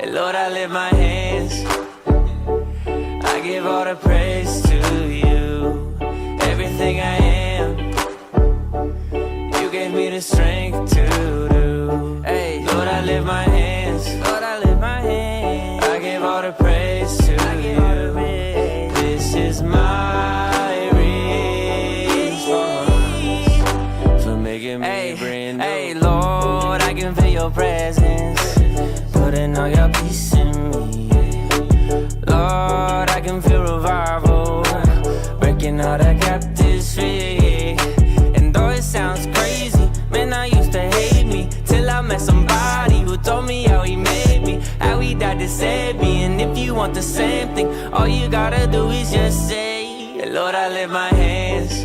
And Lord, I lift my hands, I give all the praise to you. Everything I am, you gave me the strength to do. Hey, Lord, I lift my hands, Lord, I lift my hands, I give all the praise to you. This is my response for making me brand new. Hey, Lord, I can feel your presence, putting all your peace in me. Lord, I can feel revival, breaking all the captives free. And though it sounds crazy, man, I used to hate me, till I met somebody who told me how he made me, how he died to save me. And if you want the same thing, all you gotta do is just say, Lord, I lift my hands,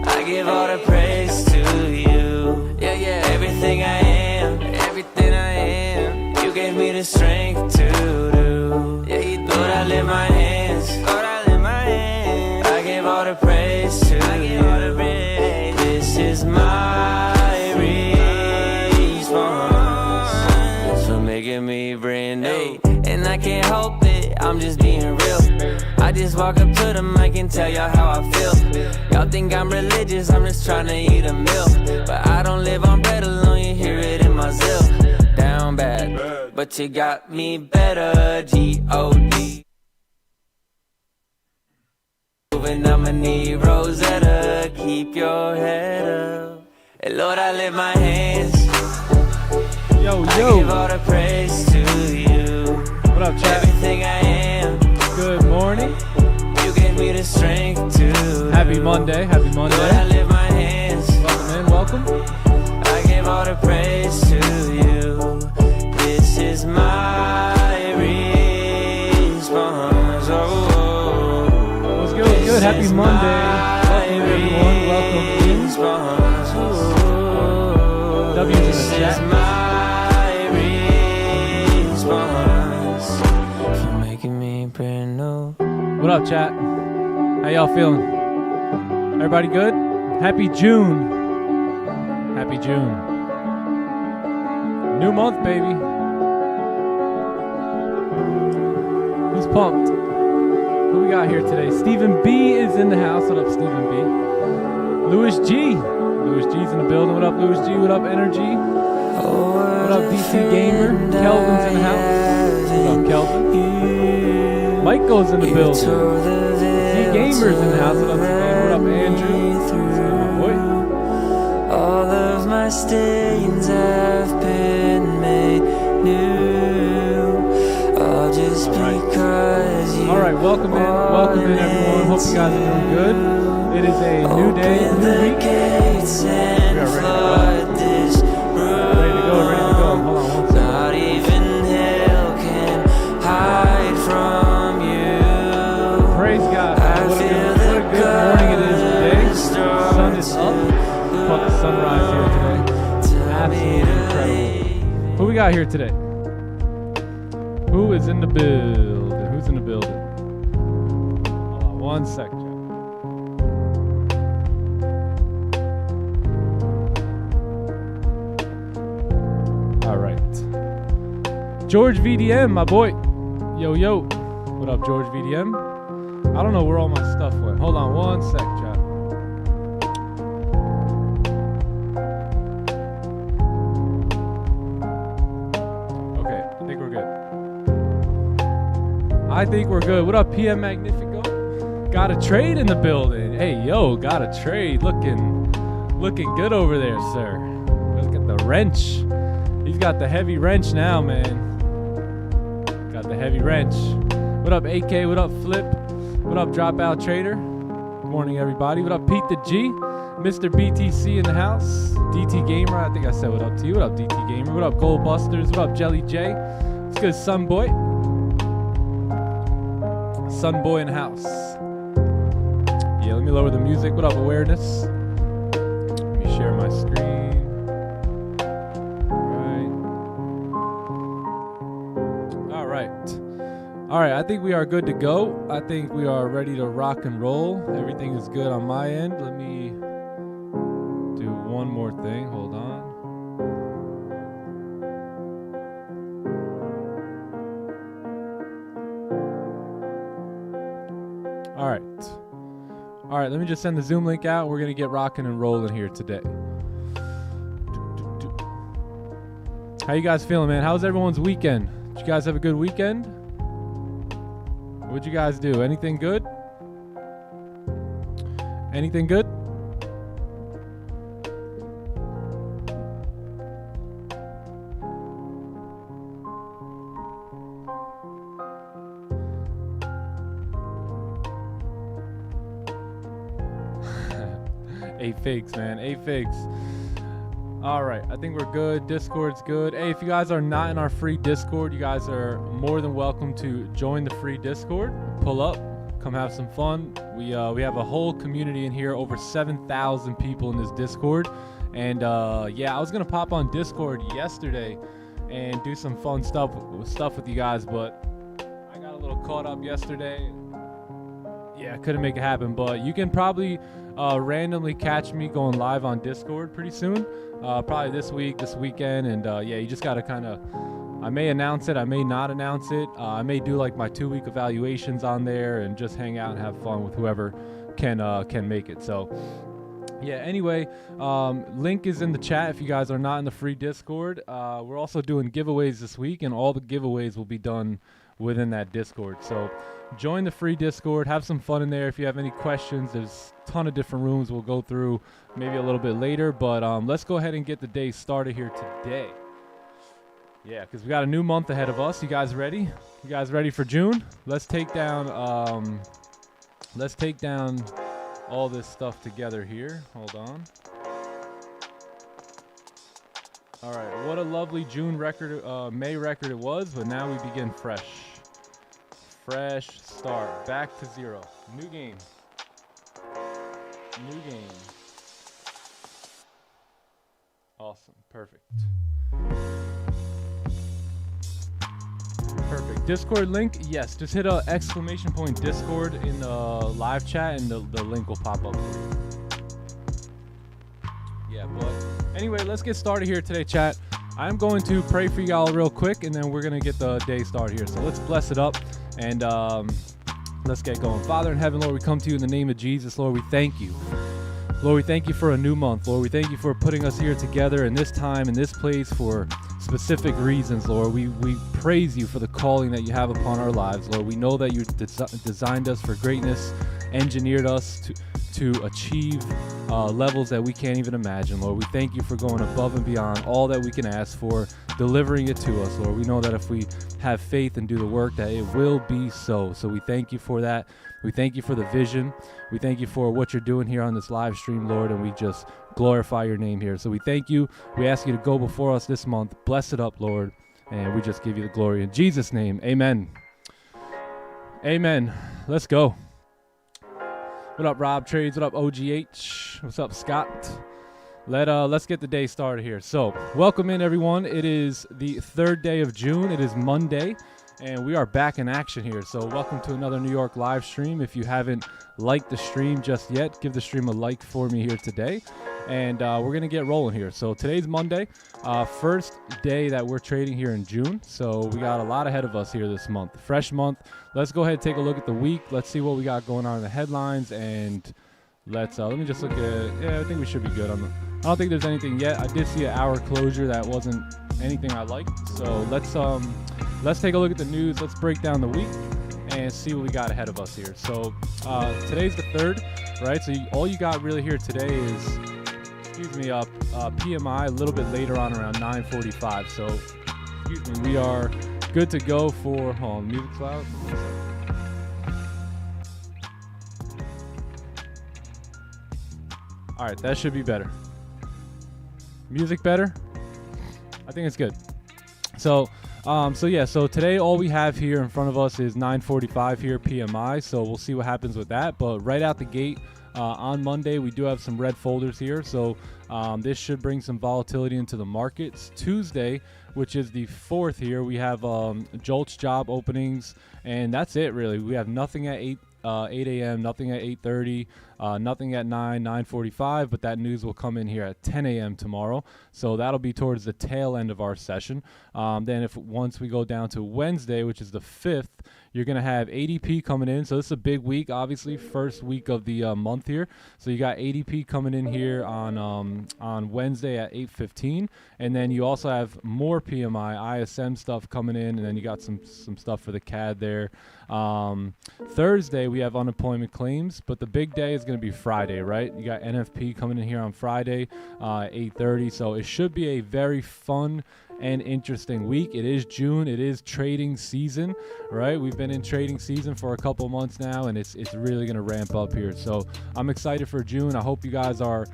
I give all the praise to you. Yeah, yeah, everything I am, everything I am, you gave me the strength to do. Yeah, you do. Lord, I lift my hands, Lord, I lift my hands, I give all the praise to you. This is my response for making me brand new. And I can't help it, I'm just being real. I just walk up to the mic and tell y'all how I feel. Y'all think I'm religious, I'm just trying to eat a meal. But I don't live on bread alone, you hear it in my zeal. Down bad, but you got me better, G-O-D. Moving, I'ma need Rosetta, keep your head up. And Lord, I lift my hands, yo, I give all the praise to you. What up, chat? Everything I am, Good morning. you gave me the strength to do. Happy Monday. Happy Monday. Lord, I lift my hands, Welcome in. Welcome. I give all the praise to you. This is my response. Oh, What's good? What's good? Happy Monday. Welcome, everyone. Welcome in. W's in the chat. For making me brand new. What up, chat? How y'all feeling? Everybody good? Happy June. Happy June. New month, baby. Who's pumped? Who we got here today? Stephen B is in the house. What up, Stephen B? Louis G. Louis G's in the building. What up, Louis G? What up, Energy? What up, DC Gamer? Kelvin's in the house. What up, Kelvin? Michael's in the building. Z Gamer's in the house. What up, Z Gamer? What up, Andrew? What's good, my boy? All of my stains have been made new. All just because you. All right, welcome in, everyone. Hope you guys are doing good. It is a new day, new week. We are ready to go. Ready to go. Hold on one second. Not even hell can hide from you. Praise God. What a good morning it is today. The sun is up. It's called the sunrise here today. Absolutely incredible. Who we got here today? Who is in the building? Who's in the building? Hold on one second. All right. George VDM, my boy. Yo, yo. What up, George VDM? I don't know where all my stuff went. Hold on one sec, chat. Okay, I think we're good. I think we're good. What up, PM Magnifico? Got a trade in the building. Hey, yo, got a trade. Looking good over there, sir. Look at the wrench. He's got the heavy wrench now, man. Got the heavy wrench. What up, AK? What up, Flip? What up, Dropout Trader? Good morning, everybody. What up, Pete the G? Mr. BTC in the house. DT Gamer, I think I said what up to you. What up, DT Gamer? What up, Gold Busters? What up, Jelly J? What's good, Sunboy? Sunboy in the house. Yeah, let me lower the music. What up, Awareness? Let me share my screen. All right, I think we are good to go. I think we are ready to rock and roll. Everything is good on my end. Let me do one more thing. Hold on. All right. All right, let me just send the Zoom link out. We're going to get rocking and rolling here today. How you guys feeling, man? How's everyone's weekend? Did you guys have a good weekend? What'd you guys do? Anything good? Anything good? Eight figs, man. 8 figs. All right, I think we're good. Discord's good. Hey, if you guys are not in our free Discord, you guys are more than welcome to join the free Discord. Pull up, come have some fun. We have a whole community in here, over 7,000 people in this Discord. And yeah, I was gonna pop on Discord yesterday and do some fun stuff with you guys, but I got a little caught up yesterday. Yeah, I couldn't make it happen, but you can probably randomly catch me going live on Discord pretty soon. Probably this week, this weekend, and yeah, you just gotta kind of, I may announce it, I may not announce it. I may do like my 2-week evaluations on there and just hang out and have fun with whoever can make it. So yeah, anyway, link is in the chat if you guys are not in the free Discord. We're also doing giveaways this week, and all the giveaways will be done within that Discord. So join the free Discord, have some fun in there. If you have any questions, there's a ton of different rooms we'll go through maybe a little bit later, but let's go ahead and get the day started here today. Yeah, because we got a new month ahead of us. You guys ready? You guys ready for June? Let's take down all this stuff together here. Hold on. All right, what a lovely June record, May record it was, but now we begin fresh. Fresh start, back to zero. New game. New game. Awesome, perfect. Perfect. Discord link, yes, just hit a exclamation point Discord in the live chat and the link will pop up for you. Yeah, but anyway, let's get started here today, chat. I'm going to pray for you all real quick, and then we're going to get the day started here. So let's bless it up, and let's get going. Father in heaven, Lord, we come to you in the name of Jesus. Lord, we thank you. Lord, we thank you for a new month. Lord, we thank you for putting us here together in this time, in this place for specific reasons, Lord. We praise you for the calling that you have upon our lives, Lord. We know that you designed us for greatness, engineered us to achieve levels that we can't even imagine, Lord. We thank you for going above and beyond all that we can ask for, delivering it to us, Lord. We know that if we have faith and do the work, that it will be so. So we thank you for that. We thank you for the vision. We thank you for what you're doing here on this live stream, Lord, and we just glorify your name here. So we thank you. We ask you to go before us this month. Bless it up, Lord, and we just give you the glory. In Jesus' name, amen. Amen. Let's go. What up, Rob Trades? What up, OGH? What's up, Scott? Let's get the day started here. So, welcome in, everyone. It is the 3rd day of June. It is Monday, and we are back in action here. So, welcome to another New York live stream. If you haven't liked the stream just yet, give the stream a like for me here today. And we're going to get rolling here. So, today's Monday, first day that we're trading here in June. So, we got a lot ahead of us here this month. Fresh month. Let's go ahead and take a look at the week. Let's see what we got going on in the headlines, and let me just look at, yeah, I think we should be good on the, I don't think there's anything yet. I did see an hour closure that wasn't anything I liked. So let's take a look at the news. Let's break down the week and see what we got ahead of us here. So today's the 3rd, right? So all you got really here today is, PMI a little bit later on around 9:45. So we are good to go for, hold on, music's loud. All right, that should be better. Music better? I think it's good. So today all we have here in front of us is 9:45 here PMI. So we'll see what happens with that. But right out the gate on Monday, we do have some red folders here. So this should bring some volatility into the markets. Tuesday, which is the 4th here, we have JOLTS job openings, and that's it really. We have nothing at 8 a.m., nothing at 8:30. Nothing at 9:45, but that news will come in here at 10 a.m. tomorrow. So that'll be towards the tail end of our session. Then once we go down to Wednesday, which is the 5th, you're going to have ADP coming in. So this is a big week, obviously, first week of the month here. So you got ADP coming in here on Wednesday at 8:15. And then you also have more PMI, ISM stuff coming in. And then you got some stuff for the CAD there. Thursday, we have unemployment claims. But the big day is going to be Friday, right? You got NFP coming in here on Friday, 8:30. So it should be a very fun and interesting week. It is June. It is trading season, right? We've been in trading season for a couple months now, and it's really going to ramp up here. So I'm excited for June. I hope you guys are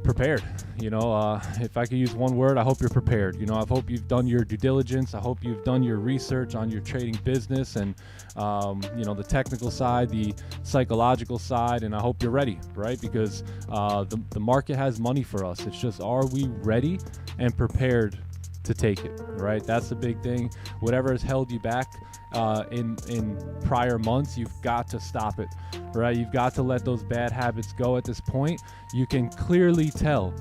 prepared. You know, if I could use one word, I hope you're prepared. You know, I hope you've done your due diligence. I hope you've done your research on your trading business and, you know, the technical side, the psychological side, and I hope you're ready, right? Because the market has money for us. It's just, are we ready and prepared to take it, right? That's the big thing. Whatever has held you back in prior months, you've got to stop it, right? You've got to let those bad habits go. At this point, you can clearly tell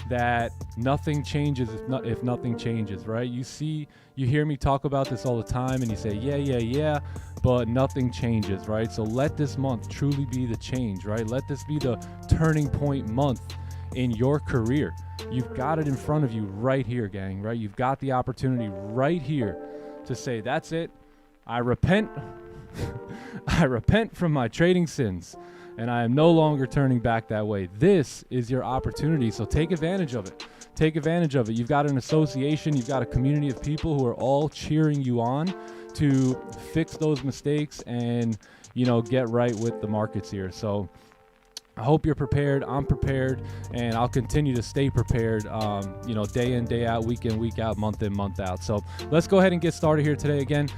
that nothing changes if nothing changes, right? You hear me talk about this all the time, and you say, yeah, but nothing changes, right? So let this month truly be the change, right? Let this be the turning point month in your career. You've got it in front of you right here, gang, right? You've got the opportunity right here to say, that's it. I repent. I repent from my trading sins, and I am no longer turning back that way. This is your opportunity, so take advantage of it. Take advantage of it. You've got an association. You've got a community of people who are all cheering you on to fix those mistakes and, you know, get right with the markets here. So I hope you're prepared. I'm prepared, and I'll continue to stay prepared, you know, day in, day out, week in, week out, month in, month out. So let's go ahead and get started here today. Again,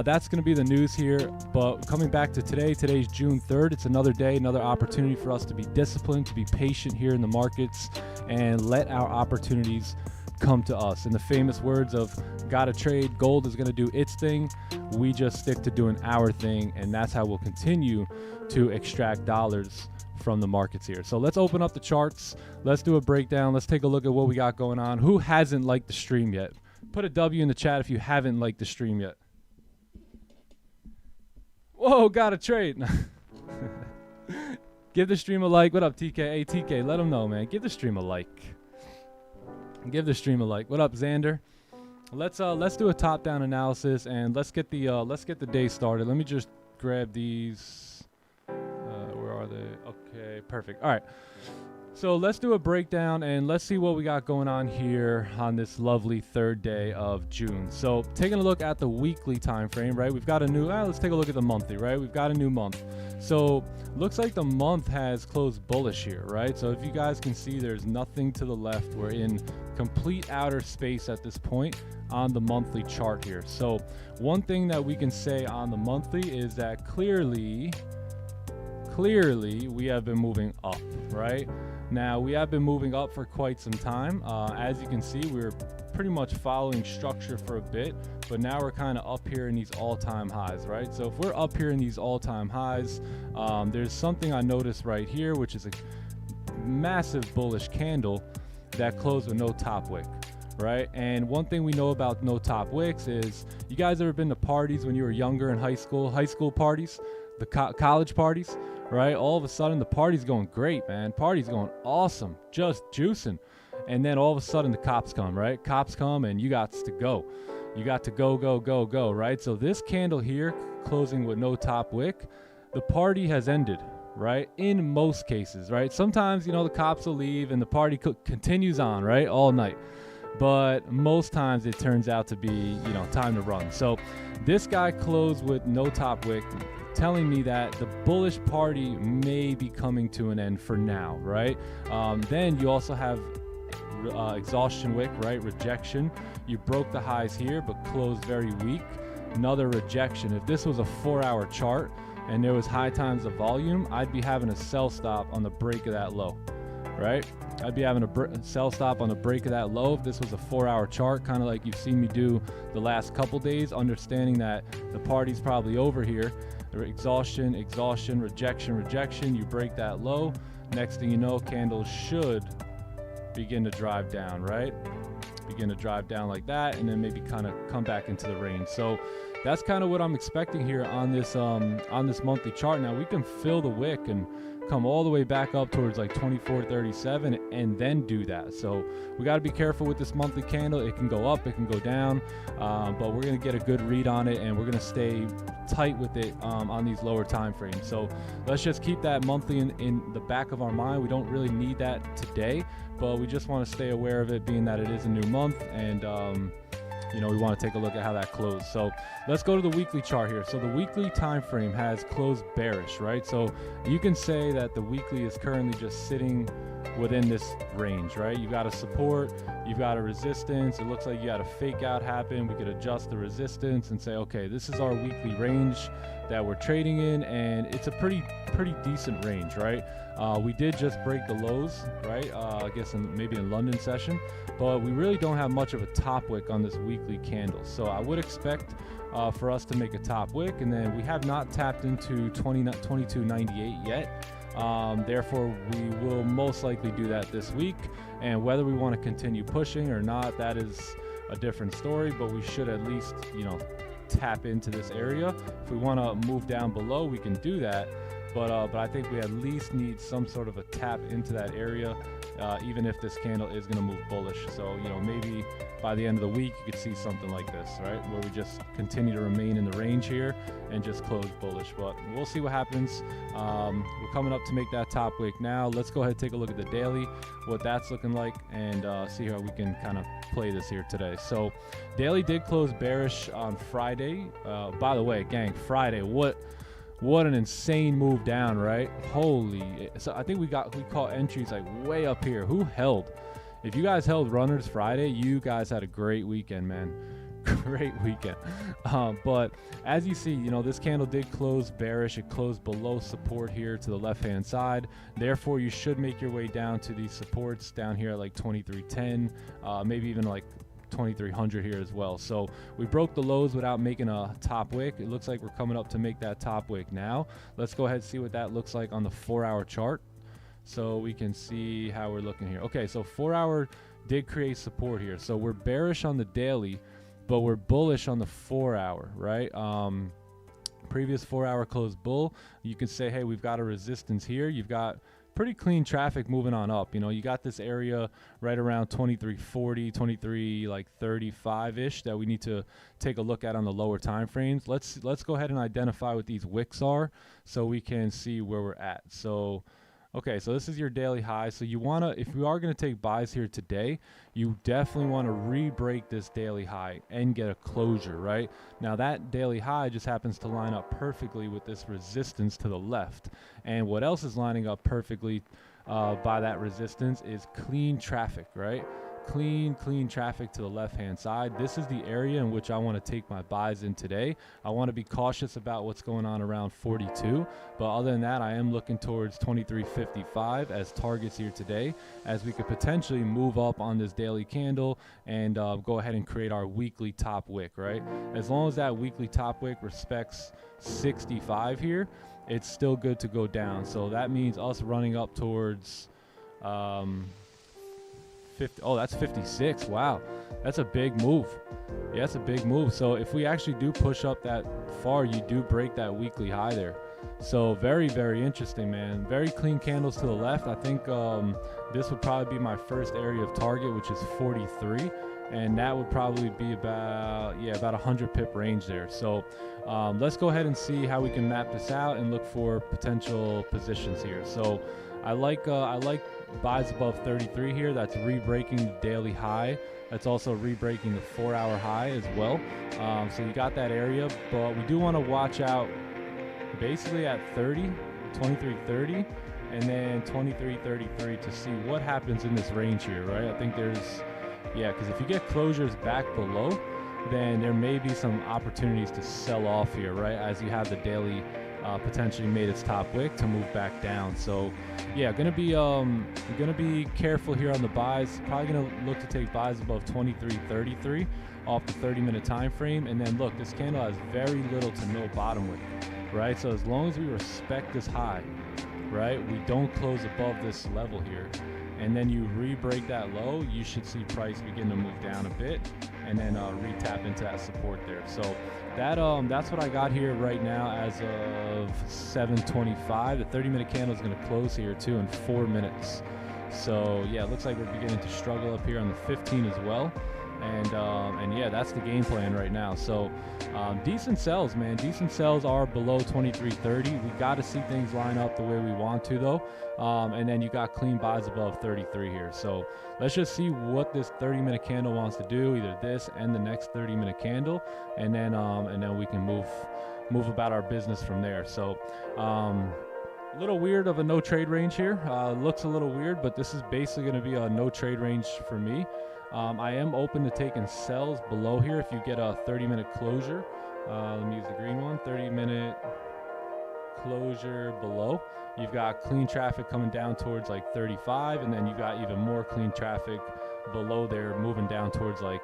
that's going to be the news here. But coming back to today's June 3rd. It's another day, another opportunity for us to be disciplined, to be patient here in the markets, and let our opportunities come to us. In the famous words of gotta trade, gold is going to do its thing. We just stick to doing our thing, and that's how we'll continue to extract dollars from the markets here. So let's open up the charts. Let's do a breakdown. Let's take a look at what we got going on. Who hasn't liked the stream yet? Put a W in the chat if you haven't liked the stream yet. Whoa, got a trade. Give the stream a like. What up, TK? Hey, TK, let them know, man. Give the stream a like. Give the stream a like. What up, Xander? Let's do a top-down analysis, and let's get the day started. Let me just grab these. Where are they? Okay, perfect. All right. So let's do a breakdown, and let's see what we got going on here on this lovely third day of June. So taking a look at the weekly time frame, right? We've got a new, let's take a look at the monthly, right? We've got a new month. So looks like the month has closed bullish here, right? So if you guys can see, there's nothing to the left. We're in complete outer space at this point on the monthly chart here. So one thing that we can say on the monthly is that clearly we have been moving up, right? Now, we have been moving up for quite some time. As you can see, we're pretty much following structure for a bit, but now we're kind of up here in these all-time highs, right? So if we're up here in these all-time highs, there's something I noticed right here, which is a massive bullish candle that closed with no top wick, right? And one thing we know about no top wicks is, you guys ever been to parties when you were younger in high school parties, the college parties? Right, all of a sudden the party's going great, man. Party's going awesome, just juicing, and then all of a sudden the cops come, right? Cops come, and you got to go. You got to go, right? So this candle here, closing with no top wick, the party has ended, right? In most cases, right? Sometimes, you know, the cops will leave and the party continues on, right, all night. But most times it turns out to be, you know, time to run. So this guy closed with no top wick, telling me that the bullish party may be coming to an end for now, right? Then you also have exhaustion wick, right? Rejection. You broke the highs here, but closed very weak. Another rejection. If this was a 4-hour chart and there was high times of volume, I'd be having a sell stop on the break of that low, right? I'd be having a sell stop on the break of that low if this was a 4-hour chart, kind of like you've seen me do the last couple days, understanding that the party's probably over here, exhaustion, exhaustion, rejection, rejection. You break that low. Next thing you know, candles should begin to drive down, right? Begin to drive down like that, and then maybe kind of come back into the range. So that's kind of what I'm expecting here on this monthly chart. Now we can fill the wick and come all the way back up towards like 24.37 and then do that. So we got to be careful with this monthly candle. It can go up, it can go down, but we're going to get a good read on it, and we're going to stay tight with it on these lower time frames. So let's just keep that monthly in the back of our mind. We don't really need that today, but we just want to stay aware of it, being that it is a new month, and you know, we want to take a look at how that closed. So let's go to the weekly chart here. So the weekly time frame has closed bearish, right? So you can say that the weekly is currently just sitting within this range, right? You've got a support, you've got a resistance. It looks like you had a fake out happen. We could adjust the resistance and say, okay, this is our weekly range that we're trading in, and it's a pretty decent range, right? We did just break the lows, right? I guess maybe in London session, but we really don't have much of a top wick on this weekly candle. So I would expect for us to make a top wick, and then we have not tapped into 22.98 yet. Therefore, we will most likely do that this week, and whether we want to continue pushing or not, that is a different story, but we should at least, you know, tap into this area. If we want to move down below, we can do that, but I think we at least need some sort of a tap into that area, even if this candle is going to move bullish. So, you know, maybe by the end of the week you could see something like this, right, where we just continue to remain in the range here and just close bullish. But we'll see what happens. We're coming up to make that top wick now. Let's go ahead and take a look at the daily, what that's looking like, and see how we can kind of play this here today. So daily did close bearish on Friday. By the way, gang, Friday, what an insane move down, right? Holy. So I think we caught entries like way up here. Who held? If you guys held runners Friday, you guys had a great weekend, man. Great weekend. But as you see, you know, this candle did close bearish. It closed below support here to the left hand side. Therefore, you should make your way down to these supports down here at like 2310, maybe even like 2300 here as well. So we broke the lows without making a top wick. It looks like we're coming up to make that top wick now. Let's go ahead and see what that looks like on the 4-hour chart, so we can see how we're looking here. Okay, so 4-hour did create support here. So we're bearish on the daily, but we're bullish on the 4-hour, right? Previous 4-hour closed bull. You can say, hey, we've got a resistance here. You've got pretty clean traffic moving on up. You know, you got this area right around 2340, 23 like 35-ish that we need to take a look at on the lower time frames. Let's go ahead and identify what these wicks are so we can see where we're at. So okay, so this is your daily high. So you want to, if we are going to take buys here today, you definitely want to re-break this daily high and get a closure, right? Now that daily high just happens to line up perfectly with this resistance to the left. And what else is lining up perfectly by that resistance is clean traffic, right? Clean traffic to the left hand side. This is the area in which I want to take my buys in today. I want to be cautious about what's going on around 42, but other than that, I am looking towards 2355 as targets here today, as we could potentially move up on this daily candle and go ahead and create our weekly top wick, right? As long as that weekly top wick respects 65 here, it's still good to go down. So that means us running up towards 50. Oh, that's 56. Wow, that's a big move. Yeah, that's a big move. So if we actually do push up that far, you do break that weekly high there. So very interesting, man. Very clean candles to the left. I think this would probably be my first area of target, which is 43, and that would probably be about 100 pip range there. So let's go ahead and see how we can map this out and look for potential positions here. So I like buys above 33 here. That's re-breaking the daily high. That's also re-breaking the 4-hour high as well. So you got that area, but we do want to watch out basically at 30, 23.30, and then 23.33 to see what happens in this range here, right? I think there's, yeah, because if you get closures back below, then there may be some opportunities to sell off here, right? As you have the daily potentially made its top wick to move back down. So yeah, gonna be careful here on the buys. Probably gonna look to take buys above 23.33 off the 30-minute time frame. And then look, this candle has very little to no bottom wick. right? So as long as we respect this high, right, we don't close above this level here, and then you re-break that low, you should see price begin to move down a bit, and then re-tap into that support there. So that's what I got here right now as of 7:25. The 30-minute candle is going to close here too in 4 minutes. So yeah, it looks like we're beginning to struggle up here on the 15 as well. And yeah, that's the game plan right now. So decent sells, man. Decent sells are below 23.30. We got to see things line up the way we want to, though. And then you got clean buys above 33 here. So let's just see what this 30-minute candle wants to do, either this and the next 30-minute candle, and then we can move about our business from there. So a little weird of a no trade range here. Looks a little weird, but this is basically going to be a no trade range for me. I am open to taking sells below here if you get a 30-minute closure. Let me use the green one. 30-minute closure below. You've got clean traffic coming down towards like 35, and then you got even more clean traffic below there moving down towards like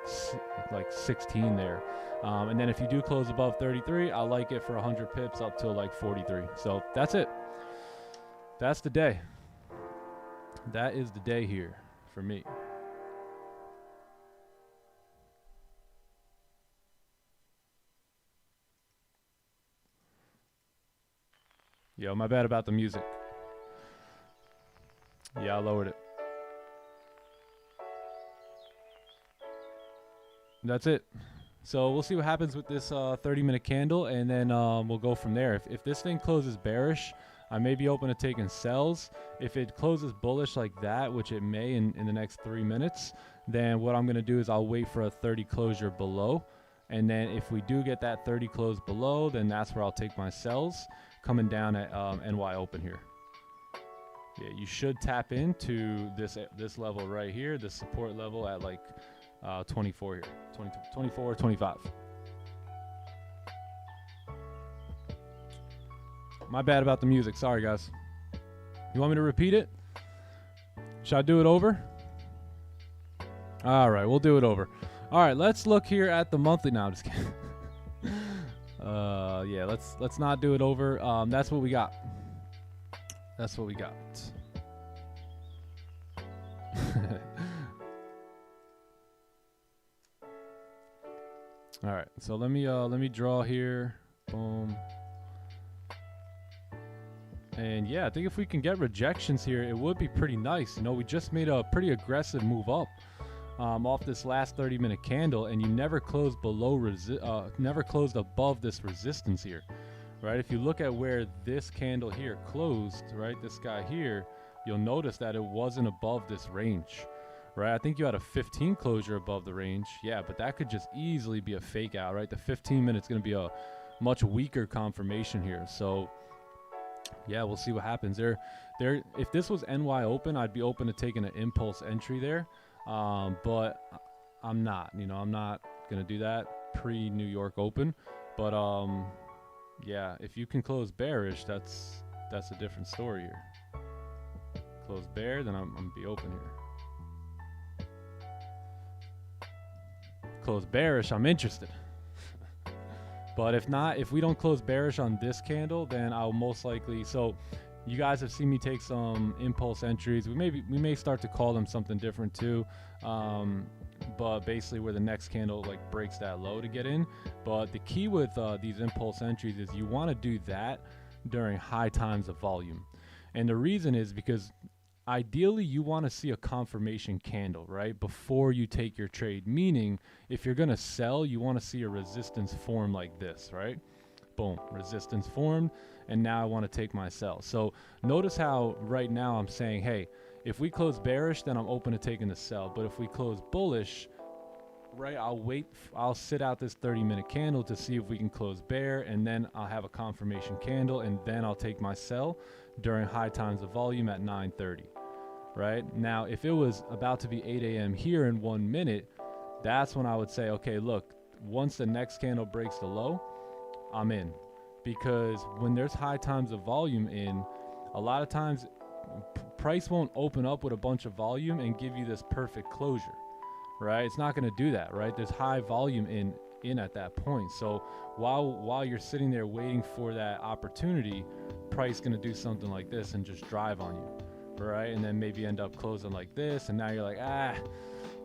16 there. And then if you do close above 33, I like it for 100 pips up till like 43. So that's it. That's the day. That is the day here for me. Yo, my bad about the music. Yeah, I lowered it. That's it. So we'll see what happens with this 30-minute candle, and then we'll go from there. If this thing closes bearish, I may be open to taking sells. If it closes bullish like that, which it may in the next 3 minutes, then what I'm going to do is I'll wait for a 30 closure below. And then if we do get that 30 close below, then that's where I'll take my sells coming down at NY open here. Yeah, you should tap into this level right here, this support level at like 24 here, 24, 25. My bad about the music. Sorry, guys. You want me to repeat it? Should I do it over? All right, we'll do it over. All right, let's look here at the monthly now. Just kidding. Yeah, let's not do it over. That's what we got. That's what we got. All right, so let me draw here. Boom. And yeah, I think if we can get rejections here, it would be pretty nice. You know, we just made a pretty aggressive move up off this last 30-minute candle, and you never closed never closed above this resistance here, right? If you look at where this candle here closed, right, this guy here, you'll notice that it wasn't above this range, right? I think you had a 15 closure above the range, yeah, but that could just easily be a fake out, right? The 15 minutes going to be a much weaker confirmation here, so yeah, we'll see what happens there. If this was NY open, I'd be open to taking an impulse entry there. But I'm not, I'm not going to do that pre-New York open. But yeah, if you can close bearish, that's a different story here. Close bear, then I'm going to be open here. Close bearish, I'm interested. But if not, if we don't close bearish on this candle, then I'll most likely, so you guys have seen me take some impulse entries. We may start to call them something different too. But basically where the next candle like breaks that low to get in. But the key with these impulse entries is you want to do that during high times of volume. And the reason is because ideally you want to see a confirmation candle, right, before you take your trade. Meaning if you're going to sell, you want to see a resistance form like this, right? Boom, resistance formed, and now I want to take my sell. So notice how right now I'm saying, hey, if we close bearish, then I'm open to taking the sell. But if we close bullish, right, I'll sit out this 30-minute candle to see if we can close bear, and then I'll have a confirmation candle, and then I'll take my sell during high times of volume at 9:30. Right now, if it was about to be 8 a.m. here in 1 minute, that's when I would say, okay, look, once the next candle breaks the low, I'm in. Because when there's high times of volume in, a lot of times price won't open up with a bunch of volume and give you this perfect closure, right? It's not going to do that, right? There's high volume in at that point. So while you're sitting there waiting for that opportunity, price gonna do something like this and just drive on you, right? And then maybe end up closing like this, and now you're like,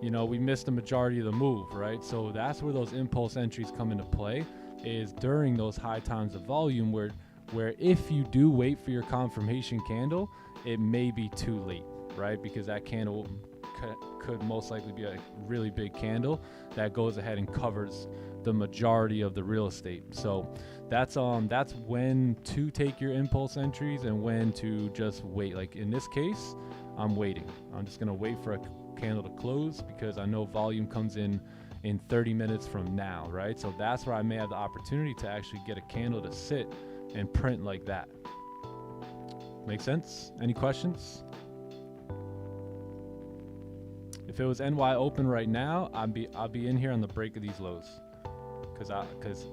you know, we missed the majority of the move, right? So that's where those impulse entries come into play, is during those high times of volume where if you do wait for your confirmation candle, it may be too late, right? Because that candle could most likely be a really big candle that goes ahead and covers the majority of the real estate. So that's when to take your impulse entries and when to just wait. Like in this case, I'm waiting. I'm just gonna wait for a candle to close because I know volume comes in 30 minutes from now, right? So that's where I may have the opportunity to actually get a candle to sit and print like that. Make sense? Any questions? If it was NY open right now, I'll be in here on the break of these lows, because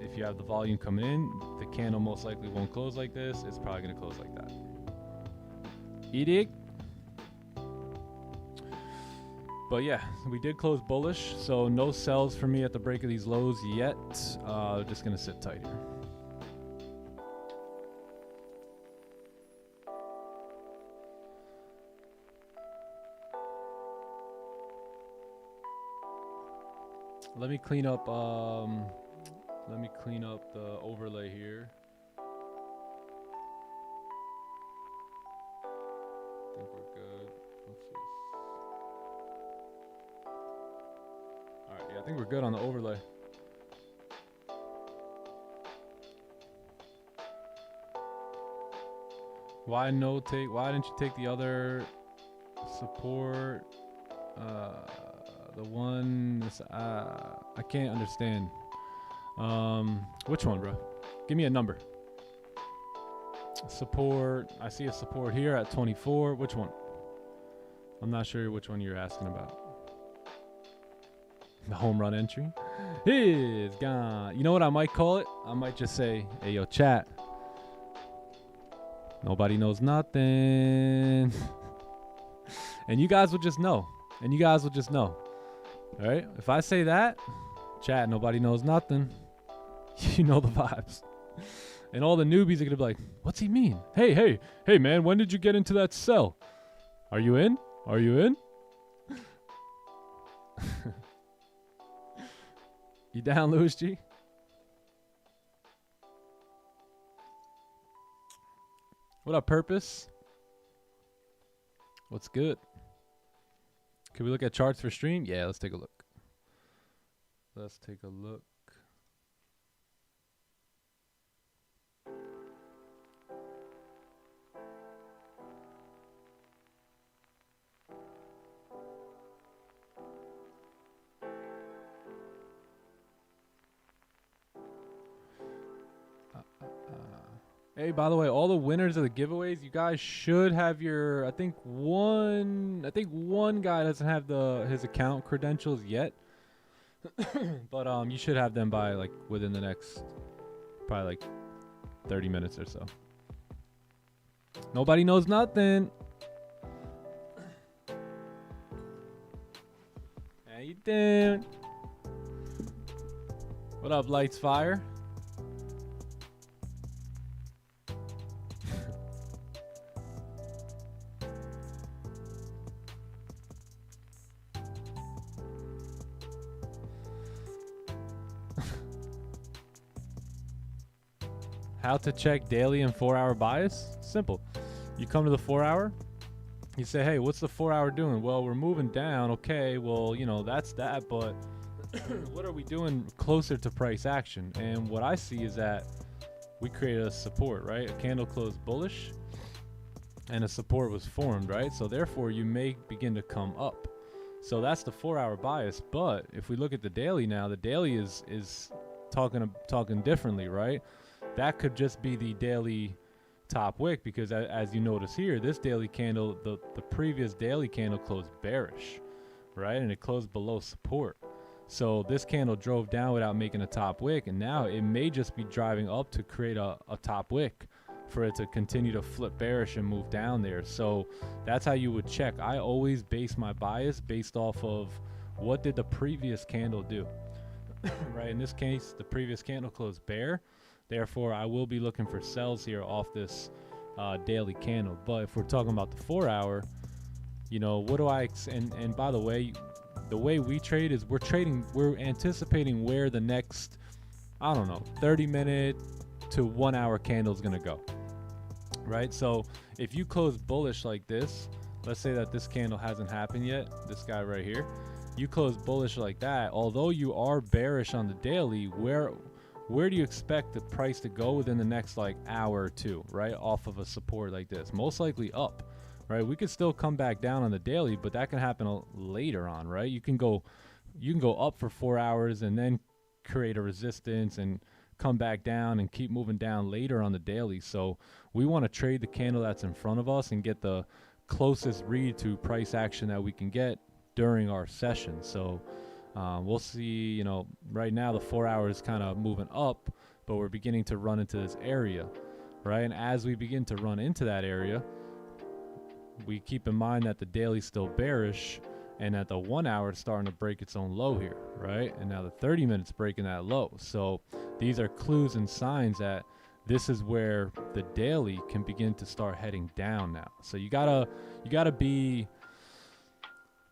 if you have the volume coming in, the candle most likely won't close like this. It's probably gonna close like that. Edict. But yeah, we did close bullish, so no sells for me at the break of these lows yet. Just gonna sit tight here. Let me clean up the overlay here. I think we're good. What's this? All right, yeah, I think we're good on the overlay. Why didn't you take the other support? The one, I can't understand. Which one, bro? Give me a number. Support, I see a support here at 24. Which one? I'm not sure which one you're asking about. The home run entry is gone. You know what I might call it? I might just say, hey, yo, chat. Nobody knows nothing. And you guys will just know. All right, if I say that, chat, nobody knows nothing. You know the vibes. And all the newbies are gonna be like, what's he mean? Hey, man, when did you get into that sell? Are you in? You down, Louis G? What up, Purpose? What's good? Can we look at charts for stream? Yeah, let's take a look. Hey, by the way, all the winners of the giveaways, you guys should have your, I think one guy doesn't have his account credentials yet. But you should have them by like within the next probably like 30 minutes or so. Nobody knows nothing. How you doing? What up, Lights Fire? How to check daily and 4-hour bias? Simple. You come to the 4-hour, you say, hey, what's the 4-hour doing? Well, we're moving down. Okay, well, you know, that's that, but what are we doing closer to price action? And what I see is that we created a support, right? A candle closed bullish and a support was formed, right? So therefore you may begin to come up. So that's the 4-hour bias. But if we look at the daily now, the daily is talking differently, right? That could just be the daily top wick, because as you notice here, this daily candle, the previous daily candle closed bearish, right? And it closed below support. So this candle drove down without making a top wick, and now it may just be driving up to create a top wick for it to continue to flip bearish and move down there. So that's how you would check. I always base my bias based off of what did the previous candle do. right? In this case, the previous candle closed bear. Therefore, I will be looking for sells here off this daily candle. But if we're talking about the 4 hour, you know, what do I, and by the way we trade is we're anticipating where the next, I don't know, 30-minute to 1 hour candle is going to go, right? So if you close bullish like this, let's say that this candle hasn't happened yet, this guy right here, you close bullish like that, although you are bearish on the daily, where do you expect the price to go within the next like hour or two, right? Off of a support like this, most likely up, right? We could still come back down on the daily, but that can happen later on, right? You can go up for 4 hours and then create a resistance and come back down and keep moving down later on the daily. So we want to trade the candle that's in front of us and get the closest read to price action that we can get during our session. So we'll see, you know, right now the 4 hours kind of moving up, but we're beginning to run into this area, right? And as we begin to run into that area, we keep in mind that the daily's still bearish and that the 1 hour is starting to break its own low here, right? And now the 30 minutes breaking that low. So these are clues and signs that this is where the daily can begin to start heading down now. So you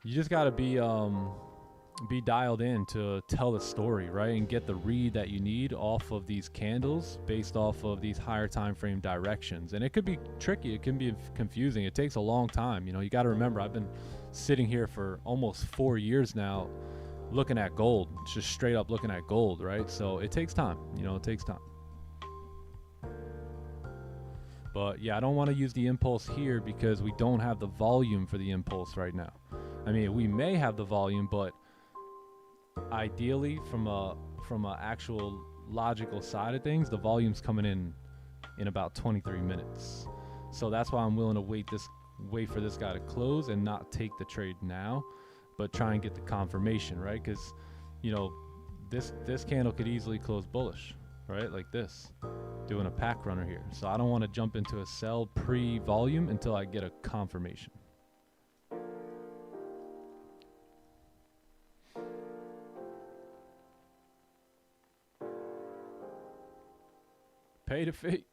just gotta be dialed in to tell the story, right? And get the read that you need off of these candles based off of these higher time frame directions. And it could be tricky, it can be confusing, it takes a long time. You know, you got to remember, I've been sitting here for almost 4 years now looking at gold, just straight up looking at gold, right? So it takes time, you know, it takes time. But yeah, I don't want to use the impulse here because we don't have the volume for the impulse right now. I mean, we may have the volume, but ideally from a actual logical side of things, the volume's coming in about 23 minutes. So that's why I'm willing to wait for this guy to close and not take the trade now, but try and get the confirmation, right? Because, you know, this candle could easily close bullish, right? Like this, doing a pack runner here. So I don't want to jump into a sell pre-volume until I get a confirmation. Pay the fee.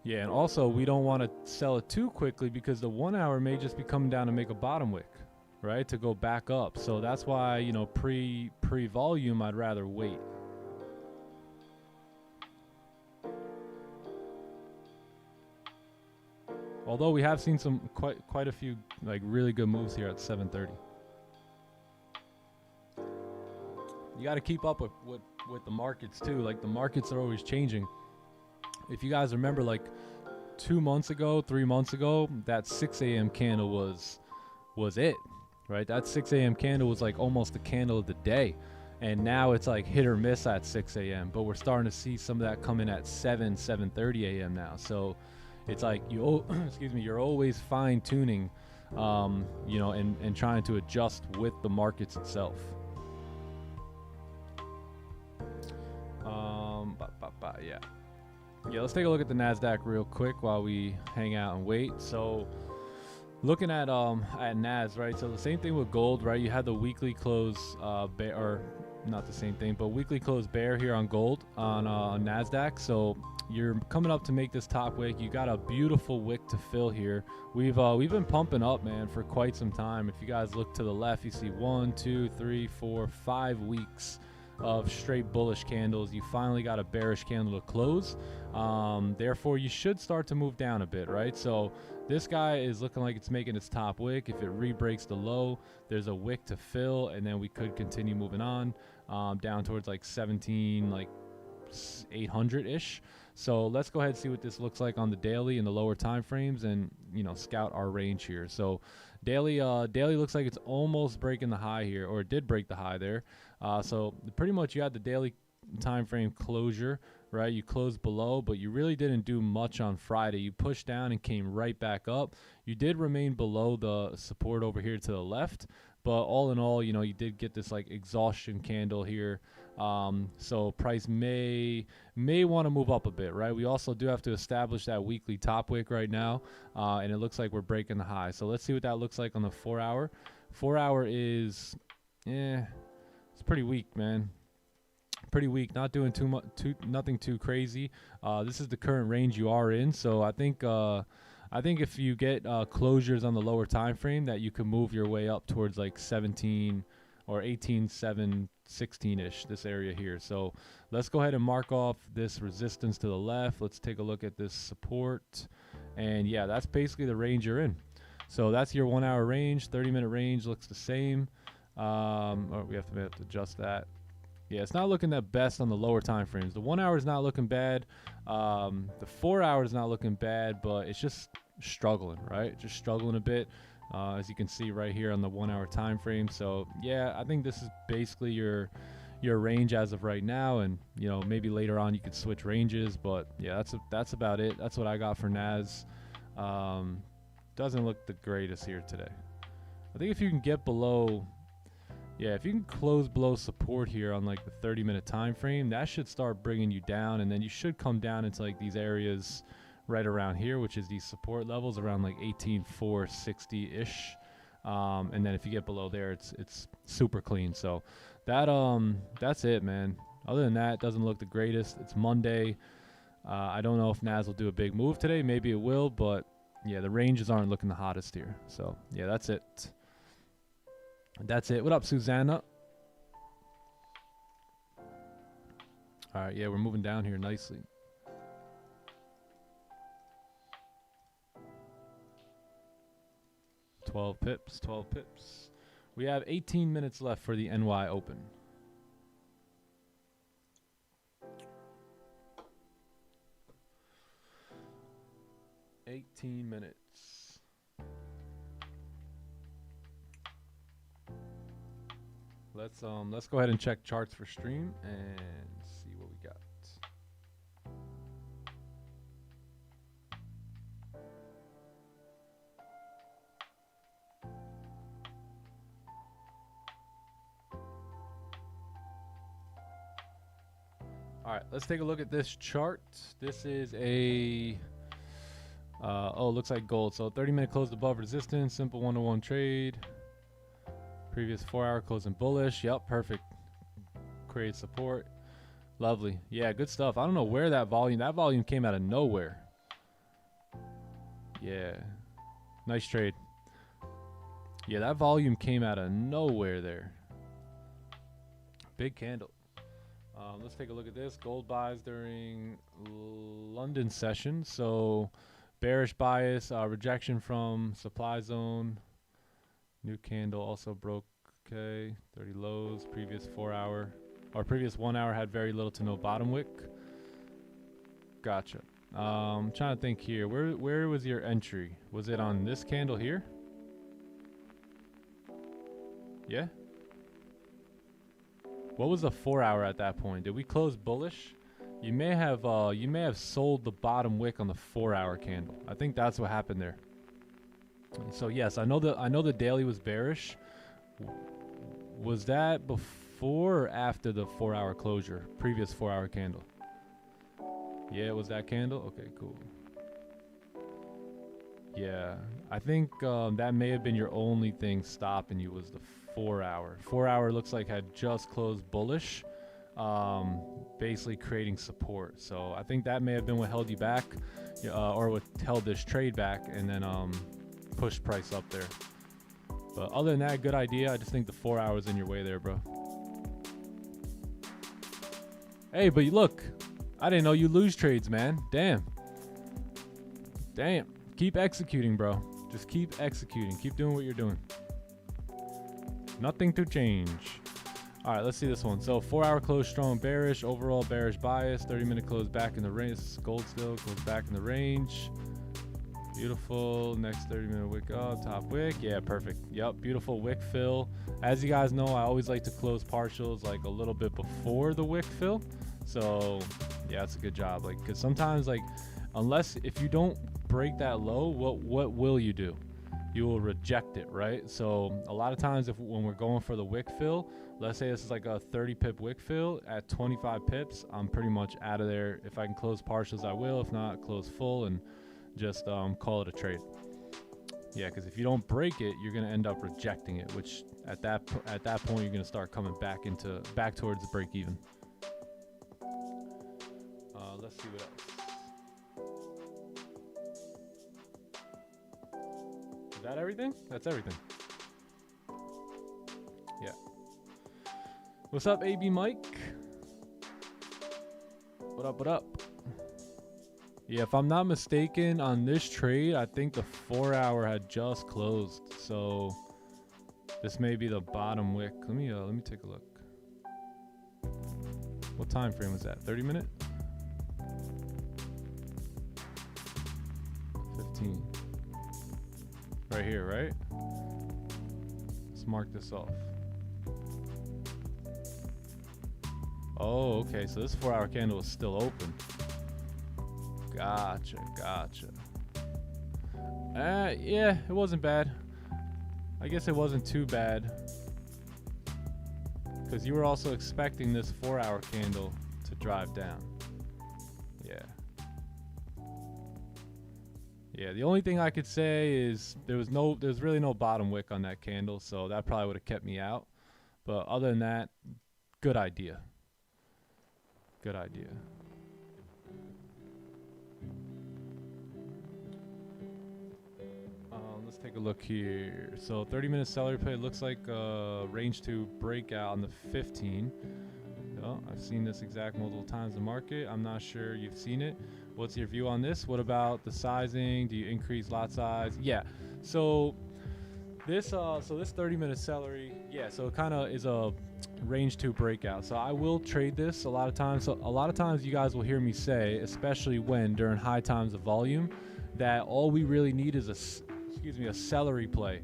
Yeah, and also we don't want to sell it too quickly because the 1 hour may just be coming down to make a bottom wick, right? To go back up. So that's why, you know, pre-volume, I'd rather wait. Although we have seen some quite a few like really good moves here at 7:30. You got to keep up with the markets too. Like the markets are always changing. If you guys remember, like 2 months ago, 3 months ago, that 6 a.m. candle was it, right? That 6 a.m. candle was like almost the candle of the day. And now it's like hit or miss at 6 a.m. But we're starting to see some of that come in at 7:30 a.m. now. So it's like you're always fine tuning, you know, and trying to adjust with the markets itself. Yeah, let's take a look at the NASDAQ real quick while we hang out and wait. So looking at NAS, right? So the same thing with gold, right? You had the weekly close bear, or not the same thing, but weekly close bear here on gold on NASDAQ. So you're coming up to make this top wick. You got a beautiful wick to fill here. We've been pumping up, man, for quite some time. If you guys look to the left, you see 1, 2, 3, 4, 5 weeks of straight bullish candles. You finally got a bearish candle to close. Therefore, you should start to move down a bit, right? So this guy is looking like it's making its top wick. If it re-breaks the low, there's a wick to fill, and then we could continue moving on down towards like 17, like 800-ish. So let's go ahead and see what this looks like on the daily and the lower time frames, and you know, scout our range here. So daily looks like it's almost breaking the high here, or it did break the high there. So pretty much you had the daily time frame closure, right? You closed below, but you really didn't do much on Friday. You pushed down and came right back up. You did remain below the support over here to the left, but all in all, you know, you did get this like exhaustion candle here. So price may want to move up a bit, right? We also do have to establish that weekly top wick right now, and it looks like we're breaking the high. So let's see what that looks like on the 4 hour. 4 hour is yeah, it's pretty weak, man. Pretty weak. Not doing too much, nothing too crazy. This is the current range you are in, so I think if you get closures on the lower time frame, that you can move your way up towards like 17 or 18, 7, 16-ish, this area here. So let's go ahead and mark off this resistance to the left. Let's take a look at this support. And yeah, that's basically the range you're in. So that's your 1 hour range. 30-minute range looks the same. Or we have to adjust that. Yeah, it's not looking that best on the lower time frames. The 1 hour is not looking bad. The 4 hour is not looking bad, but it's just struggling, right? Just struggling a bit, as you can see right here on the 1 hour time frame. So yeah, I think this is basically your range as of right now, and you know, maybe later on you could switch ranges, but yeah, that's about it. That's what I got for NAS. Doesn't look the greatest here today. I think if you can get below, yeah, if you can close below support here on like the 30-minute time frame, that should start bringing you down, and then you should come down into like these areas right around here, which is these support levels around like 18,460-ish. And then if you get below there, it's super clean. So that's it, man. Other than that, it doesn't look the greatest. It's Monday. I don't know if NAS will do a big move today. Maybe it will, but yeah, the ranges aren't looking the hottest here. So yeah, that's it. That's it. What up, Susanna? All right, yeah, we're moving down here nicely. $12 pips, 12 pips. We have 18 minutes left for the NY Open. $18 minutes. Let's go ahead and check charts for stream and see what we got. All right, let's take a look at this chart. This is a looks like gold. So 30-minute closed above resistance, simple 1-to-1 trade. Previous 4 hour closing bullish. Yep, perfect. Create support. Lovely. Yeah, good stuff. I don't know where that volume came out of nowhere. Yeah. Nice trade. Yeah, that volume came out of nowhere there. Big candle. Let's take a look at this. Gold buys during London session. So bearish bias, rejection from supply zone. New candle also broke, okay, 30 lows. Previous 4 hour, or previous 1 hour had very little to no bottom wick. Gotcha. I'm trying to think here. Where was your entry? Was it on this candle here? Yeah? What was the 4 hour at that point? Did we close bullish? You may have sold the bottom wick on the 4 hour candle. I think that's what happened there. So yes, I know the daily was bearish. Was that before or after the 4 hour closure? Previous 4 hour candle. Yeah, it was that candle. Okay, cool. Yeah, I think that may have been your only thing stopping you was the 4 hour. 4 hour looks like had just closed bullish, basically creating support. So I think that may have been what held you back, or what held this trade back, and then push price up there. But other than that, good idea. I just think the 4 hours in your way there, bro. Hey, but look, I didn't know you lose trades, man. Damn. Keep executing, bro. Just keep executing. Keep doing what you're doing. Nothing to change. All right, let's see this one. So 4 hour close strong bearish, overall bearish bias. 30-minute close back in the range. Gold still goes back in the range. Beautiful. Next 30-minute wick up, top wick. Yeah, perfect. Yep, beautiful wick fill. As you guys know, I always like to close partials like a little bit before the wick fill. So yeah, that's a good job. Like, because sometimes, like, if you don't break that low, what will you do? You will reject it, right? So a lot of times when we're going for the wick fill, let's say this is like a 30 pip wick fill at 25 pips, I'm pretty much out of there. If I can close partials, I will. If not, close full and just call it a trade. Yeah, because if you don't break it, you're gonna end up rejecting it, which at that point you're gonna start coming back towards the break even. Let's see what else. Is that everything? That's everything. Yeah. What's up, AB Mike? What up? What up? Yeah, if I'm not mistaken, on this trade, I think the 4-hour had just closed, so this may be the bottom wick. Let me take a look. What time frame was that? 30 minute? 15. Right here, right? Let's mark this off. Oh, okay, so this 4-hour candle is still open. Gotcha. Yeah, it wasn't bad. I guess it wasn't too bad, because you were also expecting this 4-hour candle to drive down. Yeah, the only thing I could say is there's really no bottom wick on that candle, so that probably would have kept me out. But other than that, good idea. Good idea. Let's take a look here. So 30-minute celery play looks like range 2 breakout on the 15. Oh, I've seen this exact multiple times in the market. I'm not sure you've seen it. What's your view on this? What about the sizing? Do you increase lot size? Yeah. So this 30-minute celery, yeah, so it kind of is a range 2 breakout. So I will trade this a lot of times. So a lot of times you guys will hear me say, especially when during high times of volume, that all we really need is a celery play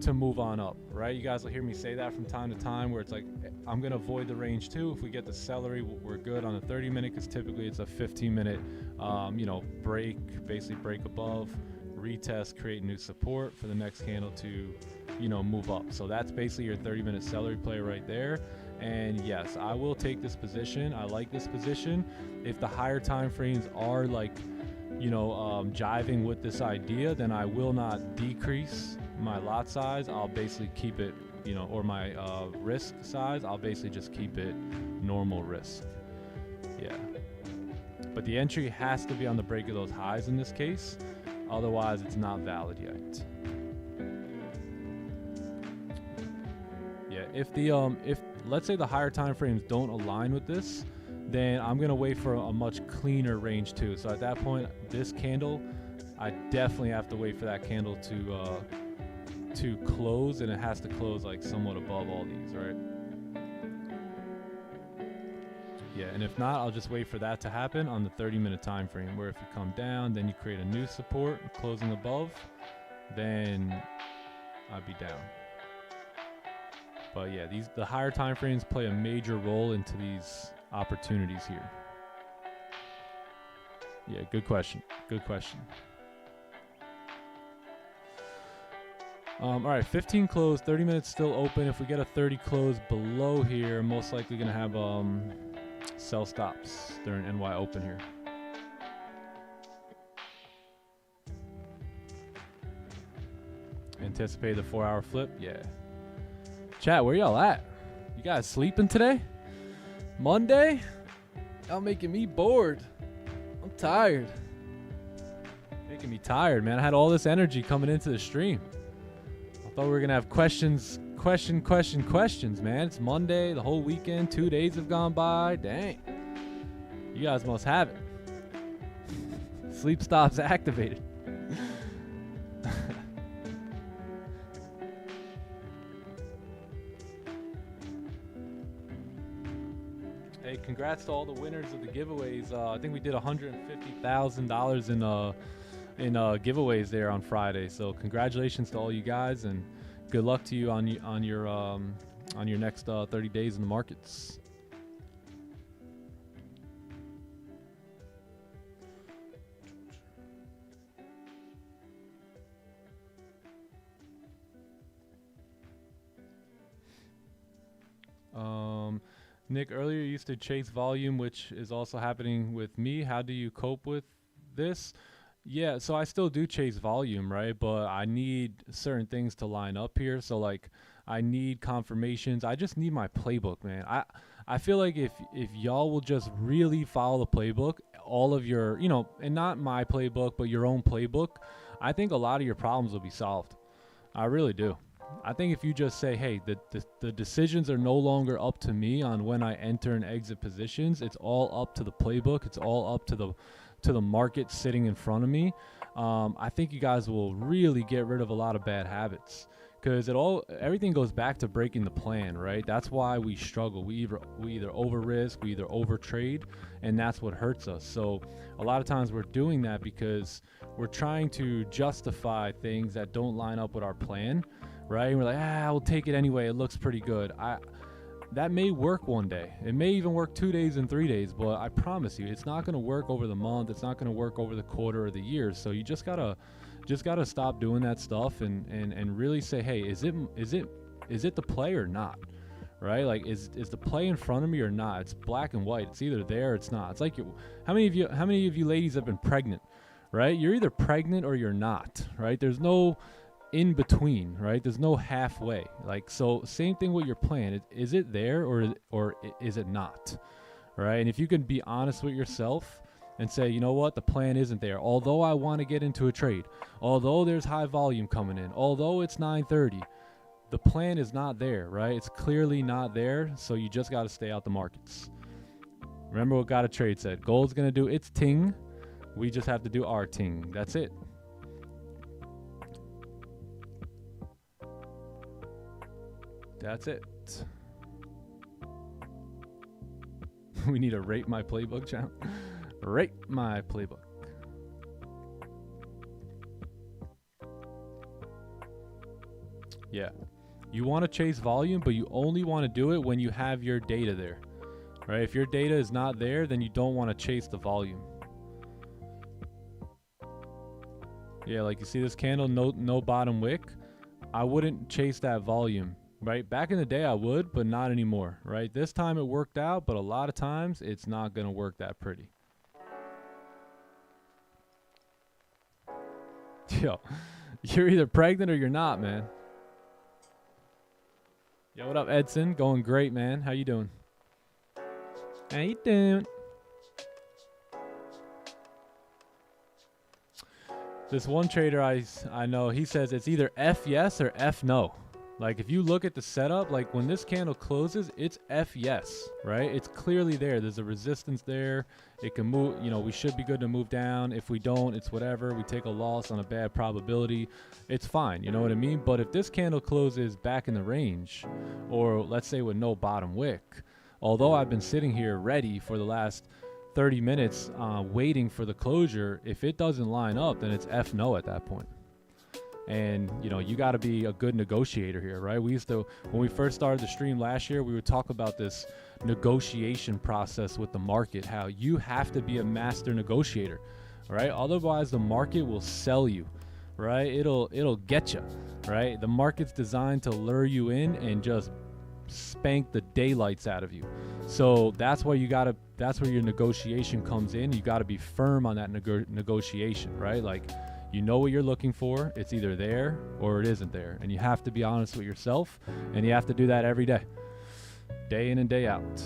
to move on up, right? You guys will hear me say that from time to time, where it's like, I'm gonna avoid the range 2. If we get the celery, we're good on the 30-minute, because typically it's a 15-minute break, basically break above, retest, create new support for the next candle to move up. So that's basically your 30-minute celery play right there. And yes, I will take this position. I like this position. If the higher time frames are like jiving with this idea, then I will not decrease my lot size. I'll basically keep it, or my risk size, I'll basically just keep it normal risk. Yeah. But the entry has to be on the break of those highs in this case. Otherwise, it's not valid yet. Yeah, if let's say the higher time frames don't align with this, then I'm gonna wait for a much cleaner range 2. So at that point, this candle, I definitely have to wait for that candle to close, and it has to close like somewhat above all these, right? Yeah, and if not, I'll just wait for that to happen on the 30-minute time frame, where if you come down, then you create a new support closing above, then I'd be down. But yeah, the higher time frames play a major role into these opportunities here. Yeah, good question. Good question. All right, 15 close, 30 minutes still open. If we get a 30 close below here, most likely gonna have sell stops during NY open here. Anticipate the 4-hour flip? Yeah. Chat, where y'all at? You guys sleeping today? Monday? Y'all making me bored. I'm tired. Making me tired, man. I had all this energy coming into the stream. I thought we were gonna have questions, man. It's Monday, the whole weekend, 2 days have gone by. Dang. You guys must have it. Sleep stops activated. Hey, congrats to all the winners of the giveaways. I think we did $150,000 in giveaways there on Friday. So congratulations to all you guys, and good luck to you on your next 30 days in the markets. Nick, earlier you used to chase volume, which is also happening with me. How do you cope with this? Yeah, so I still do chase volume, right? But I need certain things to line up here. So like I need confirmations. I just need my playbook, man. I feel like if y'all will just really follow the playbook, all of your, you know, and not my playbook, but your own playbook, I think a lot of your problems will be solved. I really do. I think if you just say, hey, the decisions are no longer up to me on when I enter and exit positions. It's all up to the playbook. It's all up to the market sitting in front of me. I think you guys will really get rid of a lot of bad habits, because everything goes back to breaking the plan, right? That's why we struggle. We either over risk, we either over trade, and that's what hurts us. So a lot of times we're doing that because we're trying to justify things that don't line up with our plan, right? And we're like, we'll take it anyway. It looks pretty good. That may work one day. It may even work 2 days and 3 days, but I promise you, it's not going to work over the month. It's not going to work over the quarter or the year. So you just gotta stop doing that stuff and really say, hey, is it the play or not? Right? Like, is the play in front of me or not? It's black and white. It's either there or it's not. It's like, how many of you ladies have been pregnant? Right? You're either pregnant or you're not. Right? There's no in between, right? There's no halfway. Like, so same thing with your plan. Is it there or is it not? Right? And if you can be honest with yourself and say, you know what, the plan isn't there. Although I want to get into a trade, although there's high volume coming in, although it's 9:30, the plan is not there, right? It's clearly not there. So you just got to stay out the markets. Remember what Gotta Trade said. Gold's going to do its ting. We just have to do our ting. That's it. That's it. We need to rate my playbook channel. Rate my playbook. Yeah. You want to chase volume, but you only want to do it when you have your data there. Right? If your data is not there, then you don't want to chase the volume. Yeah, like you see this candle, no bottom wick. I wouldn't chase that volume. Right? Back in the day I would, but not anymore, right? This time it worked out, but a lot of times it's not going to work that pretty. Yo, you're either pregnant or you're not, man. Yo, what up, Edson? Going great, man. How you doing? How you doing? This one trader I know, he says it's either F yes or F no. Like, if you look at the setup, like when this candle closes, it's F yes, right? It's clearly there. There's a resistance there. It can move, you know, we should be good to move down. If we don't, it's whatever. We take a loss on a bad probability. It's fine, you know what I mean? But if this candle closes back in the range, or let's say with no bottom wick, although I've been sitting here ready for the last 30 minutes waiting for the closure, if it doesn't line up, then it's F no at that point. And, you know, you got to be a good negotiator here, right? We used to, when we first started the stream last year, we would talk about this negotiation process with the market, how you have to be a master negotiator, right? Otherwise, the market will sell you, right? It'll get you, right? The market's designed to lure you in and just spank the daylights out of you. So that's why that's where your negotiation comes in. You got to be firm on that negotiation, right? Like, you know what you're looking for. It's either there or it isn't there. And you have to be honest with yourself, and you have to do that every day in and day out.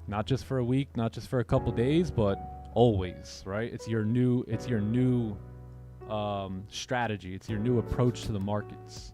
Not just for a week, not just for a couple days, but always, right? It's your new strategy. It's your new approach to the markets.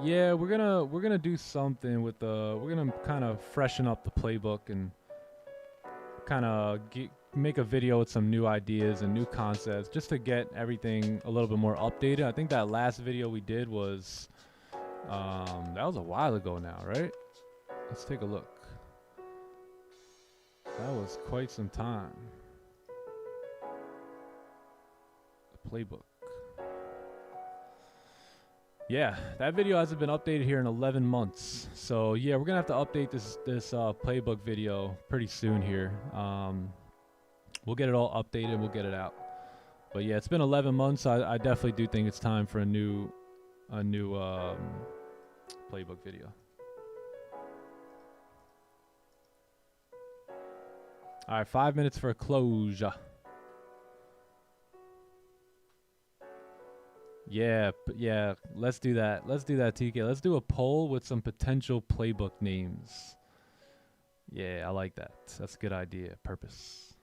Yeah, we're gonna do something with we're gonna kind of freshen up the playbook and kind of make a video with some new ideas and new concepts just to get everything a little bit more updated. I think that last video we did was that was a while ago now, right? Let's take a look. That was quite some time. The playbook. Yeah, that video hasn't been updated here in 11 months. So yeah, we're gonna have to update this playbook video pretty soon here. We'll get it all updated. We'll get it out. But yeah, it's been 11 months. I definitely do think it's time for a new playbook video. All right, 5 minutes for a closure. Yeah, let's do that. Let's do that, TK. Let's do a poll with some potential playbook names. Yeah, I like that. That's a good idea. Purpose.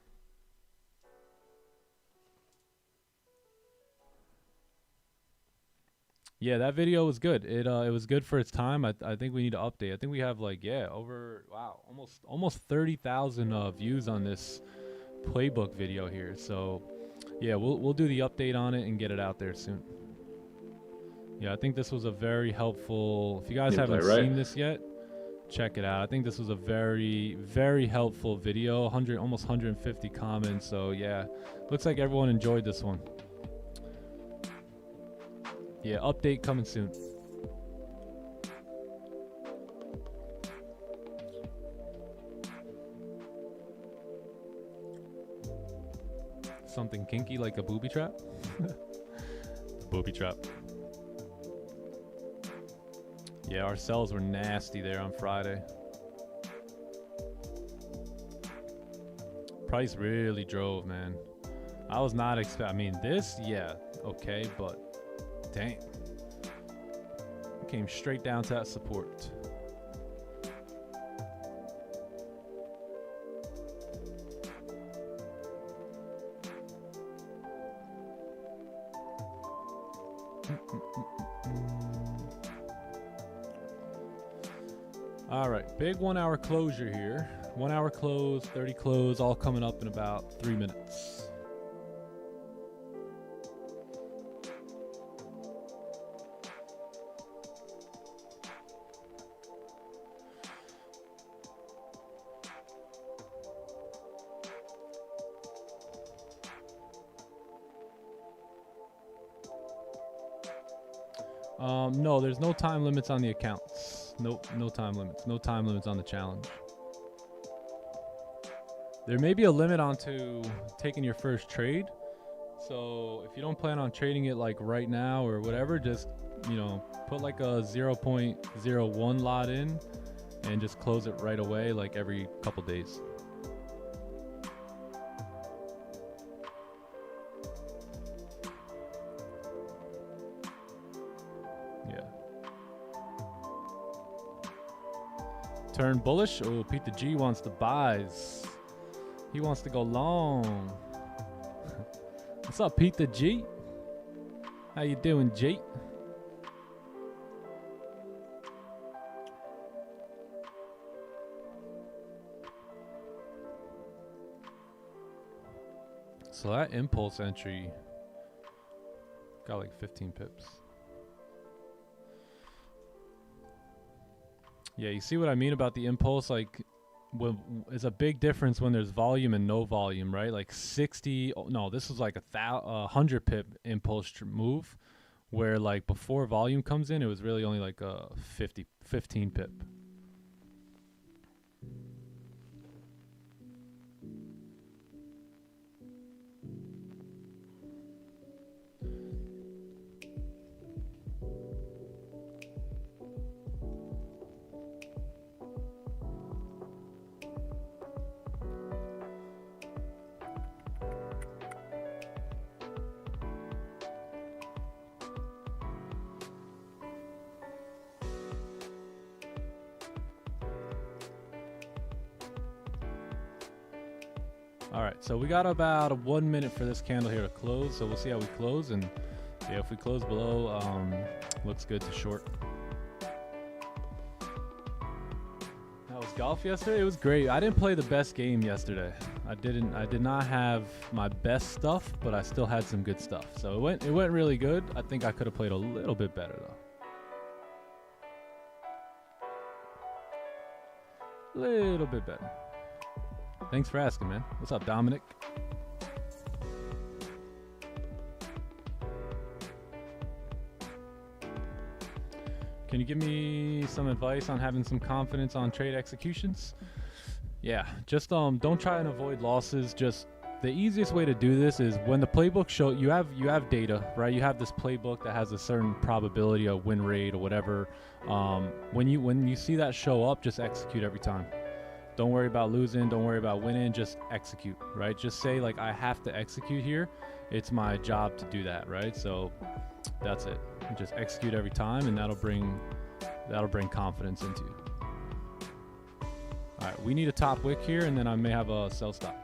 Yeah, that video was good. It was good for its time. I think we need to update. I think we have like over almost 30,000 views on this playbook video here. So yeah, we'll do the update on it and get it out there soon. Yeah, I think this was a very helpful. If you guys haven't seen this yet, check it out. I think this was a very, very helpful video. Almost 150 comments. So yeah, looks like everyone enjoyed this one. Yeah, update coming soon. Something kinky like a booby trap? Booby trap. Yeah, our sells were nasty there on Friday. Price really drove, man. I was not I mean, this, yeah, okay, but dang. Came straight down to that support. All right, big 1 hour closure here. 1 hour close, 30 close, all coming up in about 3 minutes. No, there's no time limits on the accounts. Nope, no time limits. No time limits on the challenge. There may be a limit onto taking your first trade. So if you don't plan on trading it like right now or whatever, just, you know, put like a 0.01 lot in and just close it right away, like every couple days. Turn bullish. Oh, Pete the G wants to buys. He wants to go long. What's up, Pete the G? How you doing, G? So that impulse entry got like 15 pips. Yeah, you see what I mean about the impulse? Like, it's a big difference when there's volume and no volume, right? Like 60, no, this was like 100 pip impulse move, where like before volume comes in, it was really only like a 15 pip. All right, so we got about 1 minute for this candle here to close, so we'll see how we close, and yeah, if we close below, looks good to short. How was golf yesterday? It was great. I didn't play the best game yesterday. I did not have my best stuff, but I still had some good stuff. So it went really good. I think I could have played a little bit better though. Little bit better. Thanks for asking, man. What's up, Dominic? Can you give me some advice on having some confidence on trade executions? Yeah, just don't try and avoid losses. Just the easiest way to do this is when the playbook you have data, right? You have this playbook that has a certain probability of win rate or whatever. When you see that show up, just execute every time. Don't worry about losing, don't worry about winning, just execute, right? Just say like, I have to execute here. It's my job to do that, right? So that's it. Just execute every time, and that'll bring confidence into you. All right, we need a top wick here, and then I may have a sell stop.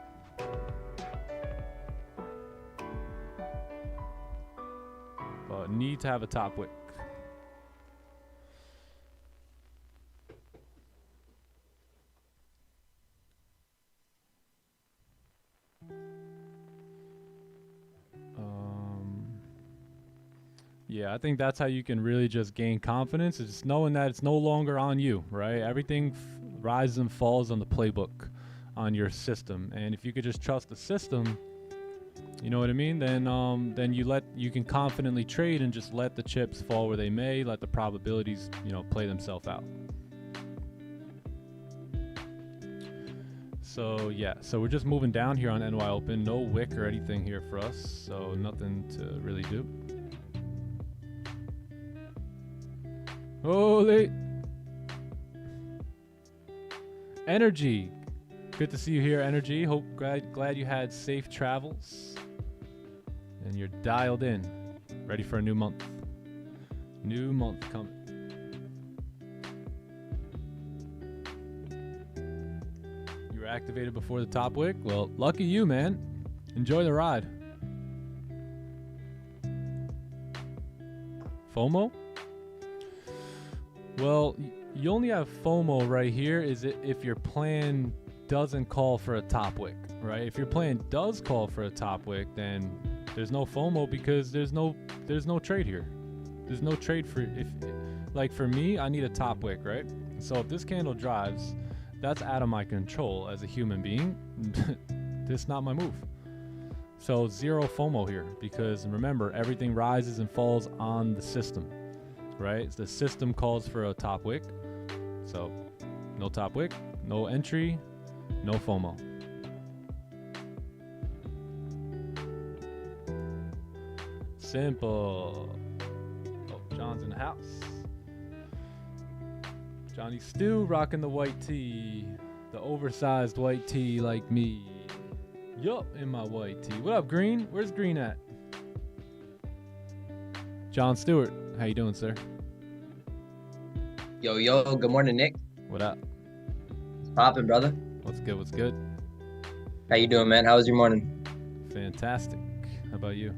But need to have a top wick. Yeah, I think that's how you can really just gain confidence, is just knowing that it's no longer on you, right? Everything rises and falls on the playbook, on your system. And if you could just trust the system, you know what I mean? Then you can confidently trade and just let the chips fall where they may, let the probabilities, play themselves out. So yeah, so we're just moving down here on NY Open. No wick or anything here for us, so nothing to really do. Holy Energy, good to see you here, Energy. Glad you had safe travels and you're dialed in, ready for a new month. New month coming. You were activated before the top wick. Well, lucky you, man. Enjoy the ride. FOMO? Well, you only have FOMO right here if your plan doesn't call for a top wick, right? If your plan does call for a top wick, then there's no FOMO because there's no trade here. There's no trade for me, I need a top wick, right? So if this candle drives, that's out of my control as a human being. This is not my move. So zero FOMO here, because remember, everything rises and falls on the system. Right? The system calls for a top wick. So no top wick, no entry, no FOMO. Simple. Oh, John's in the house. Johnny Stew rocking the white tee. The oversized white tee like me. Yup, in my white tee. What up, Green? Where's Green at? John Stewart, how you doing, sir? Yo, good morning, Nick. What up? What's poppin', brother? What's good, what's good? How you doing, man? How was your morning? Fantastic. How about you?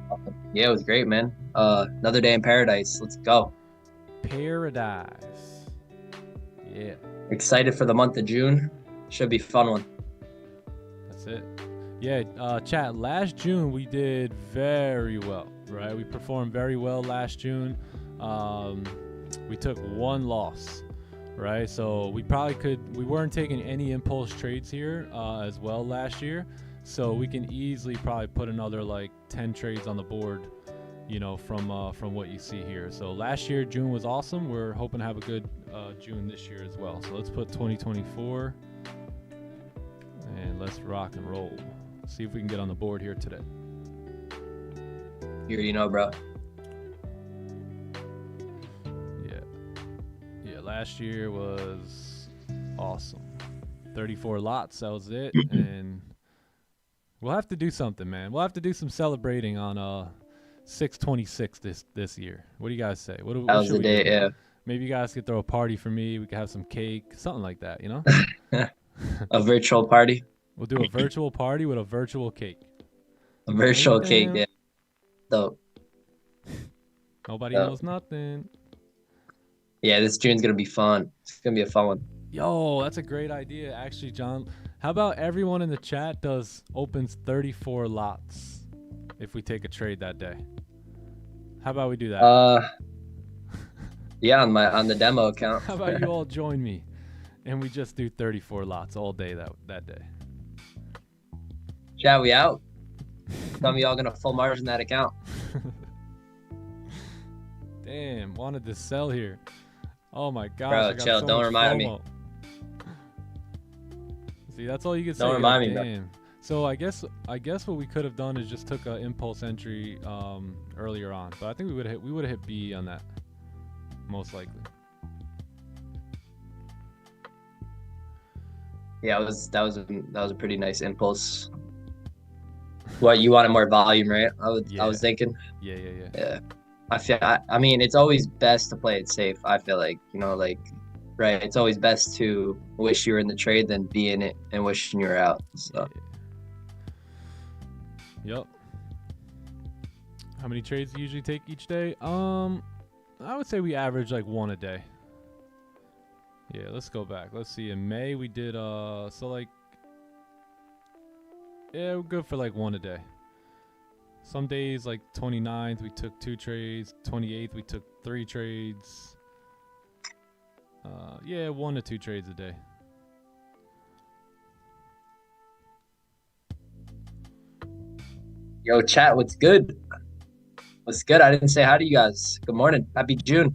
Awesome. Yeah, it was great, man. Another day in paradise. Let's go. Paradise. Yeah. Excited for the month of June. Should be a fun one. That's it. Yeah, chat, last June we did very well, right? We performed very well last June. We took one loss, right? So we weren't taking any impulse trades here as well last year. So we can easily probably put another like 10 trades on the board, from what you see here. So last year, June was awesome. We're hoping to have a good June this year as well. So let's put 2024 and let's rock and roll. See if we can get on the board here today. You already know, bro. Yeah, last year was awesome. 34 lots, that was it. And we'll have to do something, man. We'll have to do some celebrating on 6/26 this year. What do you guys say? What That was the day, yeah. Maybe you guys could throw a party for me. We could have some cake, something like that, A virtual party. We'll do a virtual party with a virtual cake. A virtual cake, yeah. Dope. Nobody knows nothing. Yeah, this June's gonna be fun. It's gonna be a fun one. Yo, that's a great idea, actually, John. How about everyone in the chat opens 34 lots if we take a trade that day? How about we do that? Yeah, on the demo account. How about you all join me and we just do 34 lots all day that day? Chat, we out. Some of y'all gonna full margin that account. Damn, wanted to sell here. Oh my gosh. Bro, I got chill. so Don't much remind me. FOMO. See, that's all you can say. Don't remind me, bro. Damn. So I guess what we could have done is just took an impulse entry earlier on, but I think we would have hit B on that, most likely. Yeah, that was a pretty nice impulse. What, you wanted more volume, right? I was thinking. Yeah. I mean, it's always best to play it safe. I feel like, you know, like, right? It's always best to wish you were in the trade than be in it and wishing you were out. So. Yep. How many trades do you usually take each day? I would say we average like 1 a day. Yeah, let's go back. Let's see. In May we did so like, yeah, we're good for like 1 a day. Some days like 29th we took 2 trades. 28th we took 3 trades. Yeah, 1 to 2 trades a day. Yo, chat, what's good? What's good? I didn't say hi to you guys. Good morning. Happy June.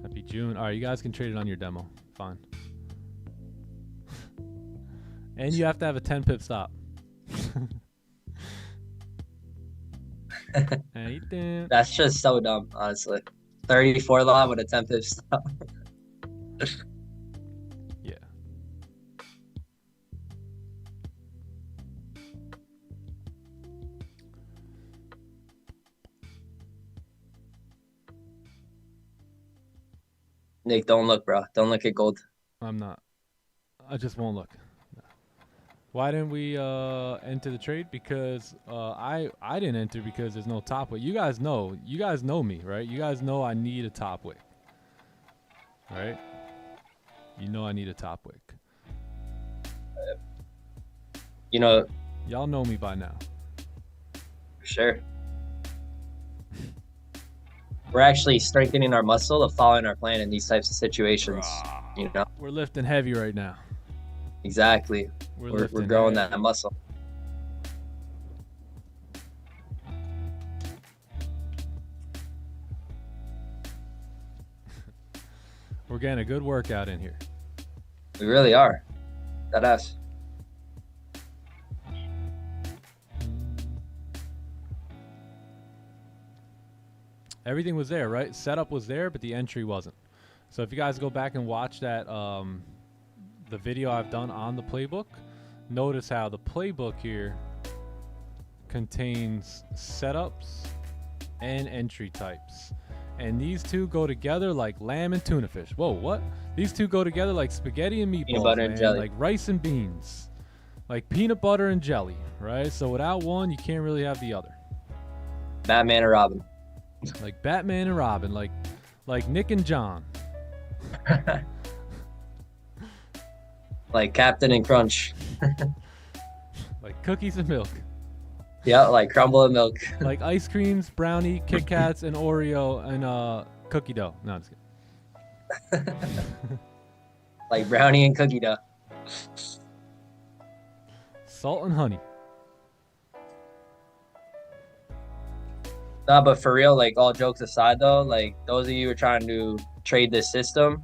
Happy June. All right, you guys can trade it on your demo. Fine. And you have to have a 10 pip stop. How you doing? That's just so dumb, honestly. 34 lot with a 10 pip stop. Yeah. Nick, don't look, bro. Don't look at gold. I'm not. I just won't look. No. Why didn't we enter the trade? Because I didn't enter because there's no top wick. You guys know me, right? You guys know I need a top wick. Right? You know I need a top wick. You know, Y'all know me by now. for sure. We're actually strengthening our muscle of following our plan in these types of situations. You know, We're lifting heavy right now. exactly. We're growing that muscle. We're getting a good workout in here. We really are. That ass. Everything was there, right? Setup was there, but the entry wasn't. So if you guys go back and watch that, the video I've done on the playbook, notice how the playbook here contains setups and entry types. And these two go together like lamb and tuna fish. Whoa, what? These two go together like spaghetti and meatballs, Peanut butter and jelly. like rice and beans. Like peanut butter and jelly, right? So without one, you can't really have the other. Batman and Robin. Like Batman and Robin, like Nick and John. Like Captain and Crunch. Like cookies and milk. Yeah, like crumble and milk. Like ice creams, brownie, Kit Kats, and Oreo, and cookie dough. No, I'm just kidding. Like brownie and cookie dough. Salt and honey. Nah, but for real, like all jokes aside though, like those of you who are trying to trade this system,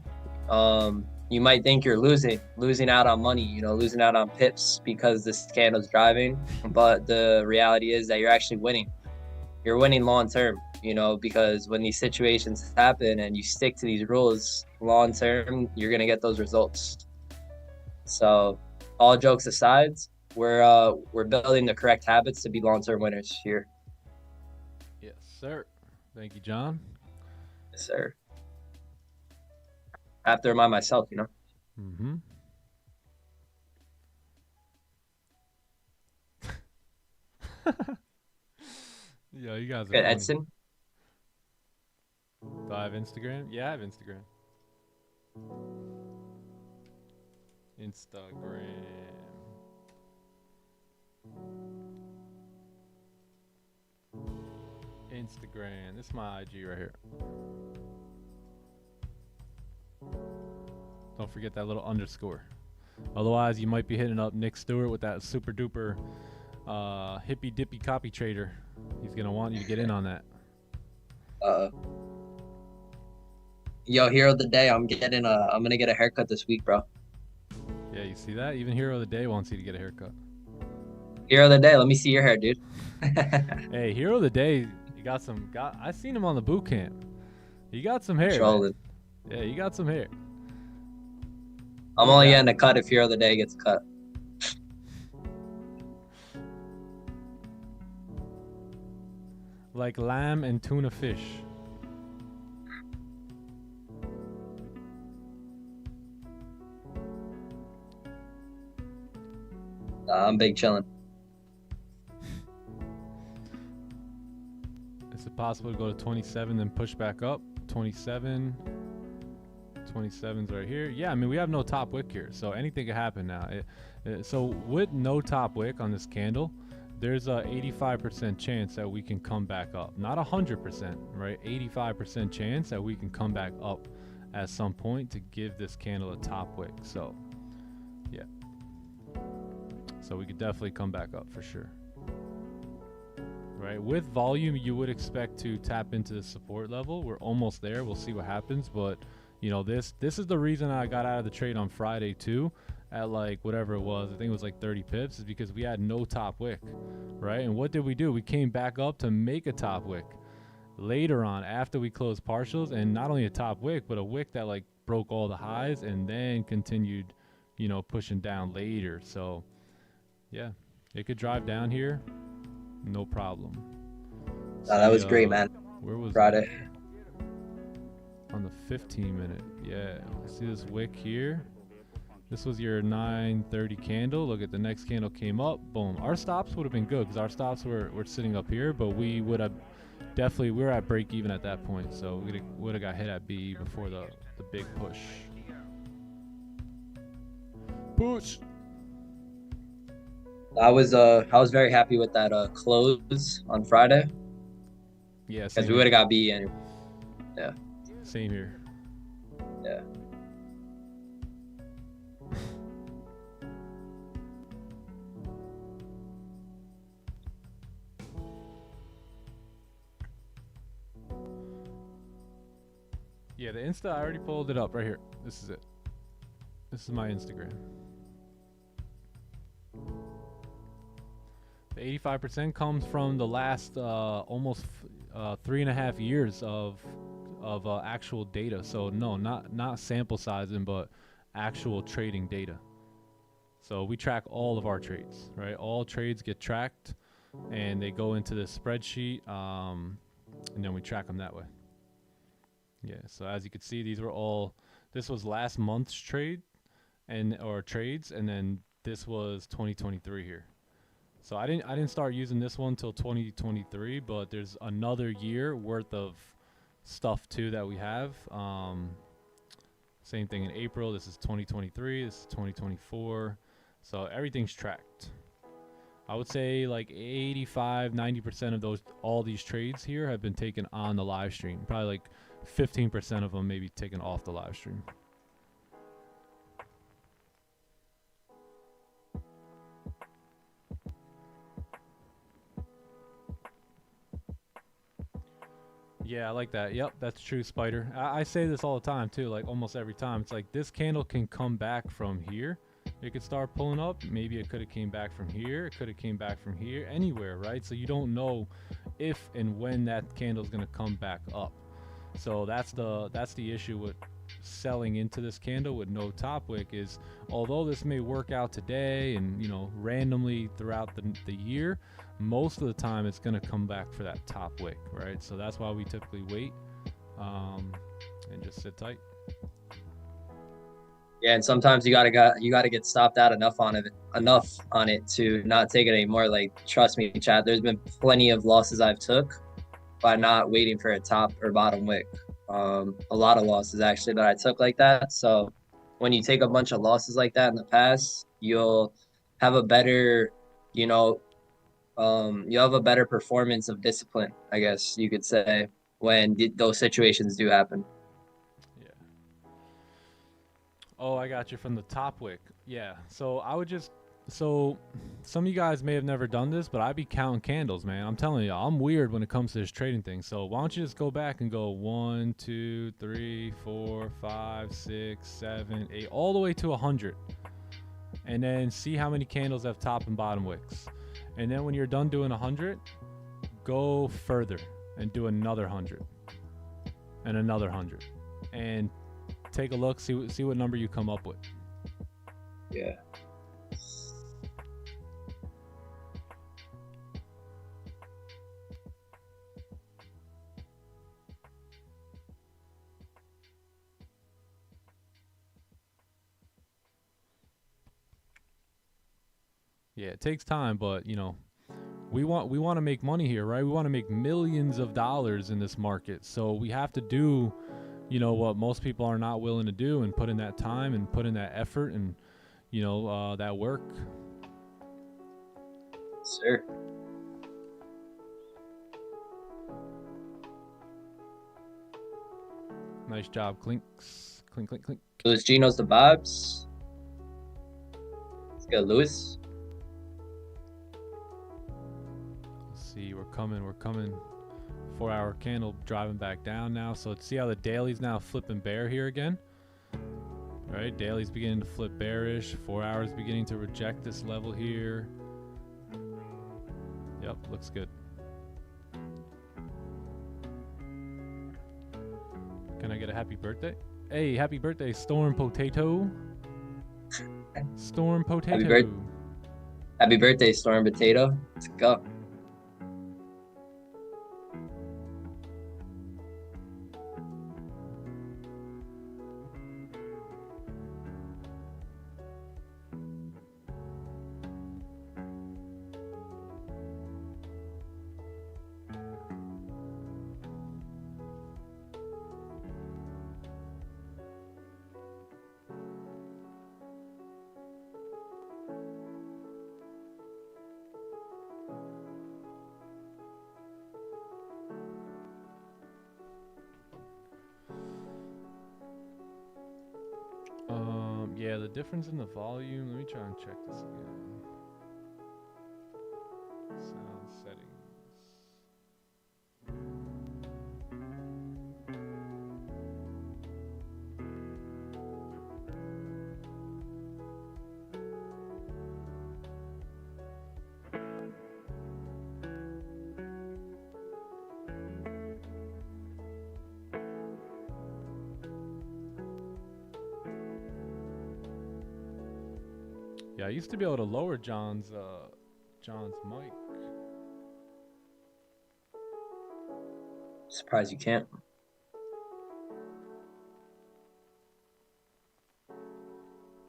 you might think you're losing out on money, you know, losing out on pips because this candle's driving. But the reality is that you're actually winning. You're winning long term, you know, because when these situations happen and you stick to these rules long term, you're gonna get those results. So all jokes aside, we're building the correct habits to be long term winners here. Yes, sir. Thank you, John. Yes, sir. I have to remind myself, you know. Mm-hmm. Yo, you guys are Good, funny. Edson. Do I have Instagram? Yeah, I have Instagram. Instagram. This is my IG right here. Don't forget that little underscore. Otherwise, you might be hitting up Nick Stewart with that super duper hippy dippy copy trader. He's gonna want you to get in on that. Uh, yo, hero of the day. I'm gonna get a haircut this week, bro. Yeah, you see that? Even Hero of the Day wants you to get a haircut. Hero of the day. Let me see your hair, dude. Hey, Hero of the Day, you got some. I seen him on the boot camp. He got some hair. Trolling. Yeah, you got some hair. I'm only getting a cut if hero of the day gets cut. Like lamb and tuna fish. I'm big chilling. Is it possible to go to 27 then push back up? 27. 27's right here. Yeah, I mean, we have no top wick here, so anything can happen now. So with no top wick on this candle, there's a 85% chance that we can come back up. Not 100%, right? 85% chance that we can come back up at some point to give this candle a top wick. So, yeah. So we could definitely come back up for sure. Right, with volume, you would expect to tap into the support level. We're almost there. We'll see what happens, but you know, this is the reason I got out of the trade on Friday too, at like whatever it was. I think it was like 30 pips, is because we had no top wick, right? And what did we do? We came back up to make a top wick later on after we closed partials, and not only a top wick, but a wick that like broke all the highs and then continued, you know, pushing down later. So yeah, it could drive down here. No problem. That was great, man. Where was Friday? On the 15-minute. Yeah. See this wick here? This was your 9:30 candle. Look at the next candle came up. Boom. Our stops would have been good because our stops were sitting up here, but we would have definitely, we were at break even at that point. So we would have got hit at B before the big push. Push. I was very happy with that close on Friday. Yeah, because we would have got B and yeah. Same here. Yeah. Yeah, the Insta, I already pulled it up right here. This is it. This is my Instagram. The 85% comes from the last almost 3.5 years of actual data. So no, not sample sizing, but actual trading data. So we track all of our trades, right? All trades get tracked, and they go into this spreadsheet, and then we track them that way. Yeah. So as you can see, these were all. This was last month's trade, or trades, and then this was 2023 here. So I didn't start using this one till 2023, but there's another year worth of stuff too that we have. Same thing in April. This is 2023. This is 2024. So everything's tracked. I would say like 85-90% of all these trades here have been taken on the live stream. Probably like 15% of them maybe taken off the live stream. Yeah, I like that. Yep, that's true, Spider. I say this all the time too, like almost every time. It's like this candle can come back from here. It could start pulling up. Maybe it could have came back from here. It could have came back from here. Anywhere, right? So you don't know if and when that candle is going to come back up. So that's the issue with selling into this candle with no top wick, is although this may work out today and, you know, randomly throughout the year, most of the time it's going to come back for that top wick, right? So that's why we typically wait and just sit tight. Yeah, and sometimes you gotta get stopped out enough on it to not take it anymore. Like, trust me, chat, there's been plenty of losses I've took by not waiting for a top or bottom wick. A lot of losses actually that I took like that. So when you take a bunch of losses like that in the past, you'll have a better, you have a better performance of discipline, I guess you could say, when those situations do happen. Oh, I got you from the top wick. Yeah. So I would just So some of you guys may have never done this, but I be counting candles, man. I'm telling you, I'm weird when it comes to this trading thing. So why don't you just go back and go 1, 2, 3, 4, 5, 6, 7, 8, all the way to 100. And then see how many candles have top and bottom wicks. And then when you're done doing 100, go further and do another 100 and another 100. And take a look, see what number you come up with. Yeah. Yeah, it takes time, but you know, we want to make money here, right? We want to make millions of dollars in this market. So we have to do, you know, what most people are not willing to do, and put in that time and put in that effort and, you know, that work. Sir. Nice job, Clinks. Clink, clink, clink. Louis G knows the vibes. Let's go, Louis. Let's see, we're coming. 4-hour candle driving back down now. So let's see how the daily's now flipping bear here again. All right, daily's beginning to flip bearish. 4 hours beginning to reject this level here. Yep, looks good. Can I get a happy birthday? Hey, happy birthday, Storm Potato. Storm Potato. Happy birthday, Storm Potato. Let's go. Yeah, the difference in the volume. Let me try and check this again. Sound settings. Yeah, I used to be able to lower John's mic. Surprised you can't.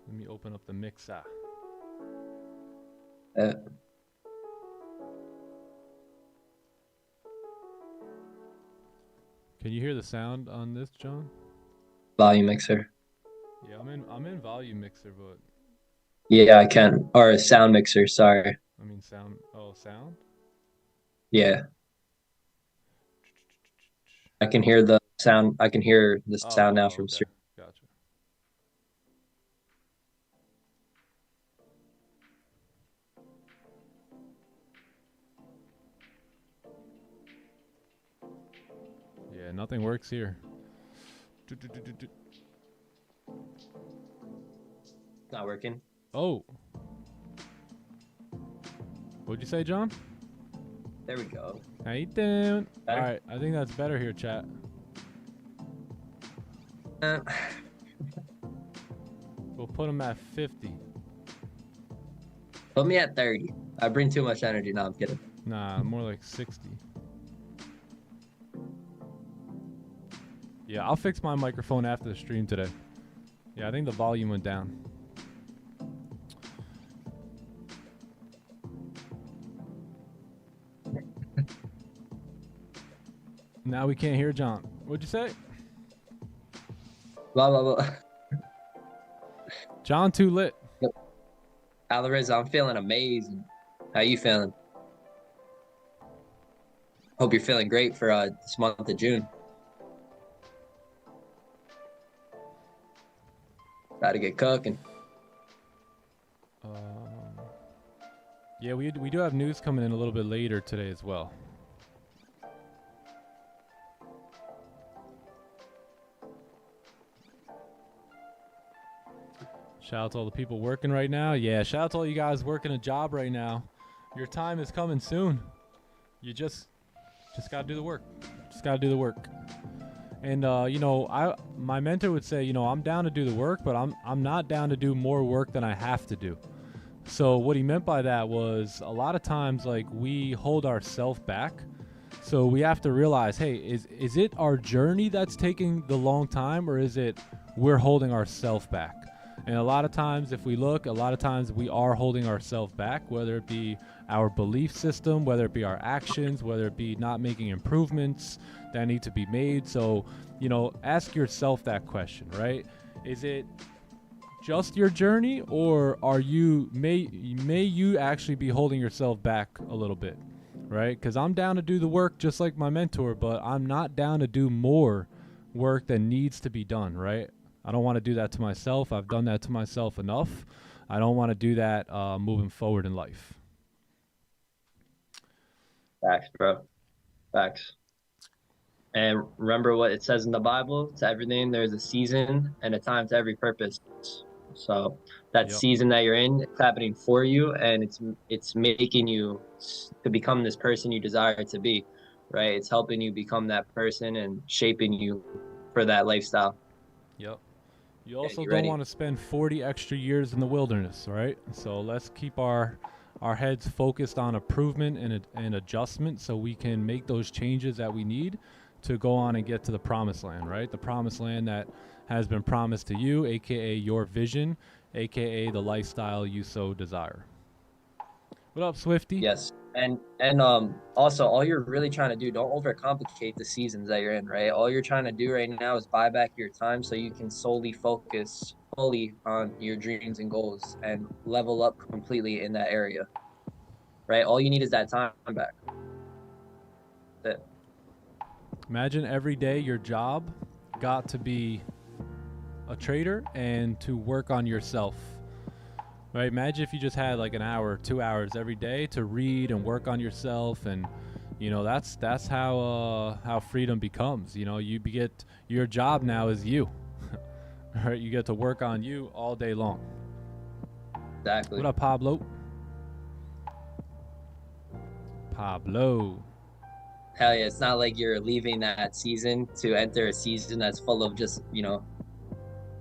Let me open up the mixer. Can you hear the sound on this, John? Volume mixer. Yeah, I'm in volume mixer, but Yeah, I can. Or sound mixer, sorry. I mean sound. Oh, sound? Yeah. I can hear the sound. I can hear the sound now from okay. stream. Gotcha. Yeah, nothing works here. Not working. Oh. What'd you say, John? There we go. How you doing? Better? All right, I think that's better here, chat. We'll put him at 50. Put me at 30. I bring too much energy. No, I'm kidding. Nah, more like 60. Yeah, I'll fix my microphone after the stream today. Yeah, I think the volume went down. Now we can't hear John. What'd you say? Blah, blah, blah. John too lit. Alvarez, I'm feeling amazing. How you feeling? Hope you're feeling great for this month of June. About to get cooking. Yeah, we do have news coming in a little bit later today as well. Shout out to all the people working right now. Yeah, shout out to all you guys working a job right now. Your time is coming soon. You just gotta do the work. Just gotta do the work. And you know, my mentor would say, you know, I'm down to do the work, but I'm not down to do more work than I have to do. So what he meant by that was a lot of times, like, we hold ourselves back. So we have to realize, hey, is it our journey that's taking the long time, or is it we're holding ourselves back? And a lot of times, if we look, a lot of times we are holding ourselves back, whether it be our belief system, whether it be our actions, whether it be not making improvements that need to be made. So, you know, ask yourself that question, right? Is it just your journey, or are you may you actually be holding yourself back a little bit, right? Because I'm down to do the work just like my mentor, but I'm not down to do more work that needs to be done, right? I don't want to do that to myself. I've done that to myself enough. I don't want to do that moving forward in life. Facts, bro. Facts. And remember what it says in the Bible: to everything there's a season and a time to every purpose. So that Yep. season that you're in, it's happening for you, and it's making you to become this person you desire to be, right? It's helping you become that person and shaping you for that lifestyle. Yep. You also You don't ready? want to spend 40 extra years in the wilderness, right? So let's keep our heads focused on improvement and adjustment, so we can make those changes that we need to go on and get to the promised land, right? The promised land that has been promised to you, aka your vision, aka the lifestyle you so desire. What up, Swifty? Yes. And also, all you're really trying to do, don't overcomplicate the seasons that you're in, right? All you're trying to do right now is buy back your time so you can solely focus fully on your dreams and goals and level up completely in that area, right? All you need is that time back. That's it. Imagine every day your job got to be a trader and to work on yourself. Right? Imagine if you just had like an hour, 2 hours every day to read and work on yourself, and you know that's how freedom becomes. You know, you get your job now is you. Right? You get to work on you all day long. Exactly. What up, Pablo? Pablo. Hell yeah, it's not like you're leaving that season to enter a season that's full of just,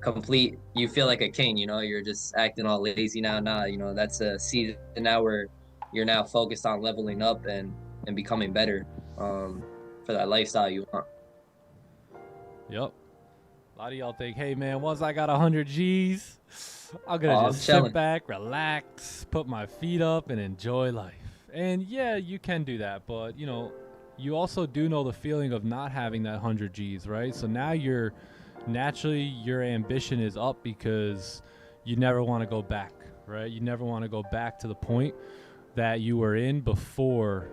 complete, you feel like a king, you're just acting all lazy now. Nah, that's a season now where you're now focused on leveling up and becoming better for that lifestyle you want. Yep. A lot of y'all think, hey man, once I got 100 G's, I'm gonna I'm just chilling. sit back, relax, put my feet up, and enjoy life. And yeah, you can do that, but you know, you also do know the feeling of not having that 100 G's, right? So now naturally your ambition is up because you never want to go back, right? You never want to go back to the point that you were in before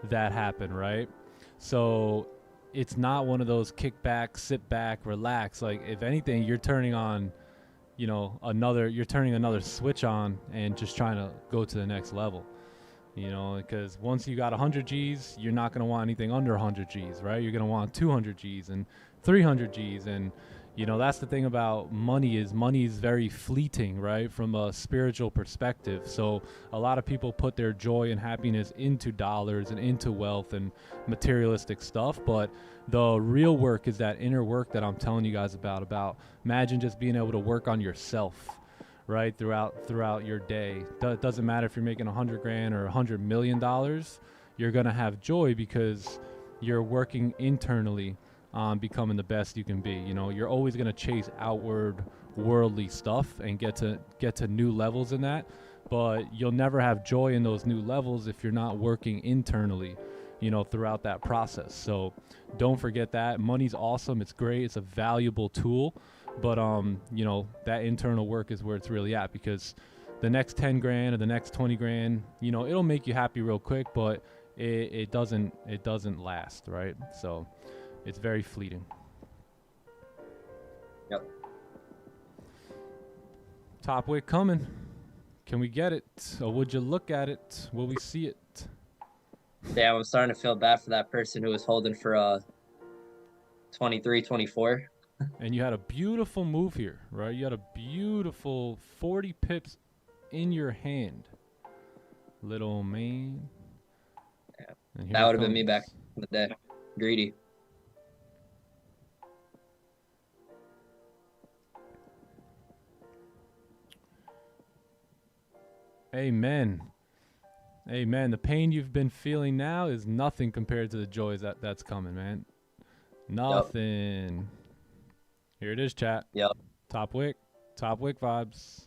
that happened, right? So it's not one of those kick back, sit back, relax. Like if anything, you're turning on, you're turning another switch on and just trying to go to the next level. Because once you got 100 G's, you're not going to want anything under 100 G's, right? You're going to want 200 G's and 300 G's. And, that's the thing about money is very fleeting, right? From a spiritual perspective. So a lot of people put their joy and happiness into dollars and into wealth and materialistic stuff. But the real work is that inner work that I'm telling you guys about imagine just being able to work on yourself, right, throughout your day. It doesn't matter if you're making 100 grand or $100 million. You're gonna have joy because you're working internally on becoming the best you can be. You're always gonna chase outward worldly stuff and get to new levels in that, but you'll never have joy in those new levels if you're not working internally, throughout that process. So don't forget that. Money's awesome. It's great. It's a valuable tool. But, that internal work is where it's really at, because the next 10 grand or the next 20 grand, it'll make you happy real quick, but it doesn't last, right? So it's very fleeting. Yep. Top wick coming. Can we get it? Or would you look at it? Will we see it? Damn, I'm starting to feel bad for that person who was holding for 23, 24. And you had a beautiful move here, right? You had a beautiful 40 pips in your hand. Little man. Yeah. And That would have been me back in the day. Greedy. Amen. Amen. The pain you've been feeling now is nothing compared to the joys that's coming, man. Nothing. Yep. Here it is, chat. Yep. Top wick vibes.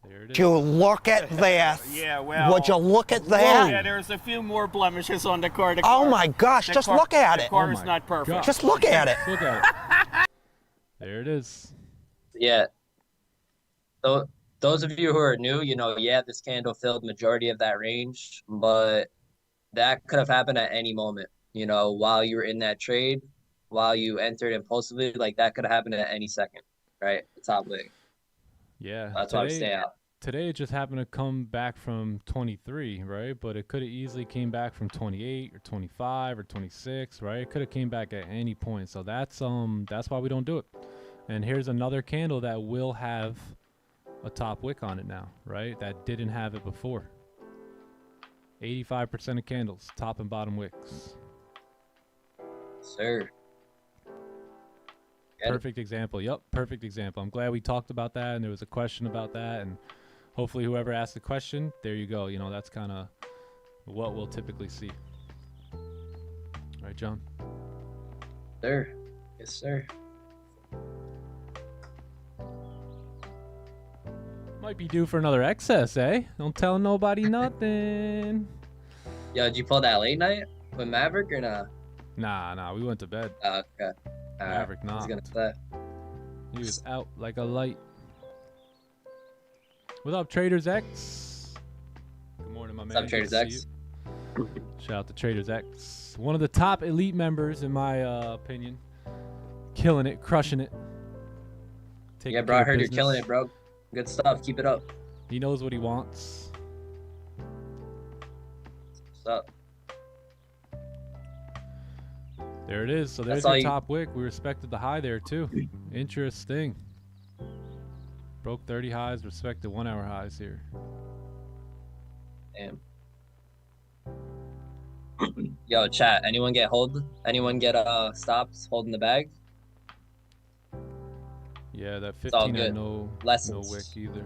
There it is. You look at this. Yeah, well. Would you look at that? Yeah, there's a few more blemishes on the car. Oh my gosh, just look at it. The car is not perfect. gosh. Just look at it. Look at it. There it is. Yeah. So those of you who are new, you know, yeah, this candle filled majority of that range, but that could have happened at any moment. You know, while you were in that trade, while you entered impulsively, like that could have happened at any second, right? The top leg. Yeah. That's why I'm staying out. Today it just happened to come back from 23, right? But it could have easily came back from 28 or 25 or 26, right? It could have came back at any point. So that's why we don't do it. And here's another candle that will have a top wick on it now, right? That didn't have it before. 85% of candles, top and bottom wicks. Sir. Perfect example. Yep, perfect example. I'm glad we talked about that and there was a question about that, and hopefully whoever asked the question, there you go. You know, that's kind of what we'll typically see. All right, John? Sir. Yes, sir. Might be due for another excess, eh? Don't tell nobody nothing. Yo, did you pull that late night with Maverick or not? Nah, we went to bed. Okay. Maverick I was not. gonna say. He was out like a light. What up, Traders X? Good morning, my man. What's up, Traders Good to see X? you. Shout out to Traders X. One of the top elite members, in my opinion. Killing it, crushing it. Yeah, bro, I heard you're killing it, bro. Good stuff. Keep it up. He knows what he wants. What's up? There it is. So there's your top wick. We respected the high there too. Interesting. Broke 30 highs, respected 1 hour highs here. Damn. Yo, chat. Anyone get stopped holding the bag? Yeah, that It's all 15 good. had no Lessons. wick either.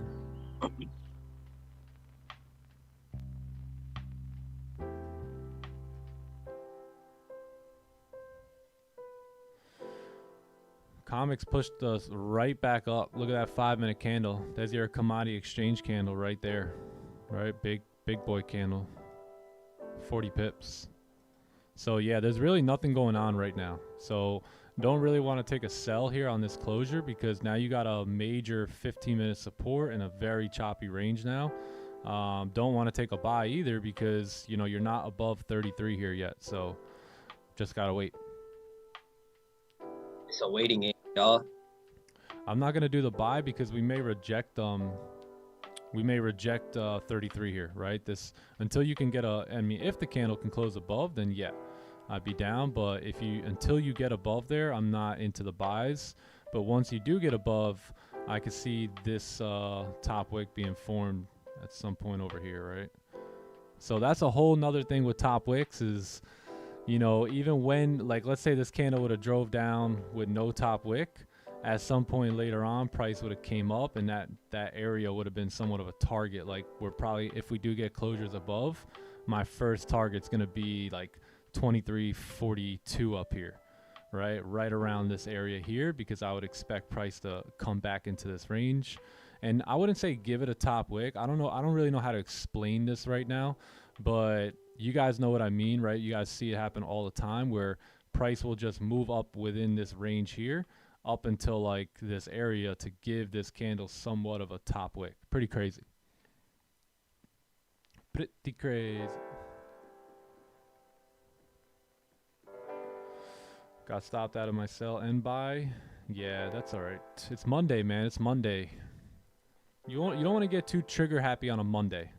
Comics pushed us right back up. Look at that 5-minute candle. There's your commodity exchange candle right there. Right? Big boy candle. 40 pips. So yeah, there's really nothing going on right now. So don't really want to take a sell here on this closure because now you got a major 15-minute support and a very choppy range now. Don't want to take a buy either because, you know, you're not above 33 here yet. So just got to wait. It's a waiting game, y'all. I'm not going to do the buy because we may reject 33 here, right? This until you can get I mean, if the candle can close above, then yeah, I'd be down. But until you get above there, I'm not into the buys. But once you do get above, I could see this top wick being formed at some point over here, right? So that's a whole nother thing with top wicks is, you know, even when, like, let's say this candle would have drove down with no top wick, at some point later on, price would have came up and that area would have been somewhat of a target. Like, we're probably, if we do get closures above, my first target's going to be like 23.42 up here, right around this area here, because I would expect price to come back into this range. And I wouldn't say give it a top wick. I don't really know how to explain this right now, but you guys know what I mean, right? You guys see it happen all the time where price will just move up within this range here up until like this area to give this candle somewhat of a top wick. Pretty crazy. Pretty crazy. Got stopped out of my sell and buy. Yeah, that's all right. It's Monday, man. It's Monday. You don't want to get too trigger happy on a Monday,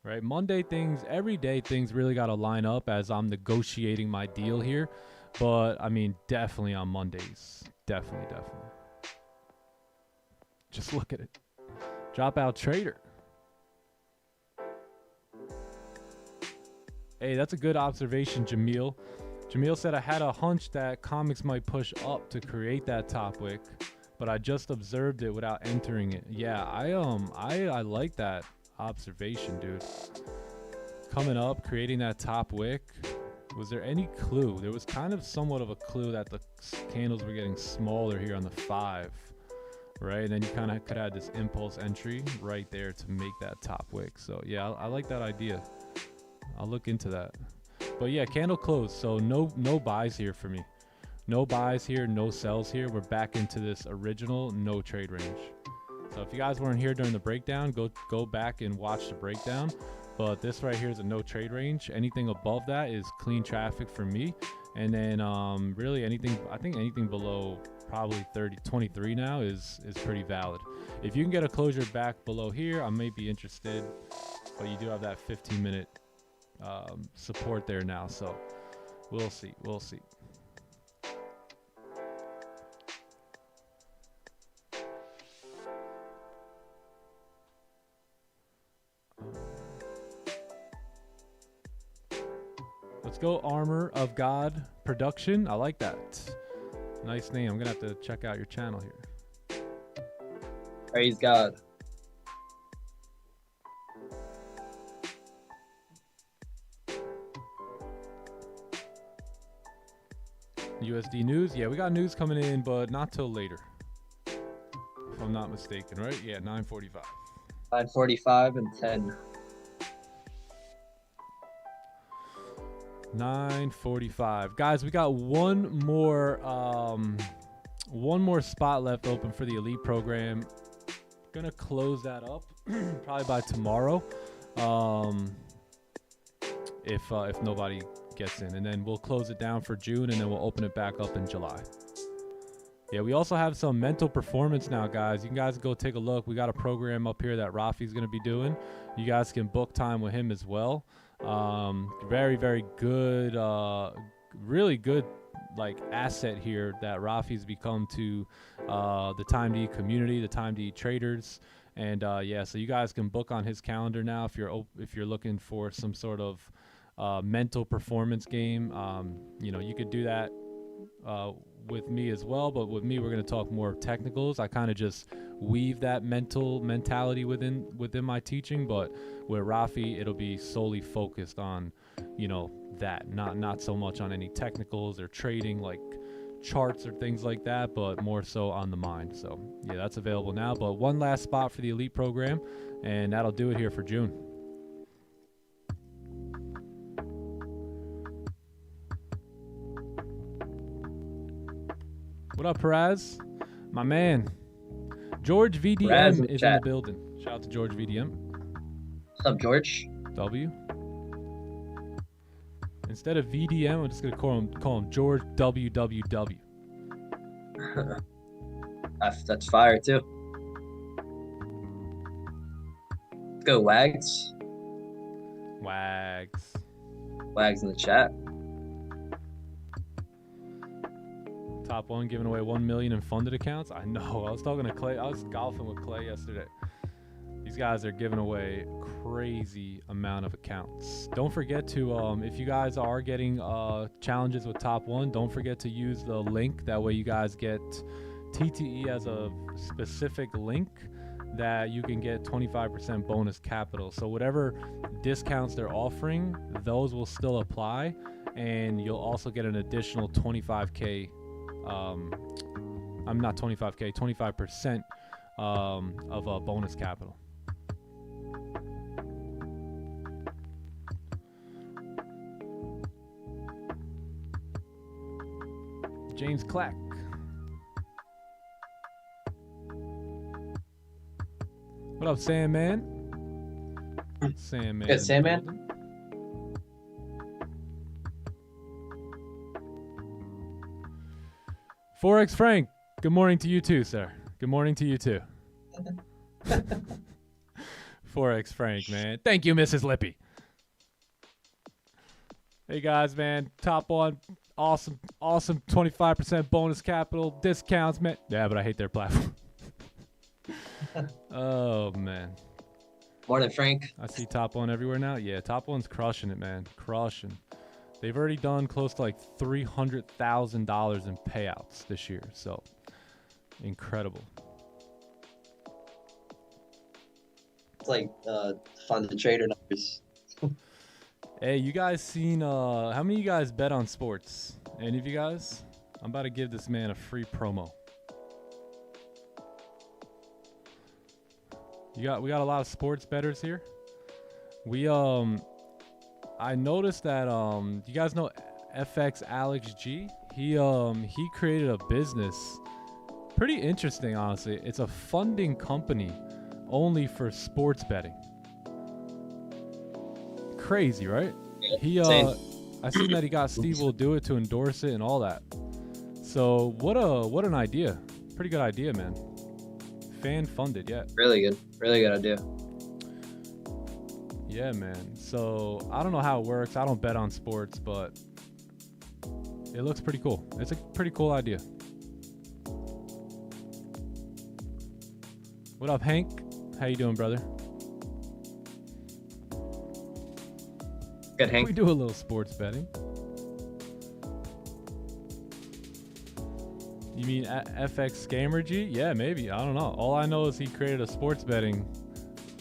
right? Monday things, every day things really got to line up as I'm negotiating my deal here. But I mean, definitely on Mondays, definitely. Just look at it. Dropout trader. Hey, that's a good observation, Jamil. Jamil said I had a hunch that comics might push up to create that top wick, but I just observed it without entering it. Yeah, I like that observation, dude. Coming up, creating that top wick. Was there any clue? There was kind of somewhat of a clue that the candles were getting smaller here on the 5, right? And then you kind of could add this impulse entry right there to make that top wick. So yeah, I like that idea. I'll look into that. But yeah, candle close. So no buys here for me. No buys here, no sells here. We're back into this original no trade range. So if you guys weren't here during the breakdown, go back and watch the breakdown. But this right here is a no trade range. Anything above that is clean traffic for me. And then really anything, I think anything below probably 23 now is pretty valid. If you can get a closure back below here, I may be interested. But you do have that 15-minute support there now. So we'll see. Let's go Armor of God Production. I like that. Nice name. I'm gonna have to check out your channel here. Praise God. USD news. Yeah, we got news coming in, but not till later. If I'm not mistaken, right? Yeah, 9:45. 9:45 and 10. 9:45. Guys, we got one more spot left open for the elite program. Gonna close that up probably by tomorrow. If nobody gets in, and then we'll close it down for June, and then we'll open it back up in July. Yeah, we also have some mental performance now, guys. You guys go take a look. We got a program up here that Rafi's going to be doing. You guys can book time with him as well. Very, very good, really good like asset here that Rafi's become to the Time to Eat community, the Time to Eat traders. And yeah, so you guys can book on his calendar now if you're looking for some sort of mental performance game. You know, you could do that with me as well, but with me we're going to talk more technicals. I kind of just weave that mentality within my teaching, but with Rafi it'll be solely focused on, you know, that not so much on any technicals or trading like charts or things like that, but more so on the mind. So yeah, that's available now. But one last spot for the elite program, and that'll do it here for June. What up, Perez? My man. George VDM is in the building. Shout out to George VDM. What's up, George? W. Instead of VDM, I'm just going to call him George WWW. That's fire, too. Let's go, Wags. Wags in the chat. Top one giving away 1 million in funded accounts. I know. I was talking to Clay. I was golfing with Clay yesterday. These guys are giving away crazy amount of accounts. Don't forget to, if you guys are getting challenges with Top One, don't forget to use the link. That way you guys get TTE as a specific link that you can get 25% bonus capital. So whatever discounts they're offering, those will still apply. And you'll also get an additional 25K. I'm not 25K, 25% of a bonus capital. James Clack. What up, Sandman? Sandman. Good, Sandman. Forex Frank, good morning to you too, sir. Good morning to you too. Forex Frank, man. Thank you, Mrs. Lippy. Hey guys, man. Top one. Awesome 25% bonus capital discounts, man. Yeah, but I hate their platform. Oh man. Morning, Frank. I see Top One everywhere now. Yeah, Top One's crushing it, man. Crushing. They've already done close to like $300,000 in payouts this year. So incredible. It's like fun to trader numbers. Hey, you guys seen how many of you guys bet on sports? Any of you guys? I'm about to give this man a free promo. We got a lot of sports bettors here. I noticed that you guys know FX Alex G? He created a business. Pretty interesting, honestly. It's a funding company only for sports betting. Crazy, right? He I seen that he got Steve Will Do It to endorse it and all that. So what an idea. Pretty good idea, man. Fan funded, yeah. Really good idea. Yeah, man. So I don't know how it works. I don't bet on sports, but it looks pretty cool. It's a pretty cool idea. What up, Hank? How you doing, brother? Good, Hank. We do a little sports betting. You mean FX Scammer G? Yeah, maybe. I don't know. All I know is he created a sports betting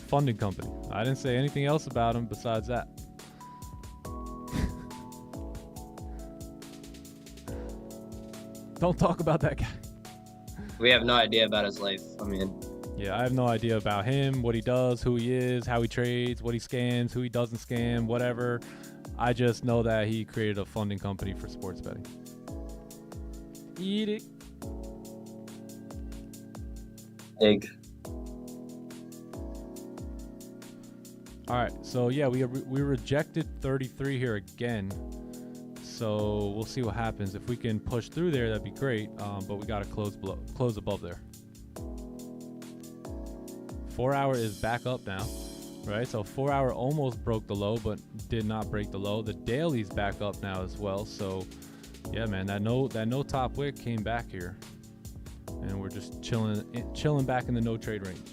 funding company. I didn't say anything else about him besides that. Don't talk about that guy. We have no idea about his life. I mean, yeah, I have no idea about him, what he does, who he is, how he trades, what he scams, who he doesn't scam, whatever. I just know that he created a funding company for sports betting. Eat it. big. All right, so yeah, we rejected 33 here again. So we'll see what happens. If we can push through there, that'd be great. But we gotta close above there. 4 hour is back up now, right? So 4 hour almost broke the low, but did not break the low. The daily's back up now as well. So yeah, man, that no top wick came back here, and we're just chilling back in the no trade range.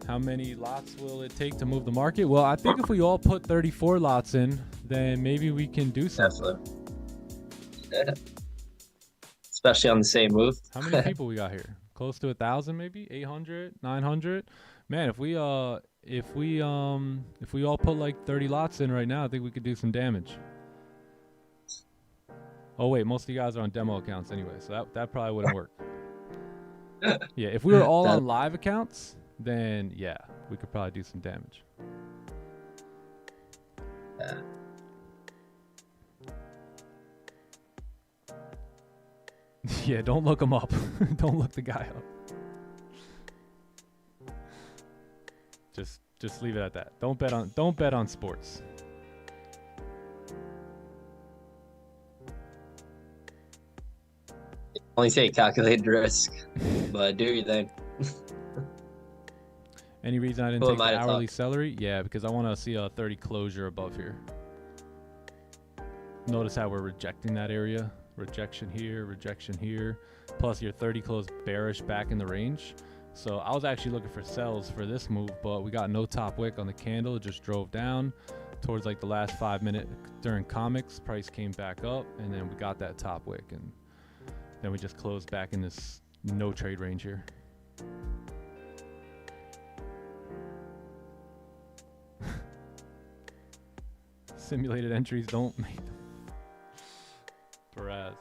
How many lots will it take to move the market? Well, I think if we all put 34 lots in, then maybe we can do something. Yeah. Especially on the same move. How many people we got here? Close to 1,000, maybe 800, 900. Man, if we all put like 30 lots in right now, I think we could do some damage. Oh wait, most of you guys are on demo accounts anyway, so that probably wouldn't work. Yeah, if we were all on live accounts, then yeah, we could probably do some damage. Yeah. Yeah, don't look him up. Don't look the guy up. Just leave it at that. Don't bet on sports. Only say calculated risk, but do your thing. Any reason I didn't take the hourly salary? Yeah, because I want to see a 30 closure above here. Notice how we're rejecting that area. Rejection here. Plus your 30 closed bearish back in the range. So I was actually looking for sells for this move, but we got no top wick on the candle. It just drove down towards like the last 5 minutes during comics. Price came back up, and then we got that top wick, and then we just closed back in this no trade range here. Simulated entries don't make them. Perez.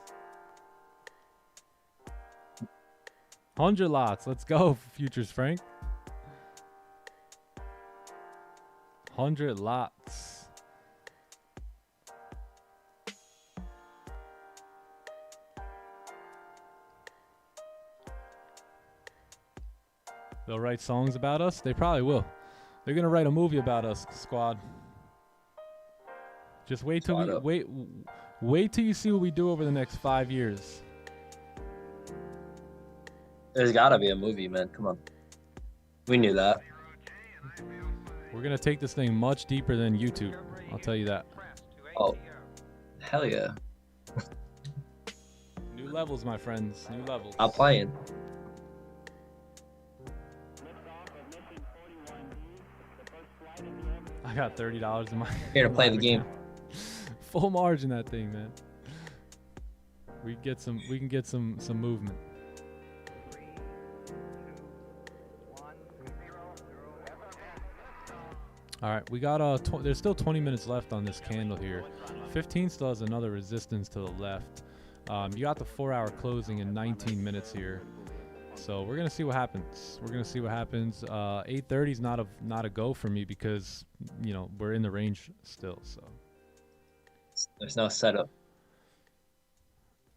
100 lots. Let's go, futures Frank. 100 lots. They'll write songs about us. They probably will. They're gonna write a movie about us, squad. Just wait till wait till you see what we do over the next 5 years. There's gotta be a movie, man. Come on. We knew that. We're gonna take this thing much deeper than YouTube. I'll tell you that. Oh, hell yeah. New levels, my friends. New levels. I'm playing. I got $30 in my. Here to play the live game. account. Full margin that thing, man. We can get some movement. All right, we got there's still 20 minutes left on this candle here. 15 still has another resistance to the left. You got the 4-hour closing in 19 minutes here. So we're gonna see what happens. 8:30 is not a go for me because we're in the range still. So There's no setup.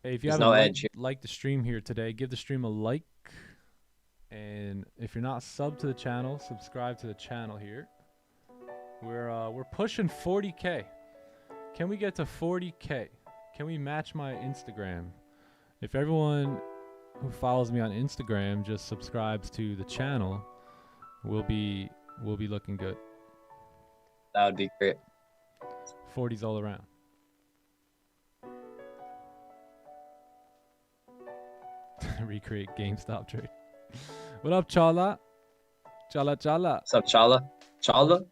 hey, if you There's haven't no edge here. liked the stream here today, give the stream a like. And if you're not subbed to the channel, subscribe to the channel here. We're pushing 40K. Can we get to 40K? Can we match my Instagram? If everyone who follows me on Instagram just subscribes to the channel, we'll be looking good. That would be great. 40s all around. Recreate GameStop trade. What up, Chala? Chala. What's up, Chala? Chala?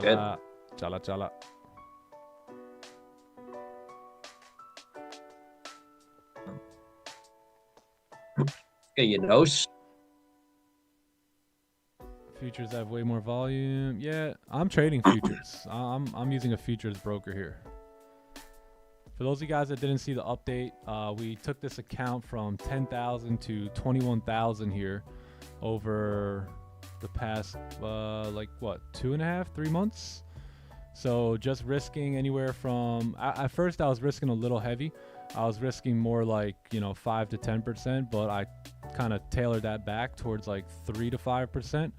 good. Chala. Get your nose. Futures have way more volume. Yeah, I'm trading futures. I'm using a futures broker here. For those of you guys that didn't see the update, we took this account from 10,000 to 21,000 here over the past, 2.5, 3 months. So just risking anywhere from, at first I was risking a little heavy. I was risking more like, 5 to 10%, but I kind of tailored that back towards like 3 to 5%.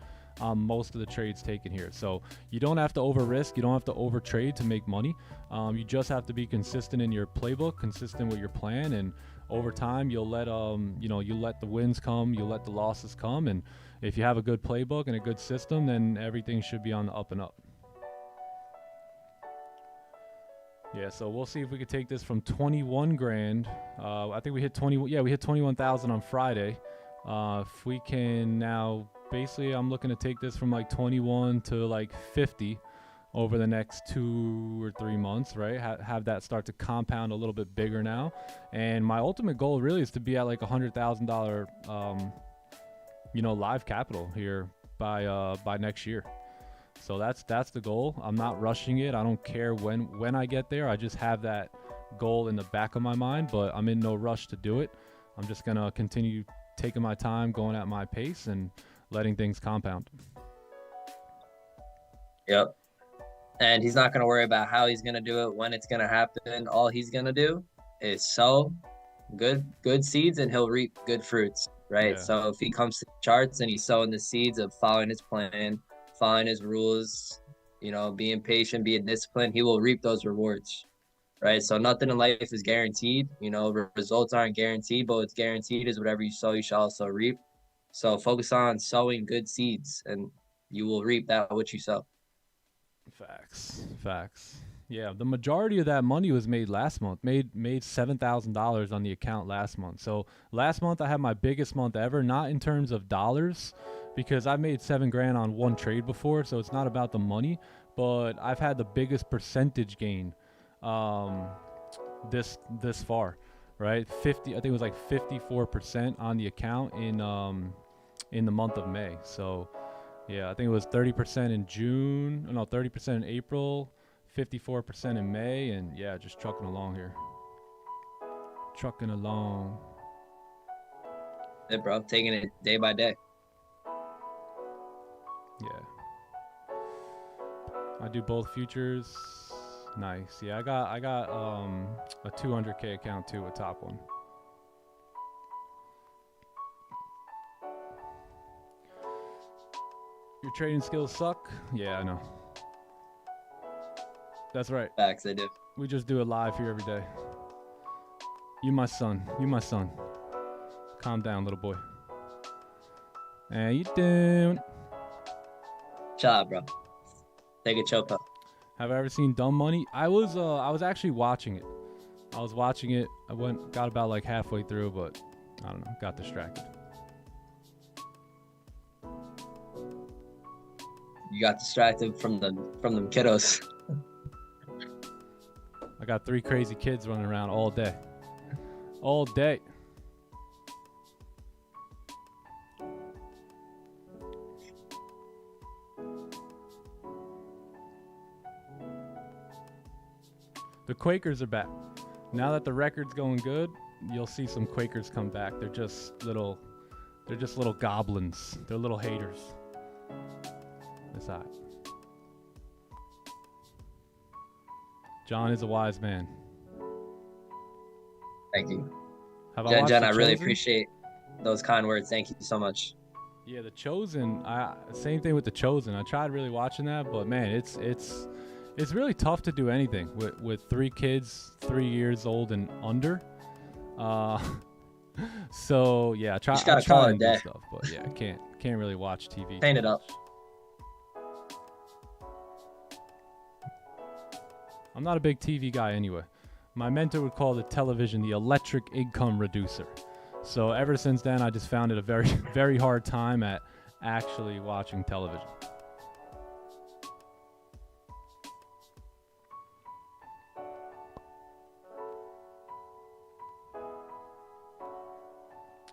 Most of the trades taken here. So you don't have to over risk, you don't have to over trade to make money. You just have to be consistent in your playbook, consistent with your plan, and over time you'll let you let the wins come, you'll let the losses come, and if you have a good playbook and a good system, then everything should be on the up and up. Yeah, so we'll see if we could take this from 21 grand. I think we hit 21,000 on Friday. If we can now, basically I'm looking to take this from like 21 to like 50 over the next 2 or 3 months, right? Have that start to compound a little bit bigger now. And my ultimate goal really is to be at like $100,000, live capital here by next year. So that's the goal. I'm not rushing it. I don't care when I get there. I just have that goal in the back of my mind, but I'm in no rush to do it. I'm just going to continue taking my time, going at my pace, and letting things compound. Yep. And he's not going to worry about how he's going to do it, when it's going to happen. All he's going to do is sow good seeds and he'll reap good fruits, right? Yeah. So if he comes to the charts and he's sowing the seeds of following his plan, following his rules, being patient, being disciplined, he will reap those rewards, right? So nothing in life is guaranteed. Results aren't guaranteed, but what's guaranteed is whatever you sow, you shall also reap. So focus on sowing good seeds and you will reap that which you sow. Facts. Yeah, the majority of that money was made last month. Made $7,000 on the account last month. So last month I had my biggest month ever, not in terms of dollars, because I've made $7 grand on one trade before, so it's not about the money, but I've had the biggest percentage gain this far, right? I think it was like 54% on the account in the month of May. So yeah, I think it was 30% in June, 30% in April, 54% in May, and yeah, just trucking along here. Trucking along. Yeah, bro, taking it day by day. Yeah. I do both futures. Nice. Yeah, I got a 200K account too, a top one. Your trading skills suck? Yeah, I know. That's right. Facts, they do. We just do it live here every day. You my son. Calm down, little boy. How you doing? Job, bro. Take a chopa. Have I ever seen Dumb Money? I was actually watching it. I was watching it. I got about like halfway through, but I don't know, got distracted. You got distracted from them kiddos. I got 3 crazy kids running around all day. All day. The Quakers are back. Now that the record's going good, you'll see some Quakers come back. They're just little goblins. They're little haters. That's all right. John is a wise man. Thank you. Have Jen, watched Jen, The I really Chosen? appreciate those kind words. Thank you so much. Yeah, The Chosen. Same thing with The Chosen. I tried really watching that, but man, it's really tough to do anything with 3 kids, 3 years old and under. So yeah, I try call it and do a day. stuff, but yeah, I can't really watch TV. Paint it up. I'm not a big TV guy anyway. My mentor would call the television the electric income reducer. So ever since then, I just found it a very, very hard time at actually watching television.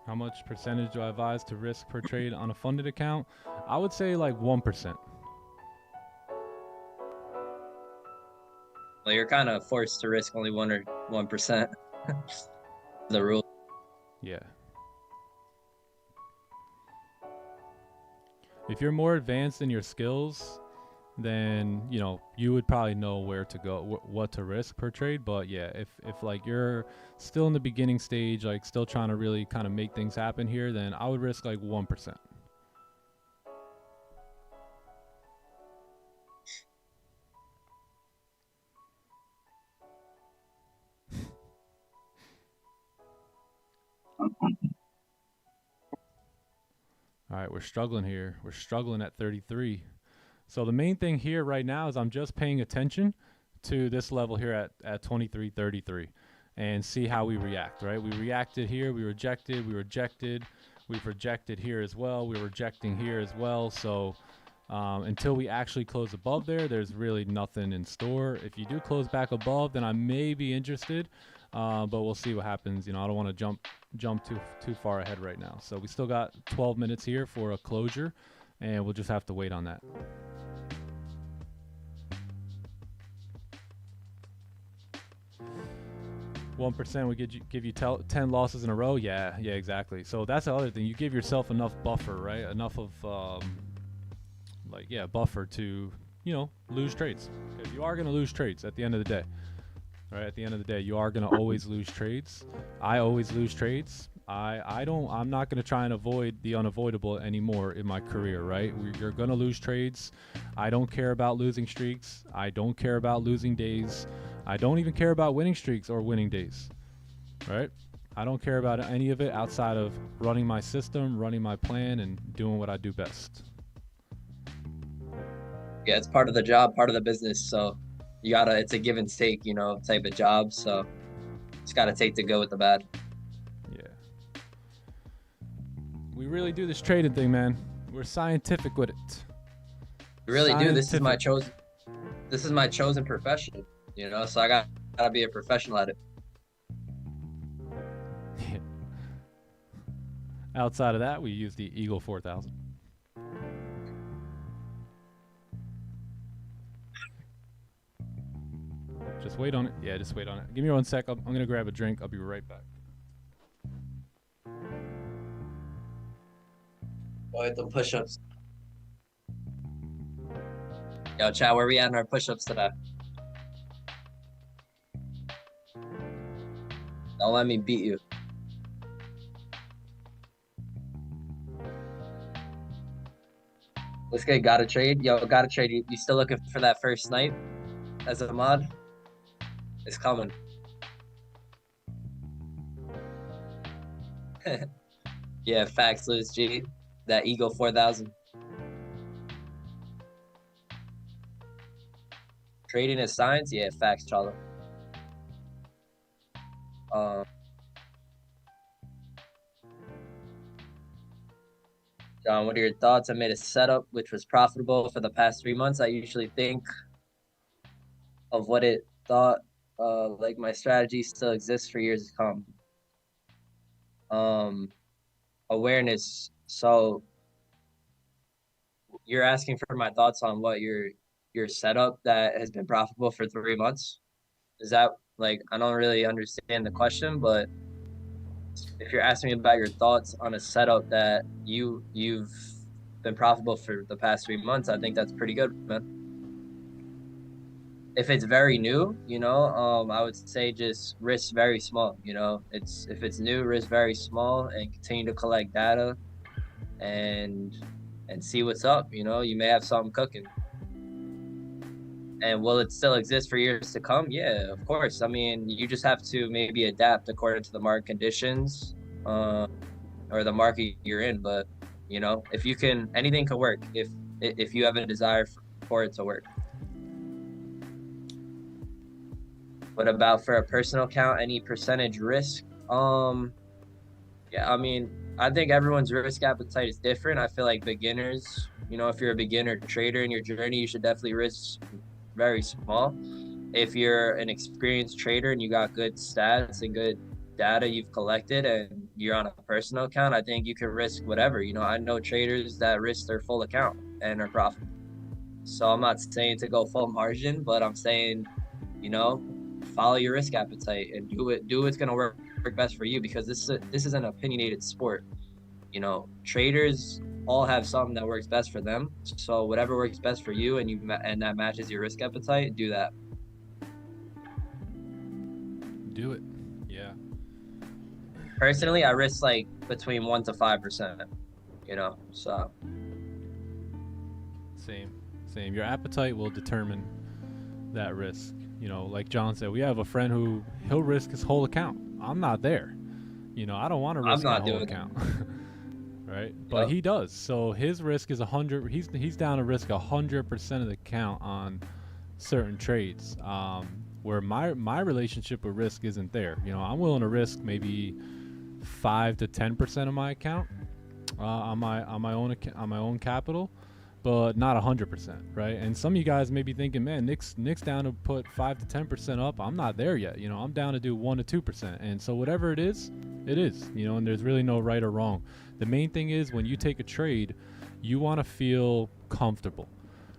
How much percentage do I advise to risk per trade on a funded account? I would say like 1%. Well, you're kind of forced to risk only 1%. The rule. Yeah. If you're more advanced in your skills, then you would probably know where to go, what to risk per trade. But yeah, if like you're still in the beginning stage, like still trying to really kind of make things happen here, then I would risk like 1%. All right, we're struggling here. We're struggling at 33. So the main thing here right now is I'm just paying attention to this level here at 23.33 and see how we react, right? We reacted here, we rejected, we've rejected here as well, we're rejecting here as well. So until we actually close above there, there's really nothing in store. If you do close back above, then I may be interested, but we'll see what happens. I don't want to jump too far ahead right now. So we still got 12 minutes here for a closure, and we'll just have to wait on that. %, we give you 10 losses in a row. Yeah, exactly. So that's the other thing. You give yourself enough buffer, right? Enough of buffer to lose trades, because you are going to lose trades at the end of the day. Right, at the end of the day, you are going to always lose trades. I always lose trades. I'm not going to try and avoid the unavoidable anymore in my career, right? You're going to lose trades. I don't care about losing streaks. I don't care about losing days. I don't even care about winning streaks or winning days, right? I don't care about any of it outside of running my system, running my plan, and doing what I do best. Yeah, it's part of the job, part of the business. So it's a give and take, type of job. So just gotta take the good with the bad. Yeah. We really do this trading thing, man. We're scientific with it. We really do. This is my chosen profession, so I gotta be a professional at it. Outside of that, we use the Eagle 4000. Just wait on it. Yeah, just wait on it. Give me 1 sec. I'm going to grab a drink. I'll be right back. Go hit the push-ups. Yo, chat, where we at in our push-ups today? Don't let me beat you. Let's get gotta trade. Yo, gotta trade. You still looking for that first snipe as a mod? It's coming. Yeah, facts, Lewis G. that Eagle 4000. Trading is science. Yeah, facts, Chalo. John, what are your thoughts? I made a setup which was profitable for the past 3 months. I usually think of what it thought, like my strategy still exists for years to come. Awareness. So you're asking for my thoughts on what your setup that has been profitable for 3 months? Is that like, I don't really understand the question, but if you're asking me about your thoughts on a setup that you've been profitable for the past 3 months, I think that's pretty good, man. If it's very new, I would say just risk very small. If it's new, risk very small and continue to collect data and see what's up. You may have something cooking. And will it still exist for years to come? Yeah, of course. I mean, you just have to maybe adapt according to the market conditions, or the market you're in. But if you can, anything can work if you have a desire for it to work. What about for a personal account? Any percentage risk? Yeah, I mean, I think everyone's risk appetite is different. I feel like beginners, if you're a beginner trader in your journey, you should definitely risk very small. If you're an experienced trader and you got good stats and good data you've collected and you're on a personal account, I think you can risk whatever. I know traders that risk their full account and are profitable. So I'm not saying to go full margin, but I'm saying, follow your risk appetite and do what's going to work best for you, because this is an opinionated sport. Traders all have something that works best for them. So whatever works best for you and that matches your risk appetite, do that. Do it. Yeah. Personally, I risk like between 1% to 5%, so. Same. Your appetite will determine that risk. Like John said, we have a friend he'll risk his whole account. I'm not there. I don't want to risk my whole account. Right? But Yep. He does. So his risk is 100. He's down to risk 100% of the account on certain trades. Where my relationship with risk isn't there. I'm willing to risk maybe 5 to 10% of my account on my own capital, but not 100%, right? And some of you guys may be thinking, man, Nick's down to put 5 to 10% up. I'm not there yet. I'm down to do 1 to 2%. And so whatever it is, and there's really no right or wrong. The main thing is when you take a trade, you want to feel comfortable,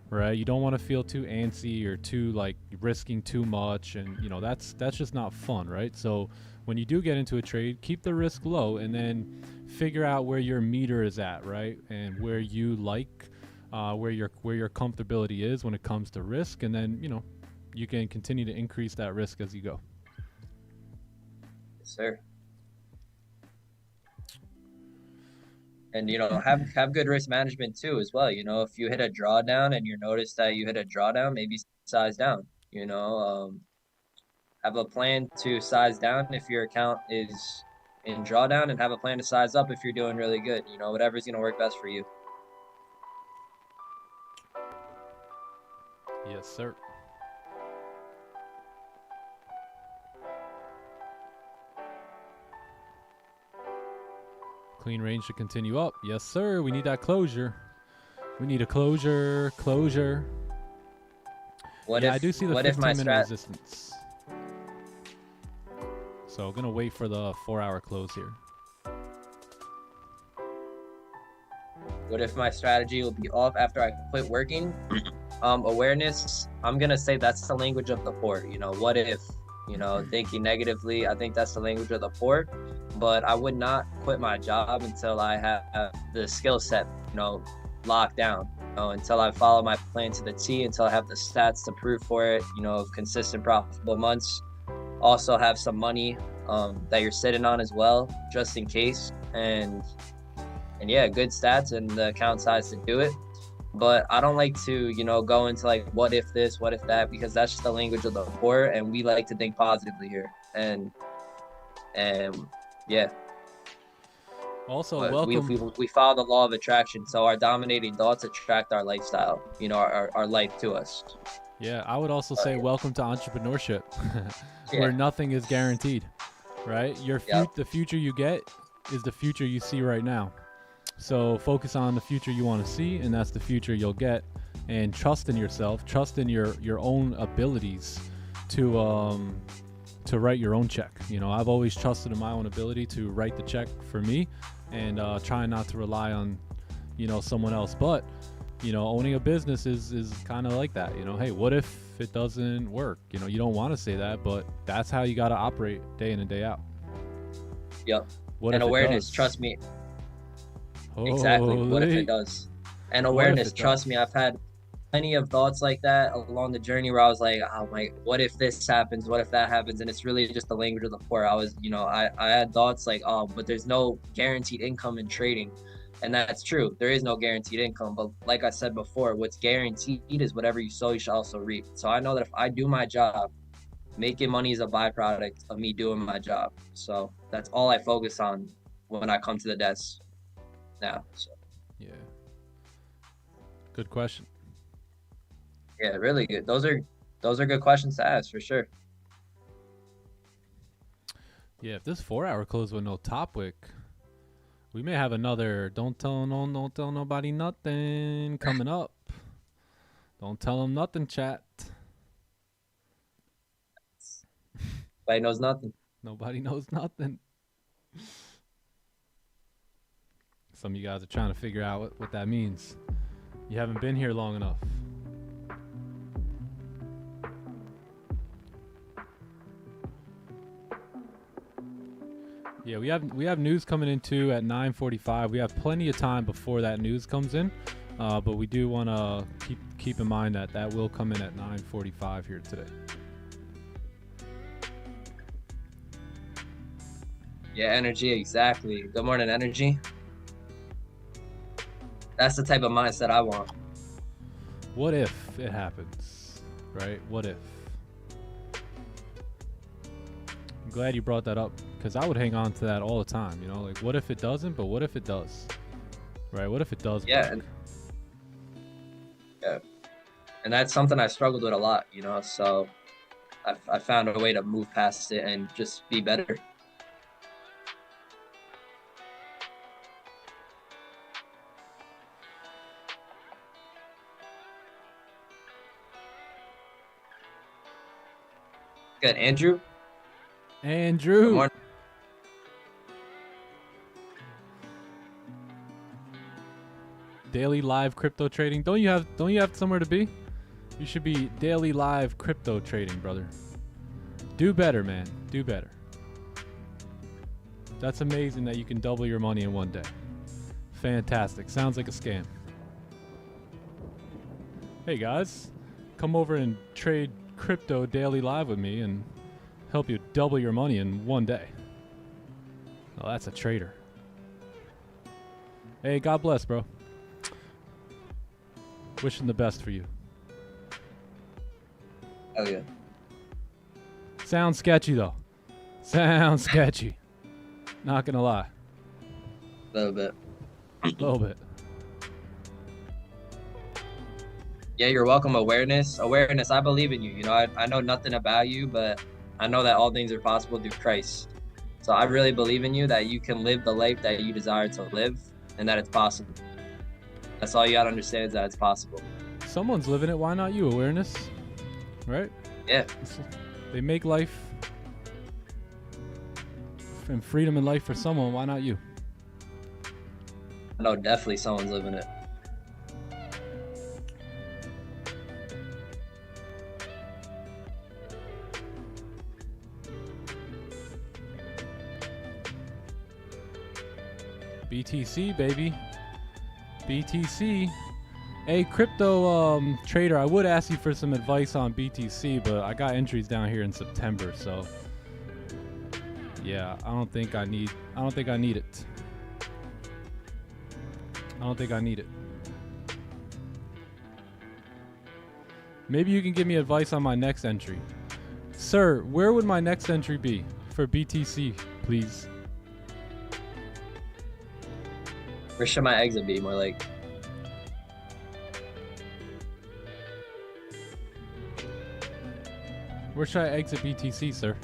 right? You don't want to feel too antsy or too like risking too much. And that's just not fun, right? So when you do get into a trade, keep the risk low and then figure out where your meter is at, right? And where you like, where your comfortability is when it comes to risk, and then you can continue to increase that risk as you go. Yes, sir. And have good risk management too as well. If you hit a drawdown and you notice that you hit a drawdown, maybe size down. Have a plan to size down if your account is in drawdown, and have a plan to size up if you're doing really good. Whatever's gonna work best for you. Yes, sir. Clean range to continue up. Yes, sir. We need that closure. We need a closure. I do see the 15-minute resistance. So I'm gonna wait for the 4-hour close here. What if my strategy will be off after I quit working? Awareness, I'm gonna say that's the language of the poor. What if, thinking negatively, I think that's the language of the poor. But I would not quit my job until I have the skill set, locked down. Until I follow my plan to the T, until I have the stats to prove for it, of consistent profitable months. Also have some money that you're sitting on as well, just in case. And yeah, good stats and the account size to do it. But I don't like to, go into like, what if this, what if that, because that's just the language of the poor, and we like to think positively here. And yeah. Also, But welcome. we follow the law of attraction. So our dominating thoughts attract our lifestyle, our life to us. Yeah, I would also say welcome to entrepreneurship, Yeah. where nothing is guaranteed, right? Yep. The future you get is the future you see right now. So focus on the future you want to see, and that's the future you'll get. And trust in yourself, trust in your own abilities to write your own check. I've always trusted in my own ability to write the check for me, and try not to rely on someone else. But owning a business is kind of like that. Hey, what if it doesn't work? You don't want to say that, but that's how you got to operate day in and day out. Yep. What And if it awareness, does? trust me. Exactly. What if Holy. it does? And What if awareness, it trust does? me, I've had plenty of thoughts like that along the journey where I was like, oh my, what if this happens? What if that happens? And it's really just the language of the poor. I had thoughts like, oh, but there's no guaranteed income in trading. And that's true. There is no guaranteed income. But like I said before, what's guaranteed is whatever you sow, you shall also reap. So I know that if I do my job, making money is a byproduct of me doing my job. So that's all I focus on when I come to the desk now. So Yeah. Good question. yeah, really good. Those are good questions to ask for sure. Yeah, if this 4-hour close with no top wick, we may have another don't tell nobody nothing coming up. Don't tell them nothing, chat. Nobody knows nothing. Nobody knows nothing. Some of you guys are trying to figure out what that means. You haven't been here long enough. Yeah, we have news coming in too at 9:45. We have plenty of time before that news comes in, but we do want to keep in mind that will come in at 9:45 here today. Yeah, energy, exactly. Good morning, energy. That's the type of mindset I want. What if it happens, right? What if? I'm glad you brought that up, because I would hang on to that all the time. Like, what if it doesn't? But what if it does? Right? What if it does? Yeah. work? And that's something I struggled with a lot, so I found a way to move past it and just be better. Good, Andrew. Good Andrew. morning. Daily live crypto trading. Don't you have somewhere to be? You should be daily live crypto trading, brother. Do better, man. Do better. That's amazing that you can double your money in one day. Fantastic. Sounds like a scam. Hey guys, come over and trade crypto daily live with me and help you double your money in one day. Oh, that's a trader. Hey, God bless, bro. Wishing the best for you. Oh yeah. Sounds sketchy though. Sounds sketchy. Not gonna lie. A little bit. A little bit. Yeah, you're welcome. Awareness, I believe in you. I know nothing about you, but I know that all things are possible through Christ. So I really believe in you, that you can live the life that you desire to live, and that it's possible. That's all you gotta understand, is that it's possible. Someone's living it. Why not you? Awareness, right? Yeah. They make life and freedom in life for someone. Why not you? I know definitely someone's living it. BTC, baby. BTC. Hey, crypto trader, I would ask you for some advice on BTC, but I got entries down here in September, so yeah, I don't think I need it. I don't think I need it. Maybe you can give me advice on my next entry. Sir, where would my next entry be for BTC, please? Where should my exit be? More like, Where should I exit BTC, sir?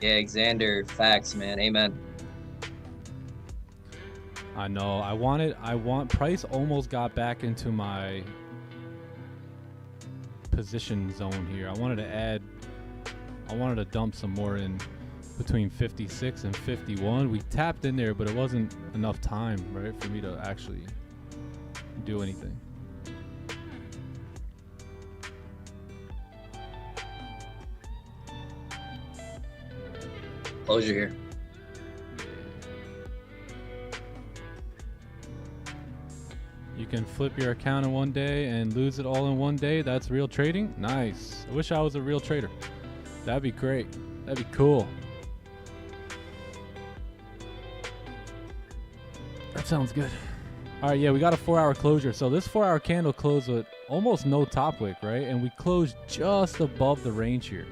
yeah, Xander, facts, man. Amen. I know. Price almost got back into my position zone here. I wanted to dump some more in between 56 and 51. We tapped in there, but it wasn't enough time, right, for me to actually do anything. Closure here. You can flip your account in one day and lose it all in one day. That's real trading. Nice. I wish I was a real trader. That'd be great. That'd be cool. That sounds good. All right, yeah, we got a 4-hour closure. So this 4-hour candle closed with almost no top wick, right? And we closed just above the range here.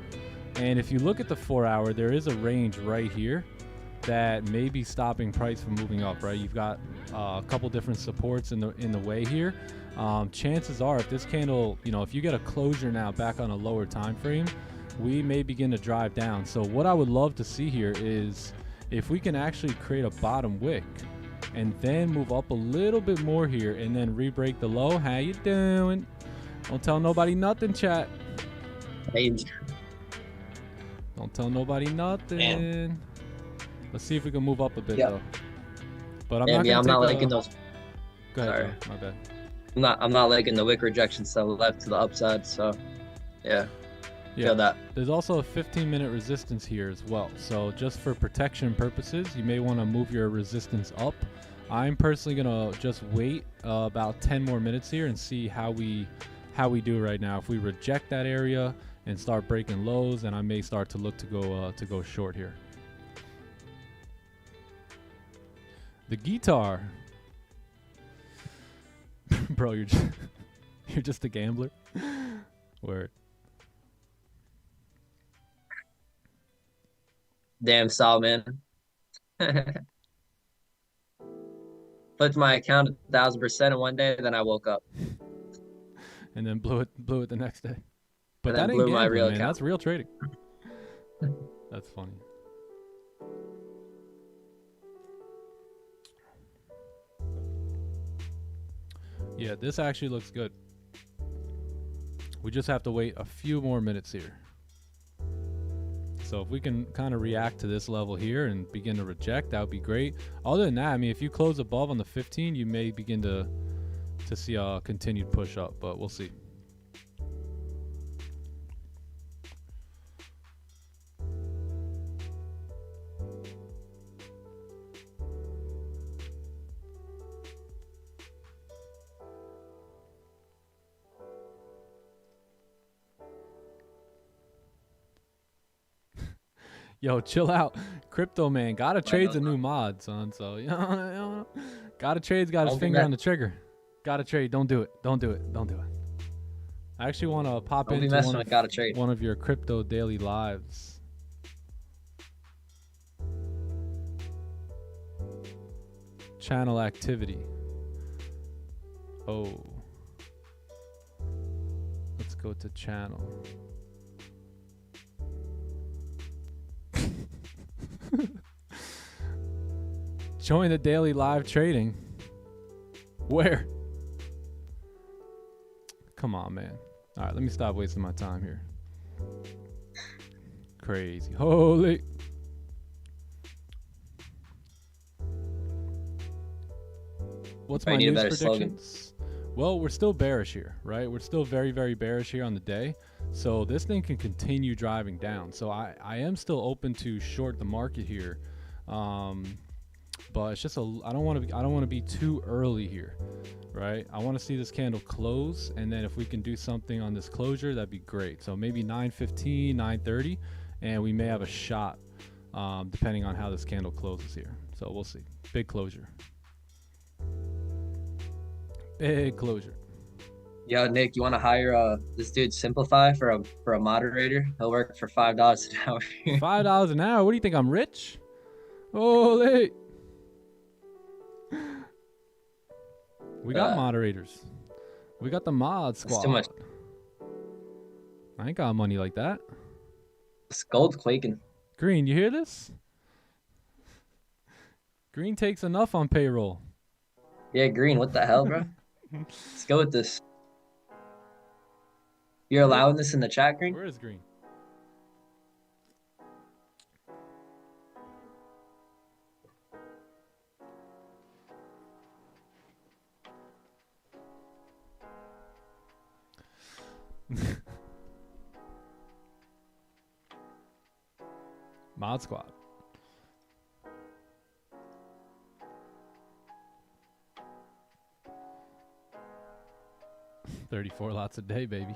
And if you look at the 4-hour, there is a range right here that may be stopping price from moving up, right? You've got a couple different supports in the way here. Chances are, if this candle, if you get a closure now back on a lower time frame, we may begin to drive down. So what I would love to see here is if we can actually create a bottom wick and then move up a little bit more here and then re-break the low. How you doing? Don't tell nobody nothing, chat. Hey, Don't tell nobody nothing. Damn. Let's see if we can move up a bit Yep. though. But I'm I'm not liking those. Go ahead, Sorry. bro. My bad. I'm not liking the wick rejections to the left to the upside. So, yeah. Feel that. There's also a 15-minute resistance here as well. So just for protection purposes, you may want to move your resistance up. I'm personally gonna just wait about 10 more minutes here and see how we do right now. If we reject that area and start breaking lows, then I may start to look to go short here. The guitar, bro, you're just a gambler. Word. Damn, Sal, man. Put my account 1,000% in one day, then I woke up. And then blew it the next day. But And then that ain't blew my gambling, real man. account. That's real trading. That's funny. Yeah, this actually looks good. We just have to wait a few more minutes here. So if we can kind of react to this level here and begin to reject, that would be great. Other than that, I mean, if you close above on the 15, you may begin to see a continued push up, but we'll see. Yo, chill out. Crypto man, gotta trade's a new mod, son. So, gotta trade's got his finger on the trigger. Gotta trade. Don't do it. Don't do it. Don't do it. I actually want to pop Don't be into messing with gotta trade. one of your crypto daily lives. Channel activity. Oh. Let's go to channel. Join the daily live trading. Where? Come on, man. All right, let me stop wasting my time here. Crazy. Holy. What's my news predictions? Well, we're still bearish here, right? We're still very, very bearish here on the day. So this thing can continue driving down. So I am still open to short the market here. But it's just I don't want to be too early here, right? I want to see this candle close, and then if we can do something on this closure, that'd be great. So maybe 9:15, 9:30, and we may have a shot depending on how this candle closes here. So we'll see. Big closure. Big closure. Yo, Nick, you want to hire this dude Simplify for a moderator? He'll work for $5 an hour. $5 an hour? What do you think? I'm rich? Holy. We got moderators. We got the mod squad. It's too much. I ain't got money like that. This gold's quaking. Green, you hear this? Green takes enough on payroll. Yeah, Green, what the hell, bro? Let's go with this. You're allowing this in the chat, Green? Where is Green? Mod squad. $34 lots a day, baby.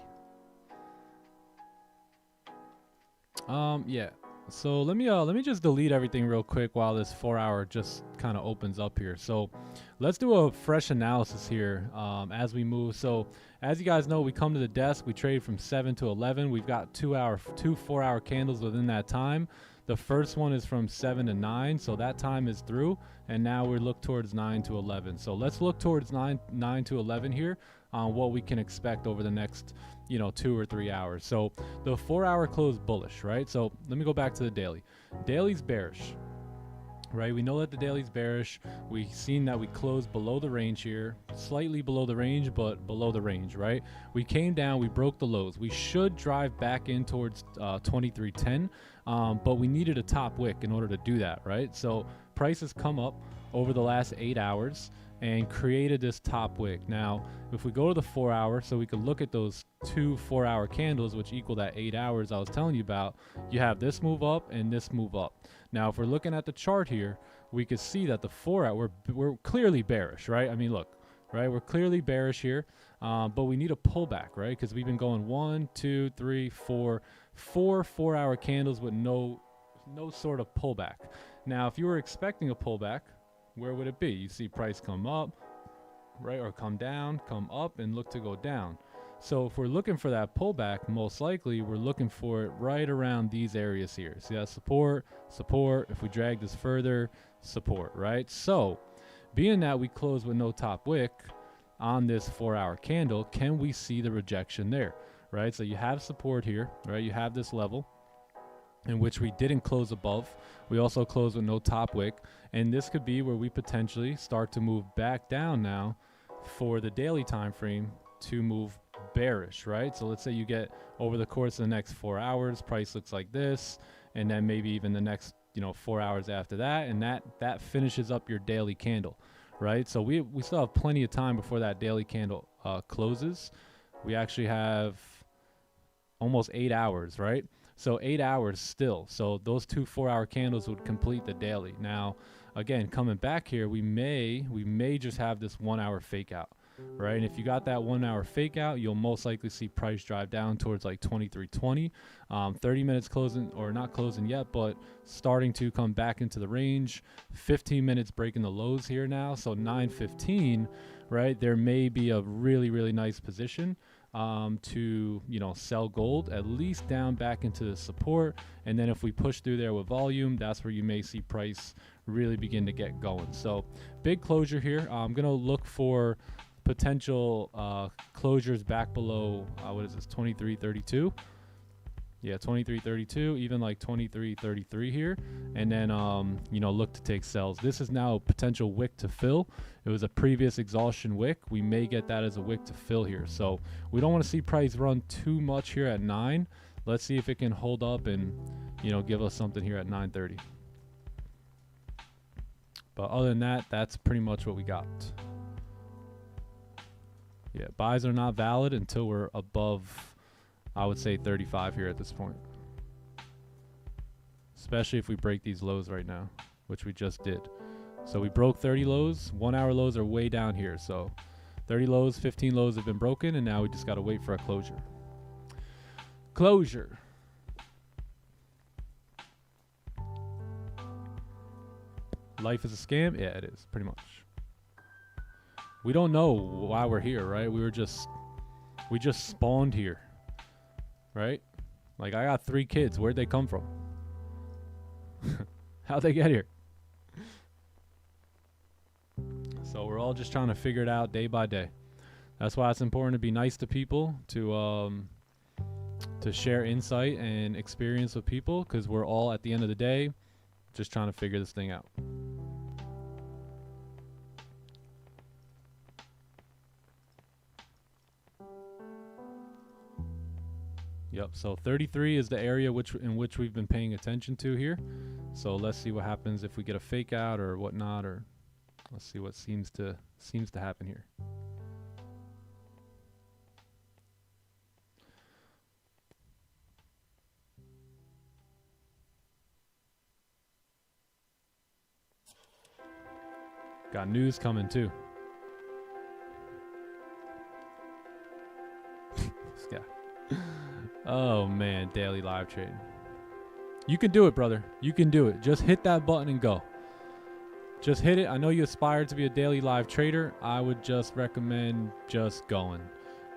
Yeah. So let me just delete everything real quick while this 4 hour just kind of opens up here. So let's do a fresh analysis here as we move. So as you guys know, we come to the desk, we trade from 7 to 11. We've got two 4 hour candles within that time. The first one is from 7 to 9, so that time is through, and now we look towards 9 to 11. So let's look towards 9 to 11 here on what we can expect over the next 2 or 3 hours. So the 4 hour close bullish, right? So let me go back to the daily. Daily's bearish, right? We know that the daily's bearish. We've seen that we closed below the range here, slightly below the range, but below the range, right? We came down, we broke the lows. We should drive back in towards 2310, but we needed a top wick in order to do that, right? So prices come up over the last 8 hours and created this top wick. Now, if we go to the 4 hour, so we could look at those 2 4 hour candles, which equal that 8 hours I was telling you about, you have this move up and this move up. Now, if we're looking at the chart here, we could see that the 4 hour, we're clearly bearish, right? I mean, look, right? We're clearly bearish here, but we need a pullback, right? Because we've been going 1, 2, 3, 4 4 hour candles with no sort of pullback. Now, if you were expecting a pullback, where would it be? You see price come up, right? Or come down, come up, and look to go down. So if we're looking for that pullback, most likely we're looking for it right around these areas here. See that support, support. If we drag this further, support, right? So being that we close with no top wick on this 4 hour candle, can we see the rejection there, right? So you have support here, right? You have this level in which we didn't close above. We also closed with no top wick, and this could be where we potentially start to move back down now for the daily time frame to move bearish, right? So let's say you get over the course of the next 4 hours, price looks like this, and then maybe even the next 4 hours after that, and that finishes up your daily candle, right? So we still have plenty of time before that daily candle closes. We actually have almost 8 hours, right? So 8 hours still. So those 2 4 hour candles would complete the daily. Now, again, coming back here, we may just have this 1 hour fake out, right? And if you got that 1 hour fake out, you'll most likely see price drive down towards like 2320. 30 minutes closing, or not closing yet, but starting to come back into the range. 15 minutes breaking the lows here now. So 9:15, right? There may be a really, really nice position to sell gold, at least down back into the support, and then if we push through there with volume, that's where you may see price really begin to get going. So big closure here. I'm gonna look for potential closures back below what is this, 2332. Yeah, 2332, even like 2333 here, and then look to take sells. This is now a potential wick to fill. It was a previous exhaustion wick. We may get that as a wick to fill here. So we don't want to see price run too much here at 9. Let's see if it can hold up and give us something here at 9:30. But other than that, that's pretty much what we got. Yeah, buys are not valid until we're above, I would say, 35 here at this point. Especially if we break these lows right now, which we just did. So we broke 30 lows. 1 hour lows are way down here. So 30 lows, 15 lows have been broken, and now we just got to wait for a closure. Closure. Life is a scam? Yeah, it is, pretty much. We don't know why we're here, right? We just spawned here, right? Like, I got 3 kids. Where'd they come from? How'd they get here? So we're all just trying to figure it out day by day. That's why it's important to be nice to people, to share insight and experience with people, because we're all, at the end of the day, just trying to figure this thing out. Yep, so 33 is the area in which we've been paying attention to here. So let's see what happens if we get a fake out or whatnot, or let's see what seems to happen here. Got news coming too. This guy. Oh man, daily live trade. You can do it, brother. You can do it. Just hit that button and go. Just hit it. I know you aspire to be a daily live trader. I would just recommend just going.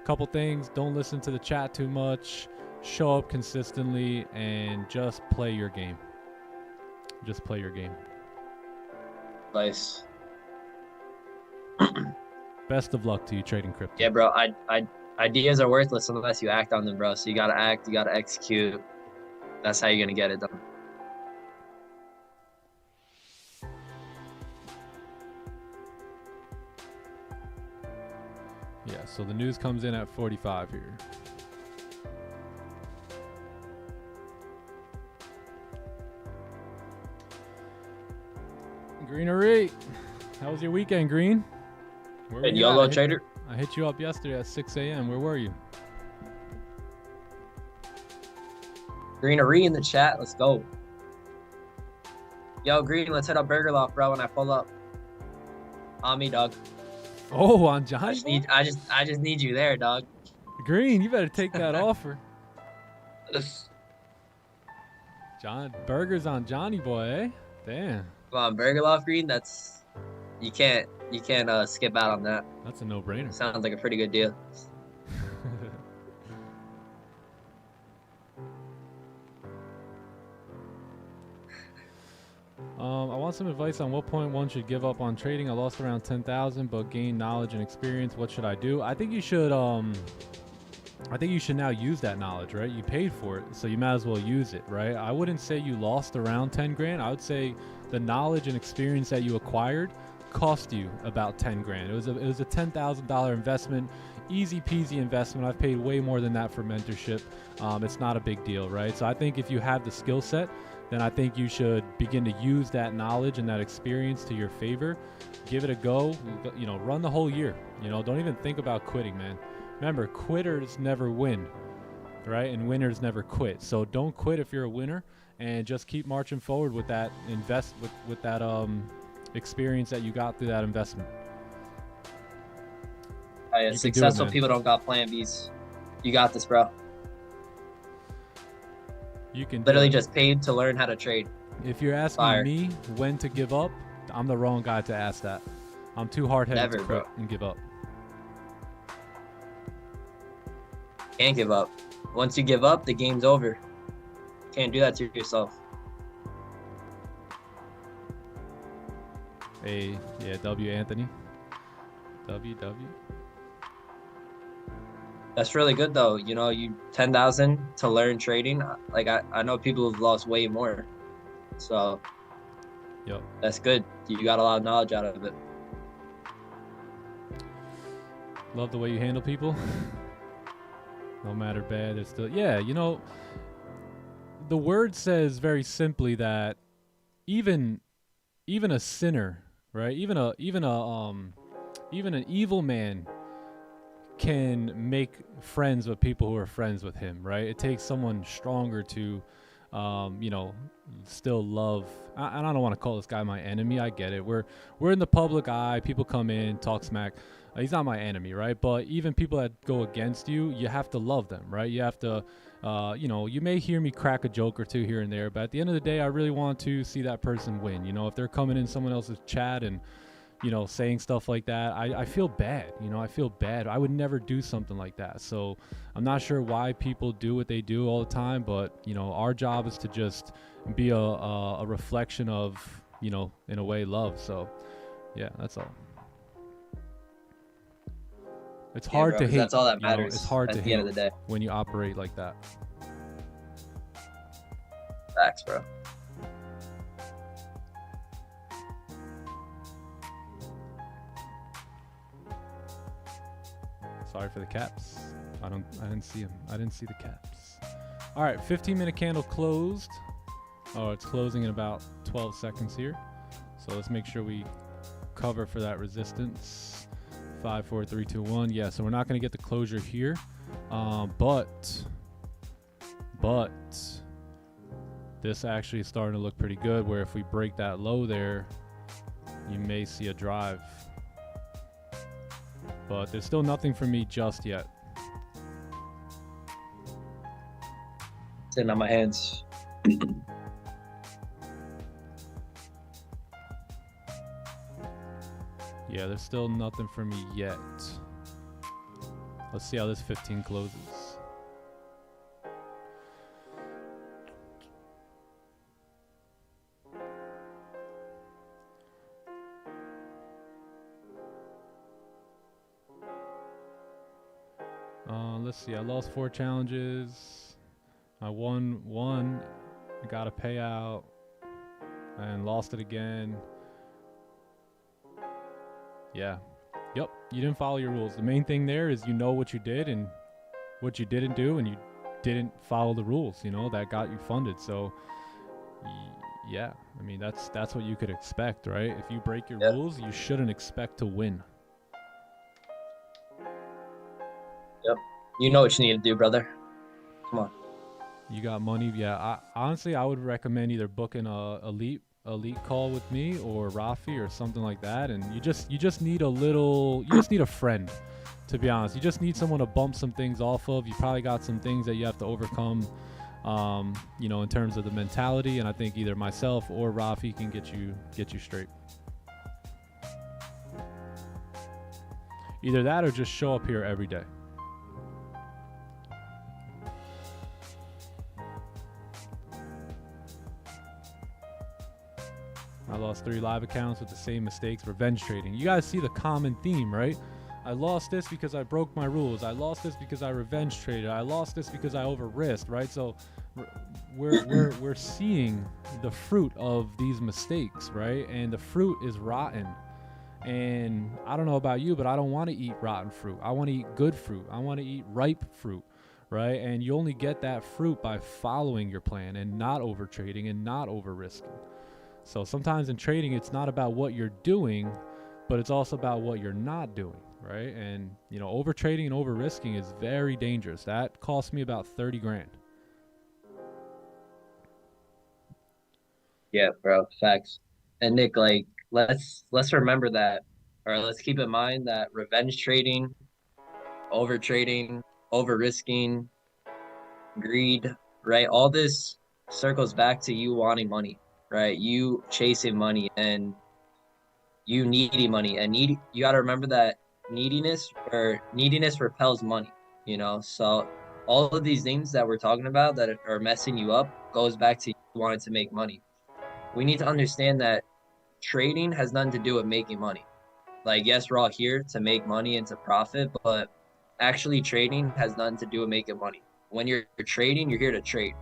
Couple things. Don't listen to the chat too much. Show up consistently and just play your game. Just play your game. Nice. Best of luck to you trading crypto. Yeah, bro. Ideas are worthless unless you act on them, bro. So you gotta act. You gotta execute. That's how you're gonna get it done. Yeah, so the news comes in at 45 here. Greenery. How was your weekend, Green? Where were And you at? YOLO trader. I hit you up yesterday at 6 a.m. Where were you? Greenery in the chat. Let's go. Yo, Green, let's hit up Burger Loft, bro, when I pull up. On me, dog. Oh, on Johnny. I just need you there, dog. Green, you better take that offer. John Burgers on Johnny boy, eh? Damn. Come on, Burger Loft, Green. That's you can't skip out on that. That's a no-brainer. Sounds like a pretty good deal. I want some advice on what point one should give up on trading. I lost around 10,000 but gained knowledge and experience. What should I do? I think you should now use that knowledge, right? You paid for it, so you might as well use it, right? I wouldn't say you lost around 10 grand. I would say the knowledge and experience that you acquired cost you about 10 grand. It was a $10,000 investment, easy peasy investment. I've paid way more than that for mentorship. It's not a big deal, right? So I think if you have the skill set, then I think you should begin to use that knowledge and that experience to your favor. Give it a go, you know, run the whole year. You know, don't even think about quitting, man. Remember, quitters never win, right? And winners never quit. So don't quit if you're a winner, and just keep marching forward with that with that experience that you got through that investment. Oh, yeah, successful people don't got plan Bs. You got this, bro. You can Literally just paid to learn how to trade. If you're asking me when to give up, I'm the wrong guy to ask that. I'm too hard-headed to quit and give up. Can't give up. Once you give up, the game's over. Can't do that to yourself. Hey, yeah, W Anthony. W. That's really good though. You know, you 10,000 to learn trading. Like I know people have lost way more. So yep, that's good. You got a lot of knowledge out of it. Love the way you handle people. No matter bad, it's still, yeah, you know, the word says very simply that even a sinner, right? Even an evil man can make friends with people who are friends with him, right? It takes someone stronger to, you know, still love. I don't want to call this guy my enemy. I get it. We're in the public eye. People come in, talk smack. He's not my enemy, right? But even people that go against you, you have to love them, right? You have to, you know, you may hear me crack a joke or two here and there, but at the end of the day, I really want to see that person win. You know, if they're coming in someone else's chat and, you know, saying stuff like that, I feel bad. You know, I feel bad. I would never do something like that. So I'm not sure why people do what they do all the time, but, you know, our job is to just be a reflection of, you know, in a way, love. So yeah, that's all. It's hard bro, to 'cause hit. that's all that you know, matters it's hard at to the end of hit the day. when you operate like that. Facts, bro. Sorry for the caps. I didn't see them. I didn't see the caps. All right, 15-minute candle closed. Oh, it's closing in about 12 seconds here. So let's make sure we cover for that resistance. 5, 4, 3, 2, 1. Yeah, so we're not going to get the closure here. But this actually is starting to look pretty good, where if we break that low there, you may see a drive. But there's still nothing for me just yet. Sitting on my hands. Yeah, there's still nothing for me yet. Let's see how this 15 closes. Let's see, I lost 4 challenges. I won 1. I got a payout and lost it again. Yeah. Yep. You didn't follow your rules. The main thing there is you know what you did and what you didn't do, and you didn't follow the rules, you know, that got you funded. So yeah, I mean, that's what you could expect, right? If you break your rules, you shouldn't expect to win. Yep. You know what you need to do, brother. Come on. You got money. Yeah. Honestly, I would recommend either booking a elite call with me or Rafi or something like that. And you just need you just need a friend, to be honest. You just need someone to bump some things off of. You probably got some things that you have to overcome, you know, in terms of the mentality. And I think either myself or Rafi can get you straight. Either that or just show up here every day. I lost 3 live accounts with the same mistakes. Revenge trading. You guys see the common theme, right? I lost this because I broke my rules. I lost this because I revenge traded. I lost this because I over risked, right? So we're seeing the fruit of these mistakes, right? And the fruit is rotten. And I don't know about you, but I don't want to eat rotten fruit. I want to eat good fruit. I want to eat ripe fruit, right? And you only get that fruit by following your plan and not over trading and not over risking. So sometimes in trading, it's not about what you're doing, but it's also about what you're not doing, right? And, you know, over trading and over risking is very dangerous. That cost me about 30 grand. Yeah, bro. Facts. And Nick, like, let's remember that, or let's keep in mind that revenge trading, over trading, over risking, greed, right? All this circles back to you wanting money. Right, you chasing money and you needing money, and you got to remember that neediness repels money, you know. So all of these things that we're talking about that are messing you up goes back to you wanting to make money. We need to understand that trading has nothing to do with making money. Like, yes, we're all here to make money and to profit, but actually trading has nothing to do with making money. When you're trading, you're here to trade.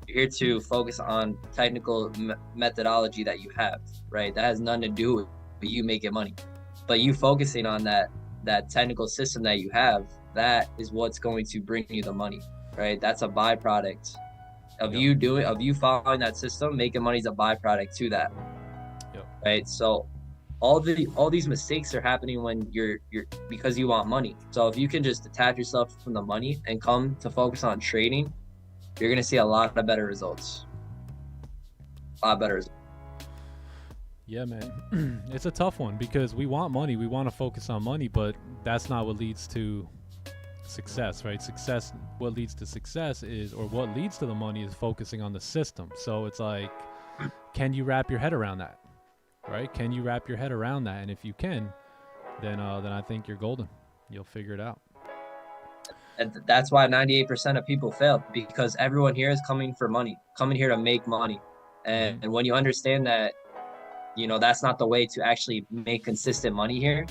You're here to focus on technical methodology that you have, right? That has nothing to do with you making money. But you focusing on that technical system that you have, that is what's going to bring you the money, right? That's a byproduct of you following that system. Making money is a byproduct to that, right? So all these mistakes are happening when you're because you want money. So if you can just detach yourself from the money and come to focus on trading, you're going to see a lot of better results. A lot better results. Yeah, man. It's a tough one because we want money. We want to focus on money, but that's not what leads to success, right? What leads to success is, or what leads to the money is focusing on the system. So it's like, can you wrap your head around that, right? Can you wrap your head around that? And if you can, then I think you're golden. You'll figure it out. And that's why 98% of people fail, because everyone here is coming for money, coming here to make money. And when you understand that, you know, that's not the way to actually make consistent money here,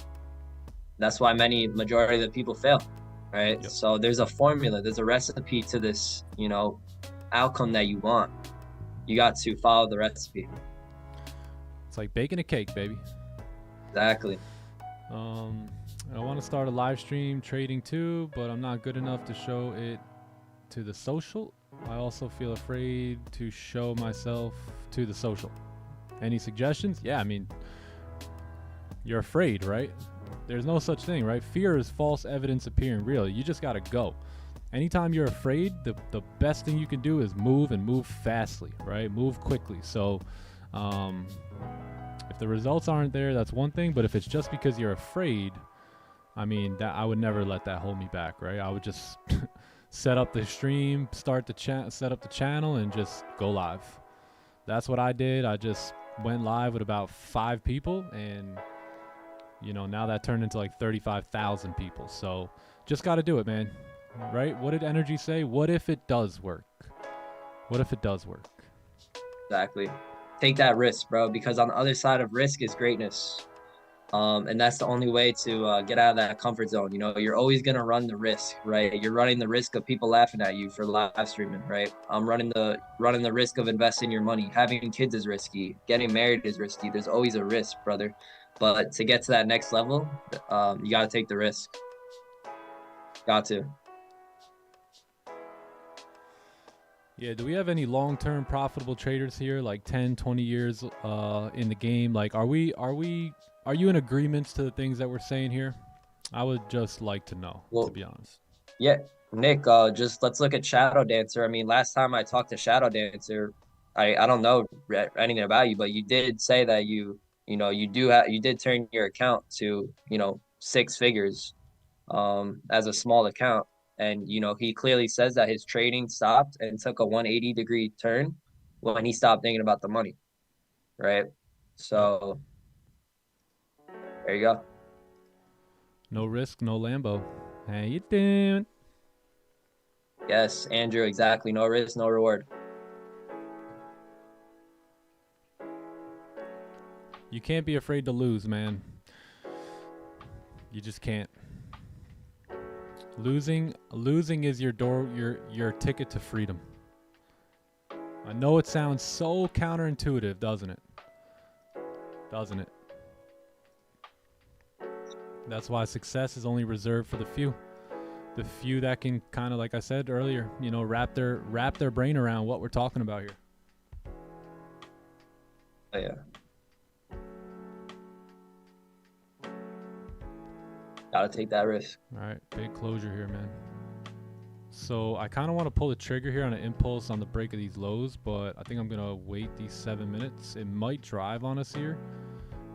That's why majority of the people fail, right? Yep. So there's a formula, there's a recipe to this, you know, outcome that you want. You got to follow the recipe. It's like baking a cake, baby. Exactly. I want to start a live stream trading too, but I'm not good enough to show it to the social. I also feel afraid to show myself to the social. Any suggestions? Yeah, I mean, you're afraid, right? There's no such thing, right? Fear is false evidence appearing real. You just gotta go. Anytime you're afraid, the best thing you can do is move, and move fastly, right? Move quickly. So if the results aren't there, that's one thing, but if it's just because you're afraid, I mean, that I would never let that hold me back, right? I would just set up the stream, set up the channel, and just go live. That's what I did. I just went live with about 5 people, and you know, now that turned into like 35,000 people. So just got to do it, man. Right? What did Energy say? What if it does work? What if it does work? Exactly. Take that risk, bro, because on the other side of risk is greatness. And that's the only way to get out of that comfort zone. You know, you're always going to run the risk, right? You're running the risk of people laughing at you for live streaming, right? I'm running the risk of investing your money. Having kids is risky. Getting married is risky. There's always a risk, brother. But to get to that next level, you got to take the risk. Got to. Yeah, do we have any long-term profitable traders here, like 10, 20 years in the game? Like, are you in agreement to the things that we're saying here? I would just like to know, to be honest. Yeah, Nick, just let's look at Shadow Dancer. I mean, last time I talked to Shadow Dancer, I don't know anything about you, but you did say that you did turn your account to, 6 figures as a small account. And, he clearly says that his trading stopped and took a 180-degree turn when he stopped thinking about the money, right? So there you go. No risk, no Lambo. How you doing? Yes, Andrew, exactly. No risk, no reward. You can't be afraid to lose, man. You just can't. Losing is your ticket to freedom. I know it sounds so counterintuitive, doesn't it? Doesn't it? That's why success is only reserved for the few. The few that can kind of, like I said earlier, wrap their brain around what we're talking about here. Oh, yeah. Gotta take that risk. All right, big closure here, man. So I kind of want to pull the trigger here on an impulse on the break of these lows, but I think I'm gonna wait these 7 minutes. It might drive on us here,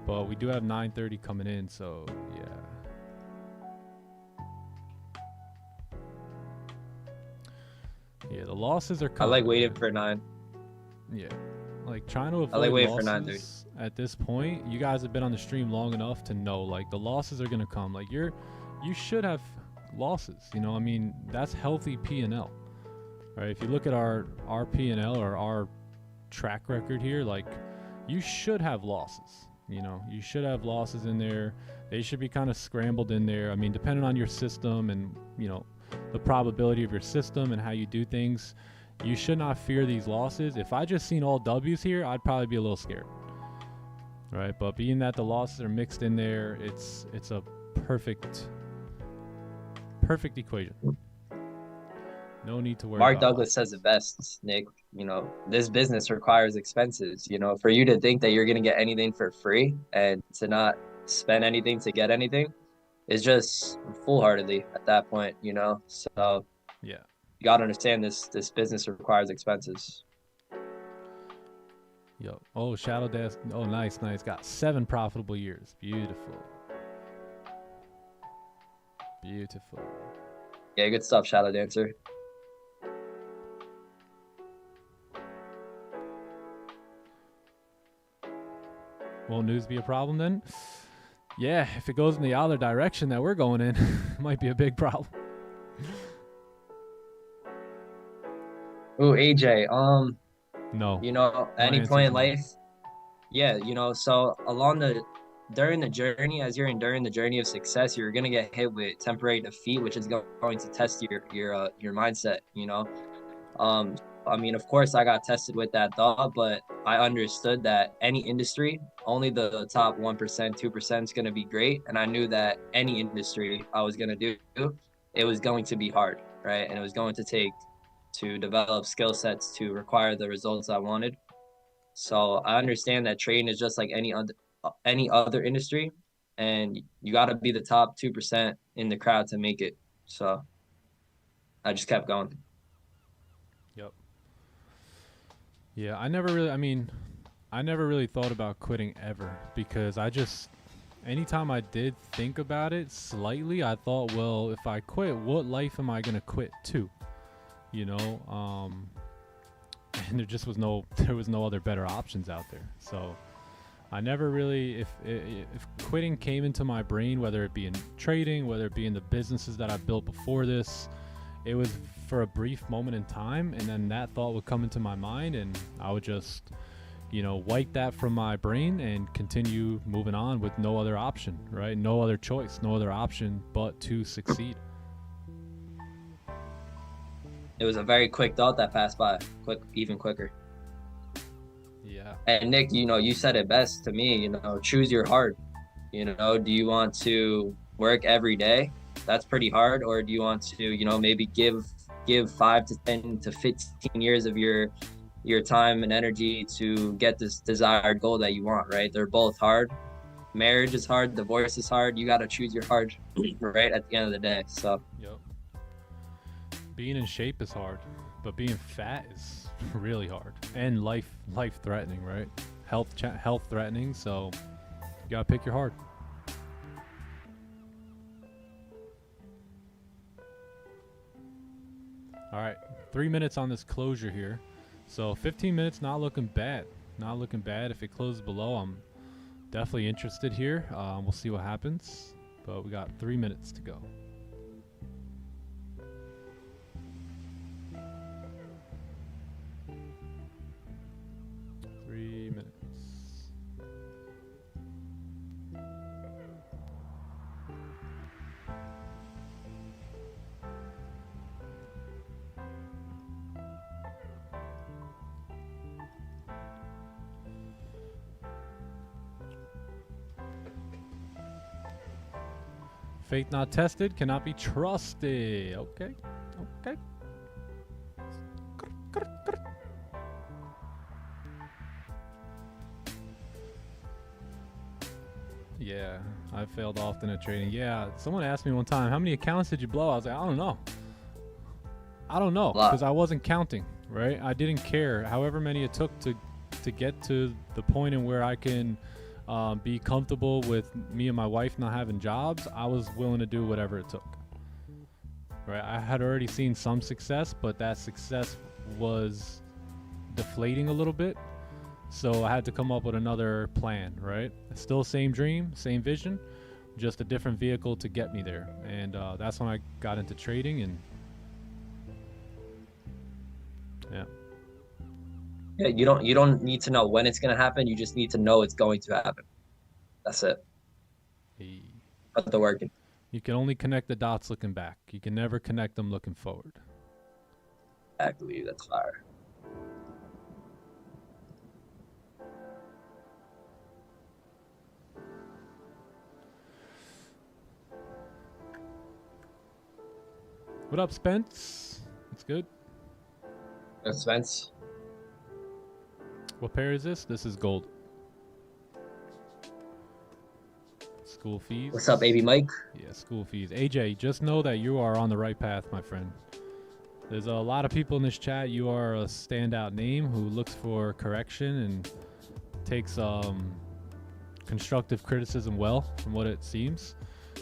but we do have 9:30 coming in, so yeah. Yeah, the losses are coming. I like waiting for 9. Yeah, like trying to avoid I like waiting for losses 9:30. at this point. You guys have been on the stream long enough to know, like, the losses are gonna come. Like, you should have losses. I mean, that's healthy P&L, right? If you look at our P&L or our track record here, like, you should have losses. You should have losses in there. They should be kind of scrambled in there. I mean, depending on your system and the probability of your system and how you do things, you should not fear these losses. If I just seen all W's here, I'd probably be a little scared, right? But being that the losses are mixed in there, it's a perfect equation. No need to worry. Mark Douglas says it best, Nick. This business requires expenses. For you to think that you're gonna get anything for free and to not spend anything to get anything is just foolhardily at that point. So Yeah. You gotta understand this business requires expenses. Yo. Oh, Shadow Dash. Oh, nice. Got 7 profitable years. Beautiful. Yeah, good stuff, Shadow Dancer. Won't news be a problem then? Yeah, if it goes in the other direction that we're going in, it might be a big problem. Ooh, AJ, No. any point in life, yeah, so along the during the journey, as you're enduring the journey of success, you're gonna get hit with temporary defeat, which is going to test your mindset. You know, I mean, of course, I got tested with that thought, but I understood that any industry, only the top 1%, 2% is gonna be great, and I knew that any industry I was gonna do, it was going to be hard, right? And it was going to take to develop skill sets to require the results I wanted. So I understand that trading is just like any other industry, and you got to be the top 2% in the crowd to make it. So I just kept going. Yep. Yeah, I never really thought about quitting ever, because anytime I did think about it slightly, I thought, well, if I quit, what life am I going to quit to? You know, and there was no other better options out there. So I never really, if quitting came into my brain, whether it be in trading, whether it be in the businesses that I built before this, it was for a brief moment in time, and then that thought would come into my mind, and I would just, you know, wipe that from my brain and continue moving on with no other option, right? No other choice, no other option but to succeed. It was a very quick thought that passed by, even quicker. Yeah. And Nick, you know, you said it best to me, you know, choose your heart. You know, do you want to work every day? That's pretty hard. Or do you want to, you know, maybe give 5 to 10 to 15 years of your time and energy to get this desired goal that you want, right? They're both hard. Marriage is hard, divorce is hard. You got to choose your heart, right, at the end of the day. So Yep. Being in shape is hard, but being fat is really hard and life threatening, right? Health threatening. So you gotta pick your heart. All right, 3 minutes on this closure here. So 15 minutes, not looking bad. Not looking bad. If it closes below, I'm definitely interested here. We'll see what happens, but we got 3 minutes to go. 3 minutes. Faith not tested cannot be trusted. Okay. Okay. Yeah, I failed often at trading. Yeah, someone asked me one time, how many accounts did you blow? I was like, I don't know. I don't know, because I wasn't counting, right? I didn't care. However many it took to get to the point in where I can be comfortable with me and my wife not having jobs, I was willing to do whatever it took. Right? I had already seen some success, but that success was deflating a little bit. So I had to come up with another plan, right? Still same dream, same vision, just a different vehicle to get me there. And that's when I got into trading, and yeah. Yeah, you don't need to know when it's gonna happen. You just need to know it's going to happen. That's it. Hey. Put the work in. You can only connect the dots looking back. You can never connect them looking forward. Exactly, that's fire. What up, Spence? It's good. That's Spence. What pair is this? This is gold. School fees. What's up, baby Mike? Yeah, school fees. AJ, just know that you are on the right path, my friend. There's a lot of people in this chat. You are a standout name who looks for correction and takes constructive criticism well, from what it seems.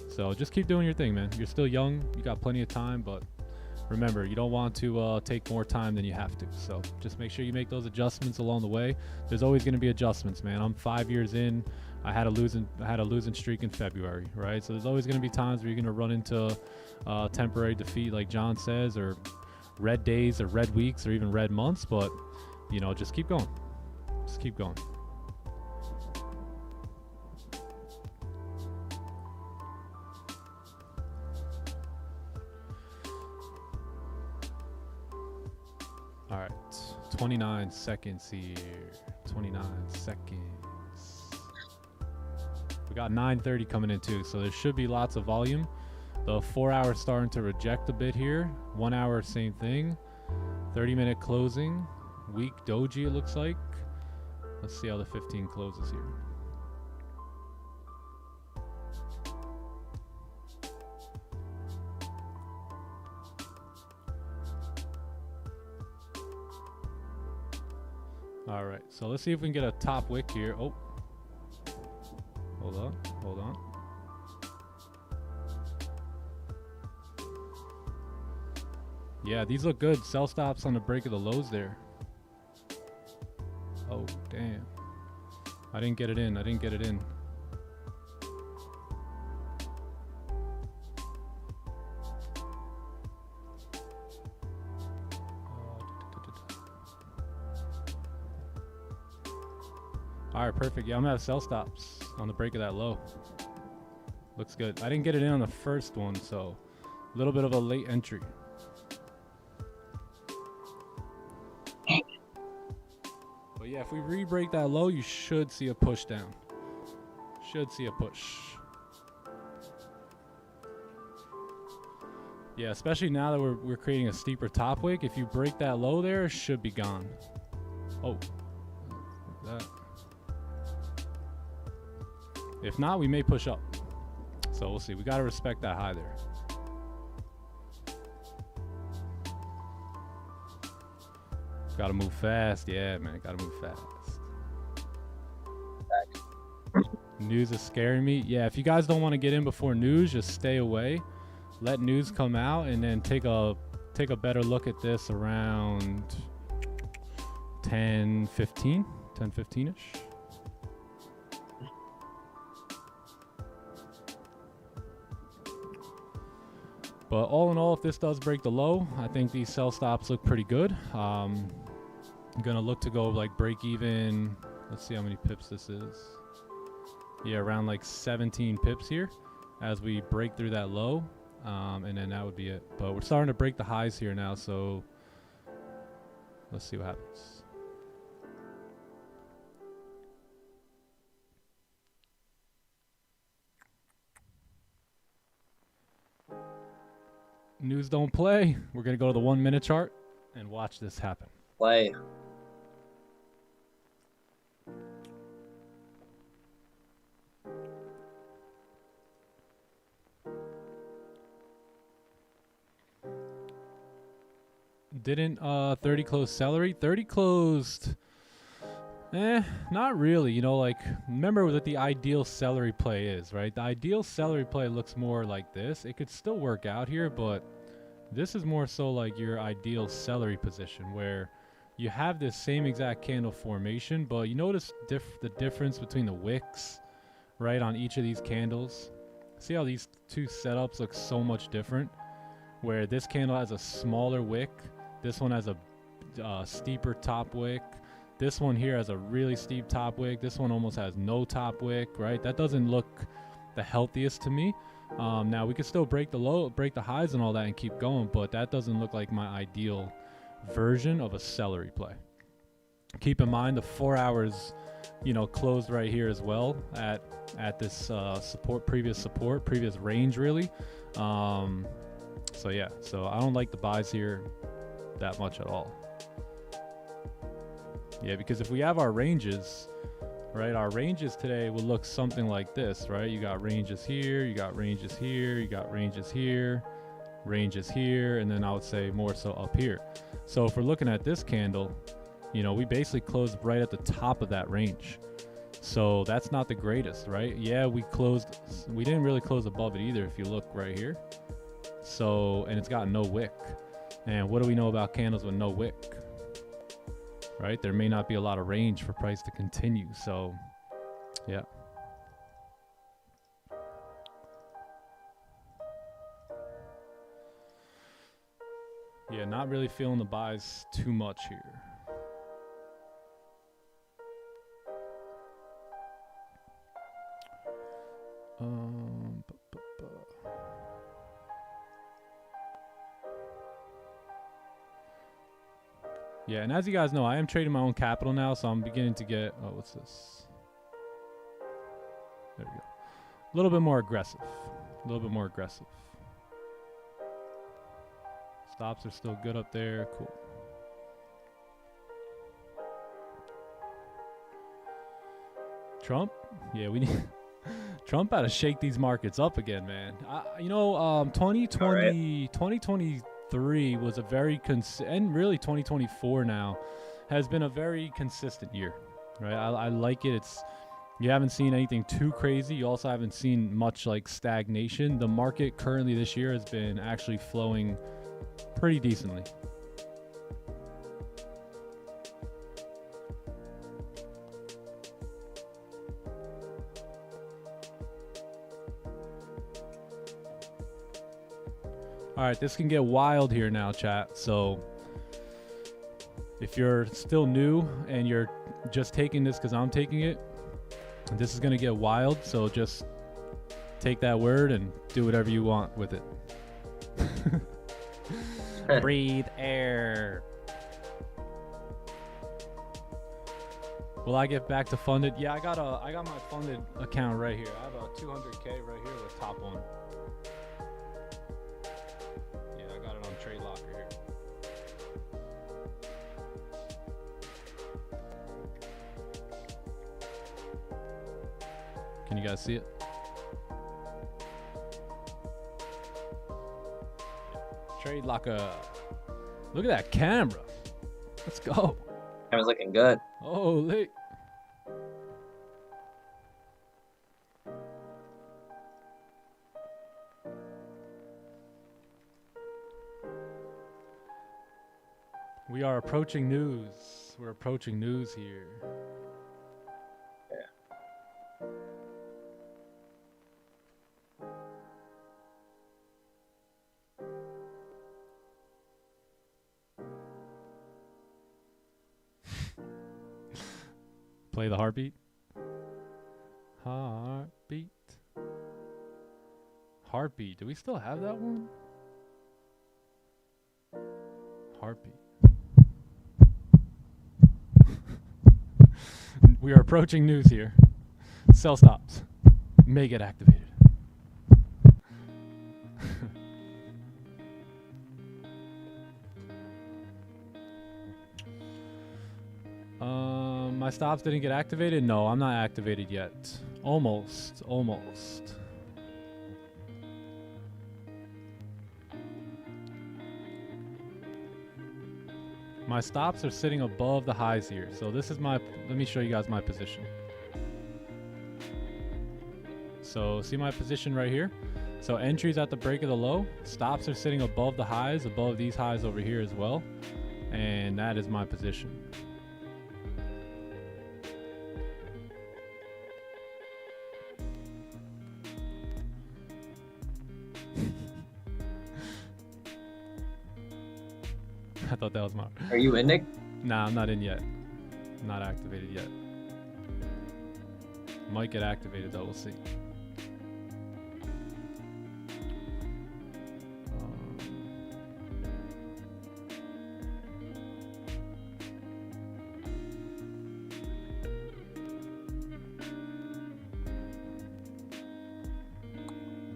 So just keep doing your thing, man. You're still young. You got plenty of time, but remember, you don't want to take more time than you have to. So just make sure you make those adjustments along the way. There's always going to be adjustments, man. I'm 5 years in. I had a losing streak in February, right? So there's always going to be times where you're going to run into temporary defeat, like John says, or red days, or red weeks, or even red months. But you know, just keep going. Just keep going. All right, 29 seconds here. 29 seconds. We got 9:30 coming in too, so there should be lots of volume. The 4 hour starting to reject a bit here. 1 hour, same thing. 30-minute closing. Weak doji, it looks like. Let's see how the 15 closes here. All right, so let's see if we can get a top wick here. Oh, hold on, hold on. Yeah, these look good. Sell stops on the break of the lows there. Oh, damn. I didn't get it in. I didn't get it in. All right, perfect. Yeah, I'm gonna have sell stops on the break of that low. Looks good. I didn't get it in on the first one, so a little bit of a late entry. But yeah, if we re-break that low, you should see a push down. Should see a push. Yeah, especially now that we're creating a steeper top wick. If you break that low there, it should be gone. Oh, like that. If not, we may push up. So we'll see. We got to respect that high there. Got to move fast. Yeah, man. Got to move fast. News is scaring me. Yeah, if you guys don't want to get in before news, just stay away. Let news come out and then take a better look at this around 10:15, 10:15ish. But all in all, if this does break the low, I think these sell stops look pretty good. I'm gonna look to go like break even. Let's see how many pips this is. Yeah, around like 17 pips here as we break through that low. And then that would be it. But we're starting to break the highs here now, so let's see what happens. News don't play. We're gonna go to the 1 minute chart and watch this happen. Play. Didn't 30 close celery? 30 closed. Not really. You know, like, remember what the ideal celery play is, right? The ideal celery play looks more like this. It could still work out here, but this is more so like your ideal celery position where you have this same exact candle formation, but you notice the difference between the wicks, right, on each of these candles. See how these two setups look so much different? Where this candle has a smaller wick, this one has a steeper top wick. This one here has a really steep top wick. This one almost has no top wick, right? That doesn't look the healthiest to me. Now we could still break the low, break the highs and all that and keep going, but that doesn't look like my ideal version of a celery play. Keep in mind the 4 hours, you know, closed right here as well at this previous range really. So yeah, so I don't like the buys here that much at all. Yeah, because if we have our ranges, right, our ranges today will look something like this, right? You got ranges here, you got ranges here, you got ranges here, ranges here, and then I would say more so up here. So if we're looking at this candle, you know, we basically closed right at the top of that range. So that's not the greatest, right? Yeah, we didn't really close above it either if you look right here. So, and it's got no wick. And what do we know about candles with no wick? Right? There may not be a lot of range for price to continue. So, yeah. Yeah, not really feeling the buys too much here. Yeah, and as you guys know, I am trading my own capital now, so I'm beginning to get, oh, what's this? There we go. A little bit more aggressive. A little bit more aggressive. Stops are still good up there. Cool. Trump? Yeah, we need Trump had to shake these markets up again, man. 2023 was a very and really 2024 now has been a very consistent year, right? I like it. You haven't seen anything too crazy. You also haven't seen much like stagnation. The market currently this year has been actually flowing pretty decently. All right, this can get wild here now, chat. So if you're still new and you're just taking this because I'm taking it, this is going to get wild. So just take that word and do whatever you want with it. Breathe air. Will I get back to funded? Yeah, I got my funded account right here. I have a 200K right here with top one. Yeah, I got it on Trade Locker here. Can you guys see it? Trade Locker. Look at that camera. Let's go. Camera's looking good. Holy. We are approaching news. We're approaching news here. Play the heartbeat. Heartbeat. Heartbeat. Do we still have that one? Heartbeat. We are approaching news here. Sell stops may get activated. My stops didn't get activated? No, I'm not activated yet. Almost. My stops are sitting above the highs here. So this is let me show you guys my position. So see my position right here? So entries at the break of the low. Stops are sitting above the highs, above these highs over here as well. And that is my position. I thought that was my... Are you in, Nick? Nah, I'm not in yet. Not activated yet. Might get activated though, we'll see.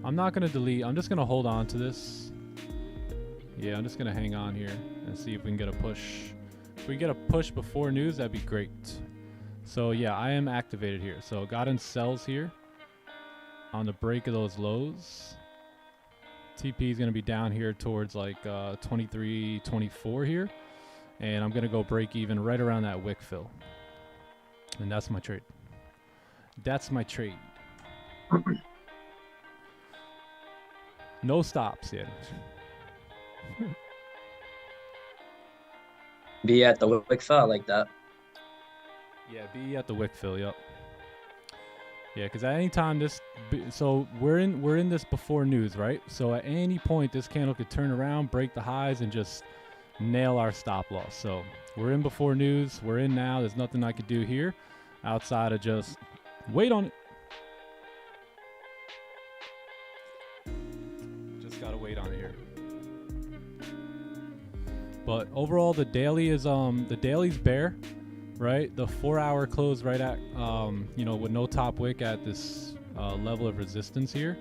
I'm not gonna delete, I'm just gonna hold on to this. Yeah, I'm just gonna hang on here and see if we can get a push. If we get a push before news, that'd be great. So yeah, I am activated here. So got in sells here on the break of those lows. TP is gonna be down here towards like 23, 24 here. And I'm gonna go break even right around that wick fill. And that's my trade. That's my trade. No stops yet. Be at the wick fill, I like that. Yeah, be at the wick fill, yep. Yeah, because at any time so we're in this before news, right? So at any point this candle could turn around, break the highs, and just nail our stop loss. So we're in before news, we're in now. There's nothing I could do here outside of just wait on it. Just gotta wait on it here. But overall, the daily is the daily's bear, right? The 4-hour close right at you know, with no top wick at this level of resistance here.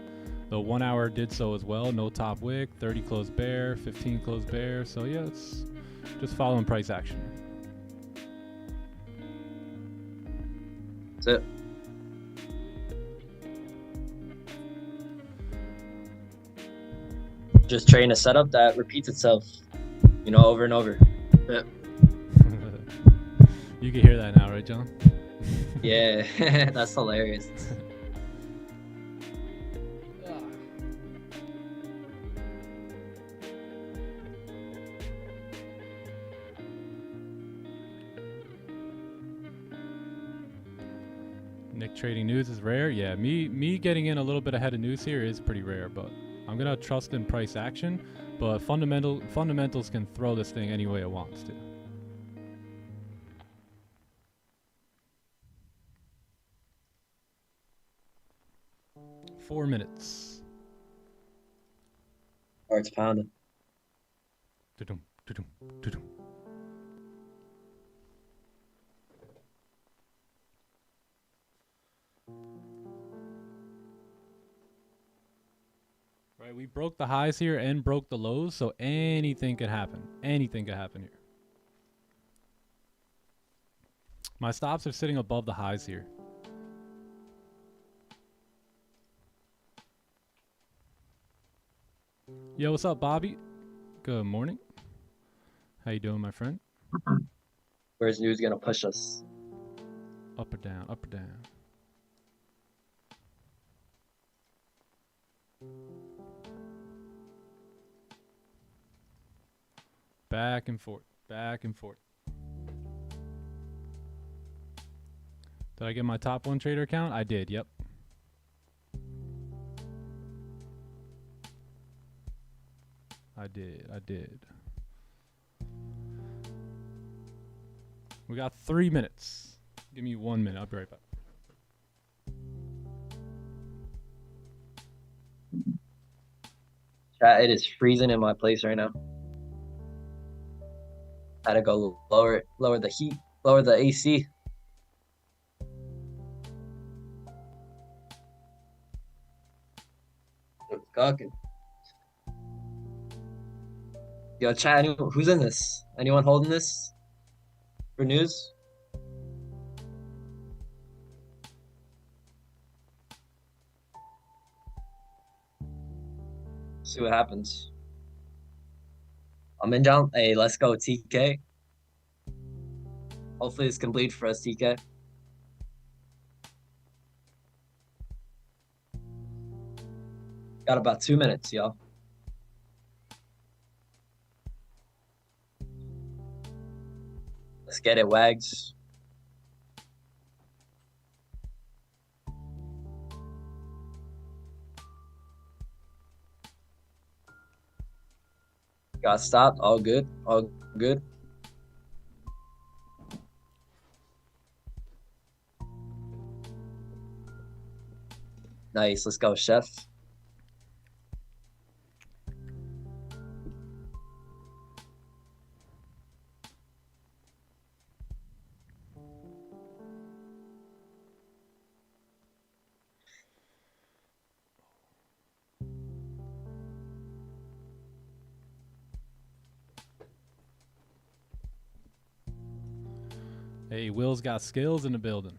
The 1 hour did so as well, no top wick, 30 close bear, 15 close bear. So yeah, it's just following price action. That's it. Just trading a setup that repeats itself, you know, over and over. Yeah. You can hear that now, right, John? Yeah, that's hilarious. Nick trading news is rare. Yeah, me getting in a little bit ahead of news here is pretty rare, but I'm gonna trust in price action. But fundamentals can throw this thing any way it wants to. Four minutes. Heart's pounding. Tudum, tudum, tudum. Right, we broke the highs here and broke the lows, so anything could happen. Anything could happen here. My stops are sitting above the highs here. Yo, what's up, Bobby? Good morning. How you doing, my friend? Where's news gonna push us? Up or down, up or down. Back and forth, back and forth. Did I get my top one trader account? I did, yep. I did. We got 3 minutes. Give me 1 minute, I'll be right back. Chat, it is freezing in my place right now. Had to go lower the heat, lower the AC. It's cooking. Yo, chat, who's in this? Anyone holding this for news? See what happens. I'm in down. Hey, let's go, TK. Hopefully this can bleed for us, TK. Got about 2 minutes, y'all. Let's get it, Wags. Got stopped. All good. All good. Nice. Let's go, Chef. Hey, Will's got skills in the building.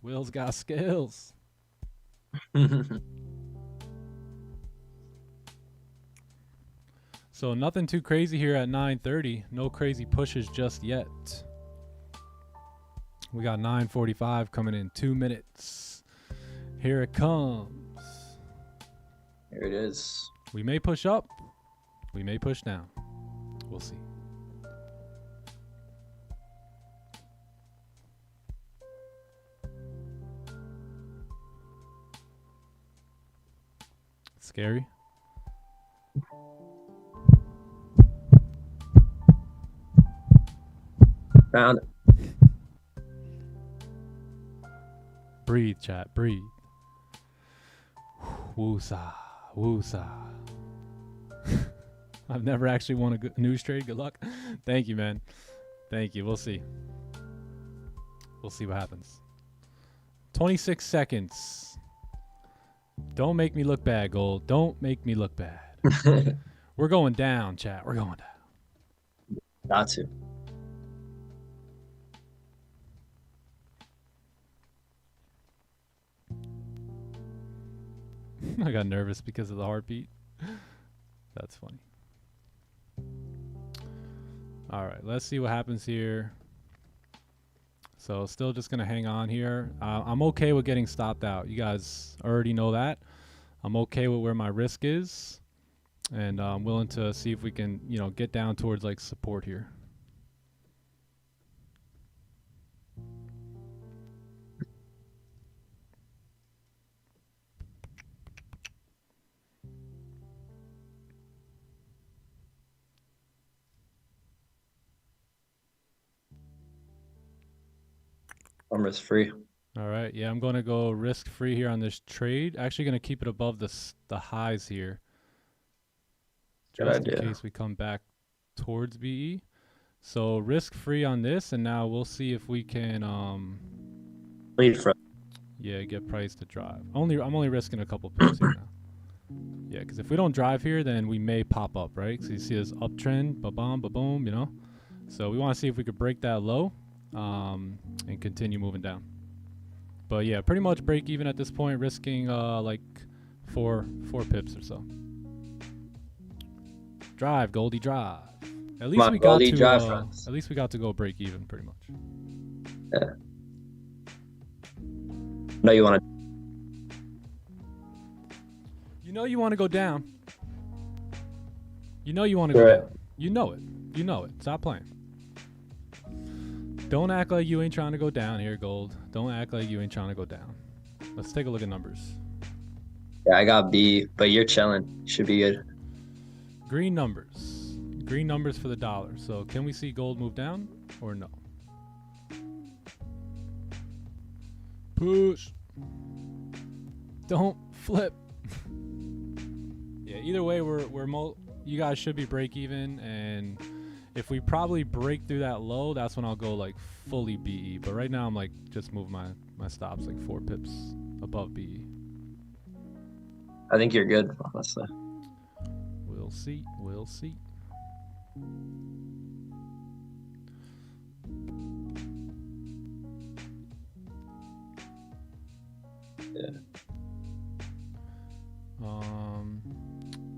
Will's got skills. So nothing too crazy here at 9:30. No crazy pushes just yet. We got 9:45 coming in 2 minutes. Here it comes. Here it is. We may push up. We may push down. We'll see. Scary. Found it. Breathe, chat. Breathe. Woosa. Woosa. I've never actually won a news trade. Good luck. Thank you, man. Thank you. We'll see. We'll see what happens. 26 seconds. Don't make me look bad, Gold. Don't make me look bad. We're going down, chat. We're going down. Got to. I got nervous because of the heartbeat. That's funny. All right, let's see what happens here. So still just going to hang on here. I'm okay with getting stopped out. You guys already know that. I'm okay with where my risk is. And I'm willing to see if we can, you know, get down towards like support here. I'm risk free. All right, yeah, I'm going to go risk free here on this trade. Actually going to keep it above the highs here. Good Just idea. in case we come back towards BE. So risk free on this, and now we'll see if we can Lead from. yeah, get price to drive. I'm only risking a couple pips here now. Yeah, because if we don't drive here, then we may pop up, right? So you see this uptrend, ba-bam, ba-boom, you know? So we want to see if we could break that low and continue moving down. But yeah, pretty much break even at this point, risking like four pips or so. Drive, Goldie, drive. At least we got Goldie, to drive friends. at least we got to go break even, pretty much. Yeah. No, you want to. You know you want to go down. You know you want to go Right. down. You know it. You know it. Stop playing. Don't act like you ain't trying to go down here, Gold. Don't act like you ain't trying to go down. Let's take a look at numbers. Yeah, I got B, but you're chilling. Should be good. Green numbers. Green numbers for the dollar. So can we see gold move down or no? Push. Don't flip. Yeah, either way, you guys should be break even, and if we probably break through that low, that's when I'll go like fully BE. But right now I'm like just move my stops like 4 pips above BE. I think you're good, honestly. We'll see. We'll see. Yeah.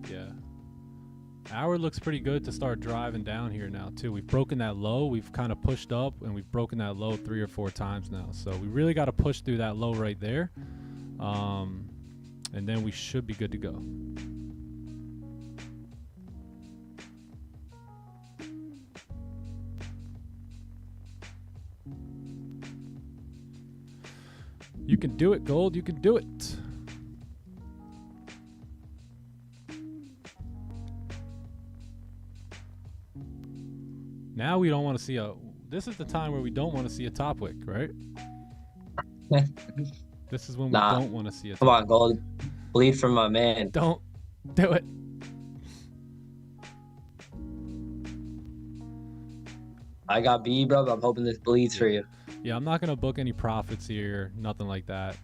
Yeah. Hour looks pretty good to start driving down here now too. We've broken that low. We've kind of pushed up, and we've broken that low 3 or 4 times now. So we really got to push through that low right there. And then we should be good to go. You can do it, Gold. You can do it. Now we don't want to see this is the time where we don't want to see a top wick, right? This is when we don't want to see a top Come on, Gold. Bleed from my man. Don't do it. I got B, bro, but I'm hoping this bleeds for you. Yeah, I'm not going to book any profits here. Nothing like that.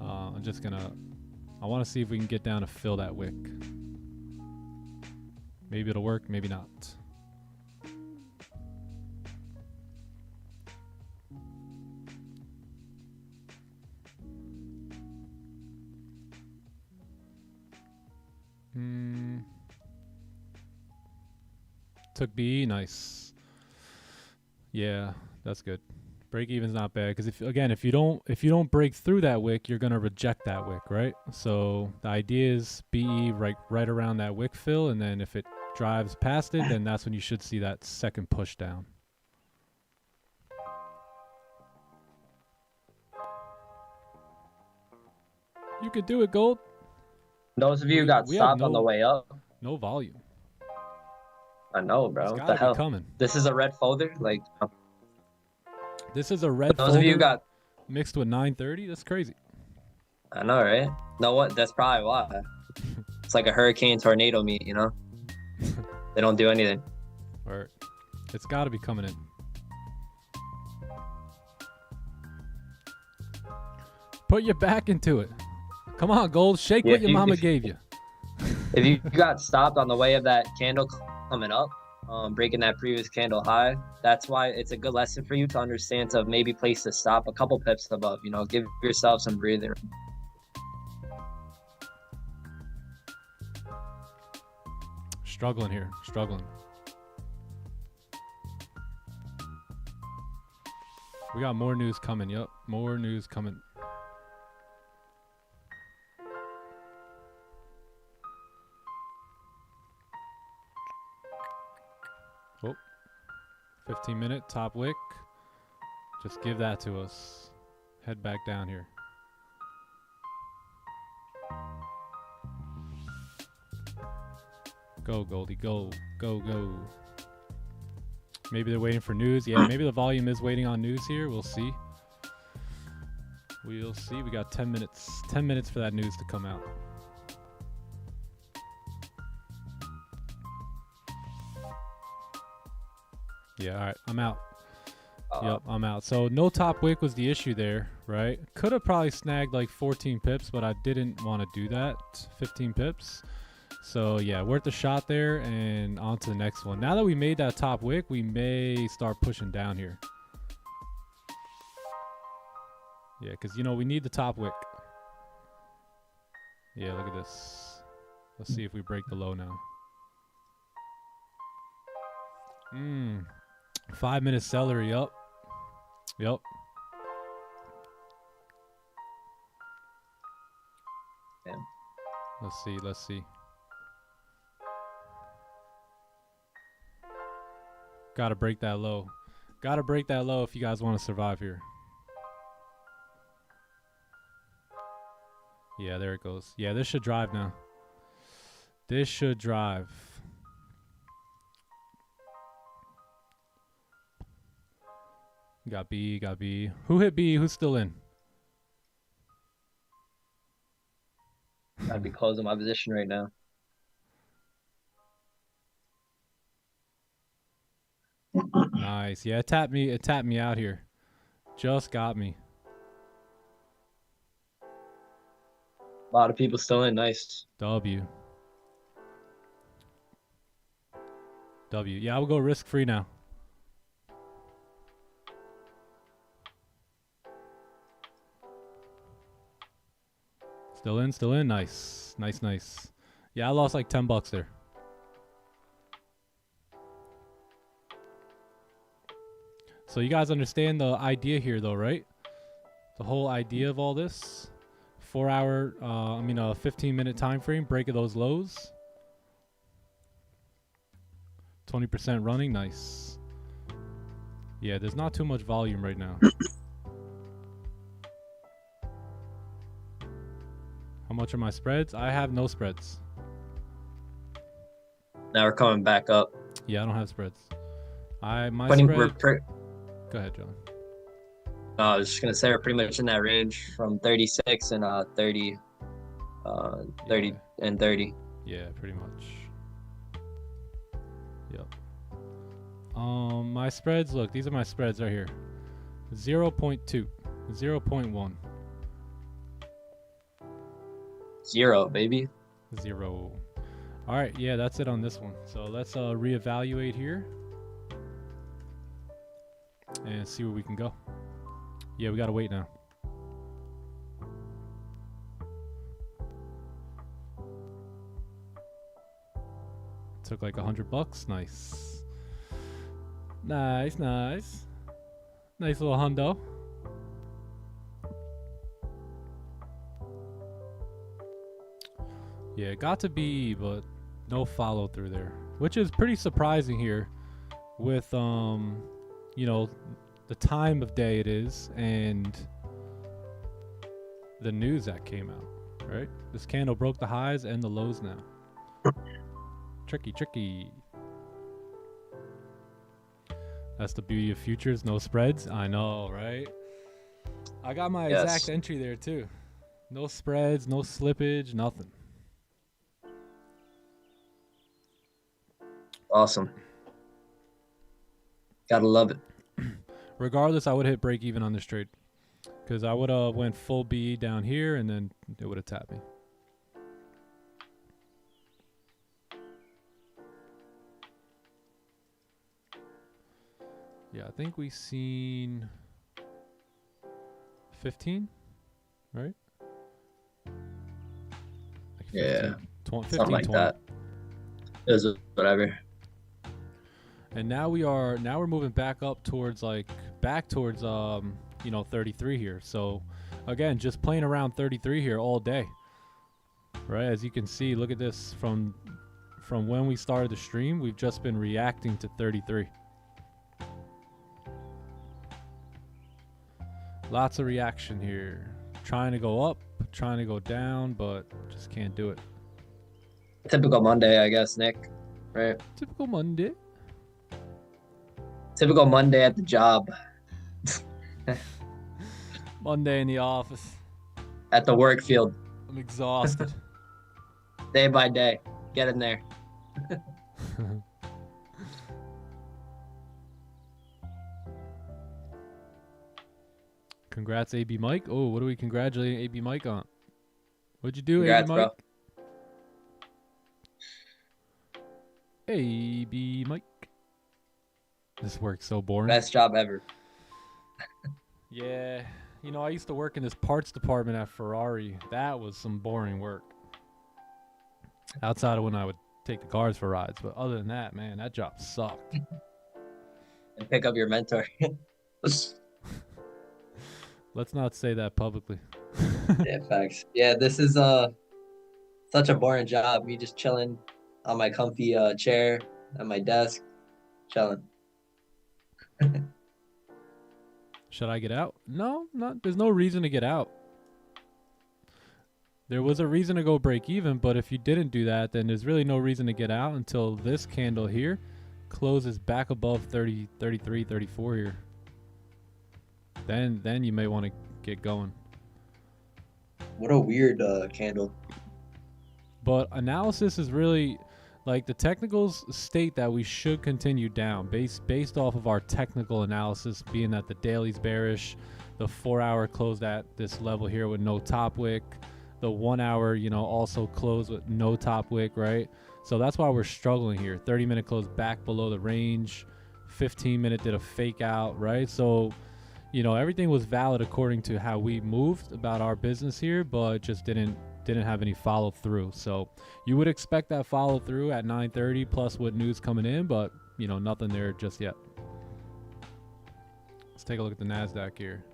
I'm just going to... I want to see if we can get down to fill that wick. Maybe it'll work, maybe not. Took B, nice. Yeah, that's good. Break even's not bad because if you don't break through that wick, you're gonna reject that wick, right? So the idea is BE right around that wick fill, and then if it drives past it, then that's when you should see that second push down. You could do it, Gold. Those of you who got we have stopped on the way up. No volume. I know, bro. It's What gotta the hell? be coming. This is a red folder? Like, This is a red those of you who folder got... mixed with 930. That's crazy. I know, right? No, what? That's probably why. It's like a hurricane tornado meet, you know? They don't do anything. Or it's got to be coming in. Put your back into it. Come on, gold. Shake Yeah, what your mama gave you. If you got stopped on the way of that candle coming up, breaking that previous candle high, that's why it's a good lesson for you to understand to maybe place the stop a couple pips above. You know, give yourself some breathing room. Struggling here. Struggling. We got more news coming. Yep. More news coming. Oh. 15-minute top wick. Just give that to us. Head back down here. Go, Goldie, go, go, go. Maybe they're waiting for news. Yeah, maybe the volume is waiting on news here. We'll see. We'll see. We got 10 minutes. 10 minutes for that news to come out. Yeah, all right. I'm out. Yep, I'm out. So no top wick was the issue there, right? Could have probably snagged like 14 pips, but I didn't want to do that. 15 pips. So yeah, worth a shot there, and on to the next one. Now that we made that top wick, we may start pushing down here. Yeah, because you know we need the top wick. Yeah, look at this. Let's see if we break the low now. 5-minute celery. Yup. Yep. Yeah. Let's see. Let's see. Gotta break that low. Gotta break that low if you guys want to survive here. Yeah, there it goes. Yeah, this should drive now. This should drive. Got B, got B. Who hit B? Who's still in? I'd be closing my position right now. Nice. Yeah, it tapped me out here. Just got me. A lot of people still in. Nice. W. W. Yeah, I will go risk free now. Still in, still in. Nice. Nice, nice. Yeah, I lost like 10 bucks there. So you guys understand the idea here though, right? The whole idea of all this. 4-hour, 15-minute time frame, break of those lows. 20% running, nice. Yeah, there's not too much volume right now. How much are my spreads? I have no spreads. Now we're coming back up. Yeah, I don't have spreads. My We're spread. Go ahead, John. I was just gonna say we're pretty much in that range from 36 and 30, 30 and 30. Yeah, pretty much. Yep. My spreads. Look, these are my spreads right here. 0.2, 0.1. 0, baby. 0. All right, yeah, that's it on this one. So let's reevaluate here and see where we can go. Yeah, we gotta wait now. Took like $100. Nice. Nice, nice. Nice little hundo. Yeah, it got to be, but no follow through there, which is pretty surprising here with, you know, the time of day it is and the news that came out, right? This candle broke the highs and the lows now. Tricky, tricky. That's the beauty of futures, no spreads. I know, right? I got my exact entry there too. No spreads, no slippage, nothing. Awesome. Gotta love it. Regardless, I would hit break even on this trade because I would have went full B down here and then it would have tapped me. Yeah, I think we seen 15, right? Like 15, Yeah. 20, 15, Something like 20. that. It was whatever. And now we're moving back up towards back towards 33 here. So again, just playing around 33 here all day. Right? As you can see, look at this from when we started the stream, we've just been reacting to 33. Lots of reaction here. Trying to go up, trying to go down, but just can't do it. Typical Monday, I guess, Nick. Right? Typical Monday. Typical Monday at the job. Monday in the office. At the work field. I'm exhausted. Day by day. Get in there. Congrats, AB Mike. Oh, what are we congratulating AB Mike on? What'd you do, Congrats, AB Mike? bro. AB Mike. This work's so boring. Best job ever. Yeah. You know, I used to work in this parts department at Ferrari. That was some boring work. Outside of when I would take the cars for rides. But other than that, man, that job sucked. And pick up your mentor. Let's not say that publicly. Yeah, facts. Yeah, this is such a boring job. Me just chilling on my comfy chair at my desk, chilling. Should I get out? No, not. There's no reason to get out. There was a reason to go break even, but if you didn't do that, then there's really no reason to get out until this candle here closes back above 30, 33, 34 here. Then you may want to get going. What a weird candle. But analysis is really like the technicals state that we should continue down based off of our technical analysis, being that the daily's bearish, the 4-hour closed at this level here with no top wick, the 1 hour, also closed with no top wick, right? So that's why we're struggling here. 30-minute close back below the range, 15-minute did a fake out, right? So everything was valid according to how we moved about our business here, but just didn't have any follow through. So you would expect that follow through at 9:30 plus with news coming in, but nothing there just yet. Let's take a look at the NASDAQ here.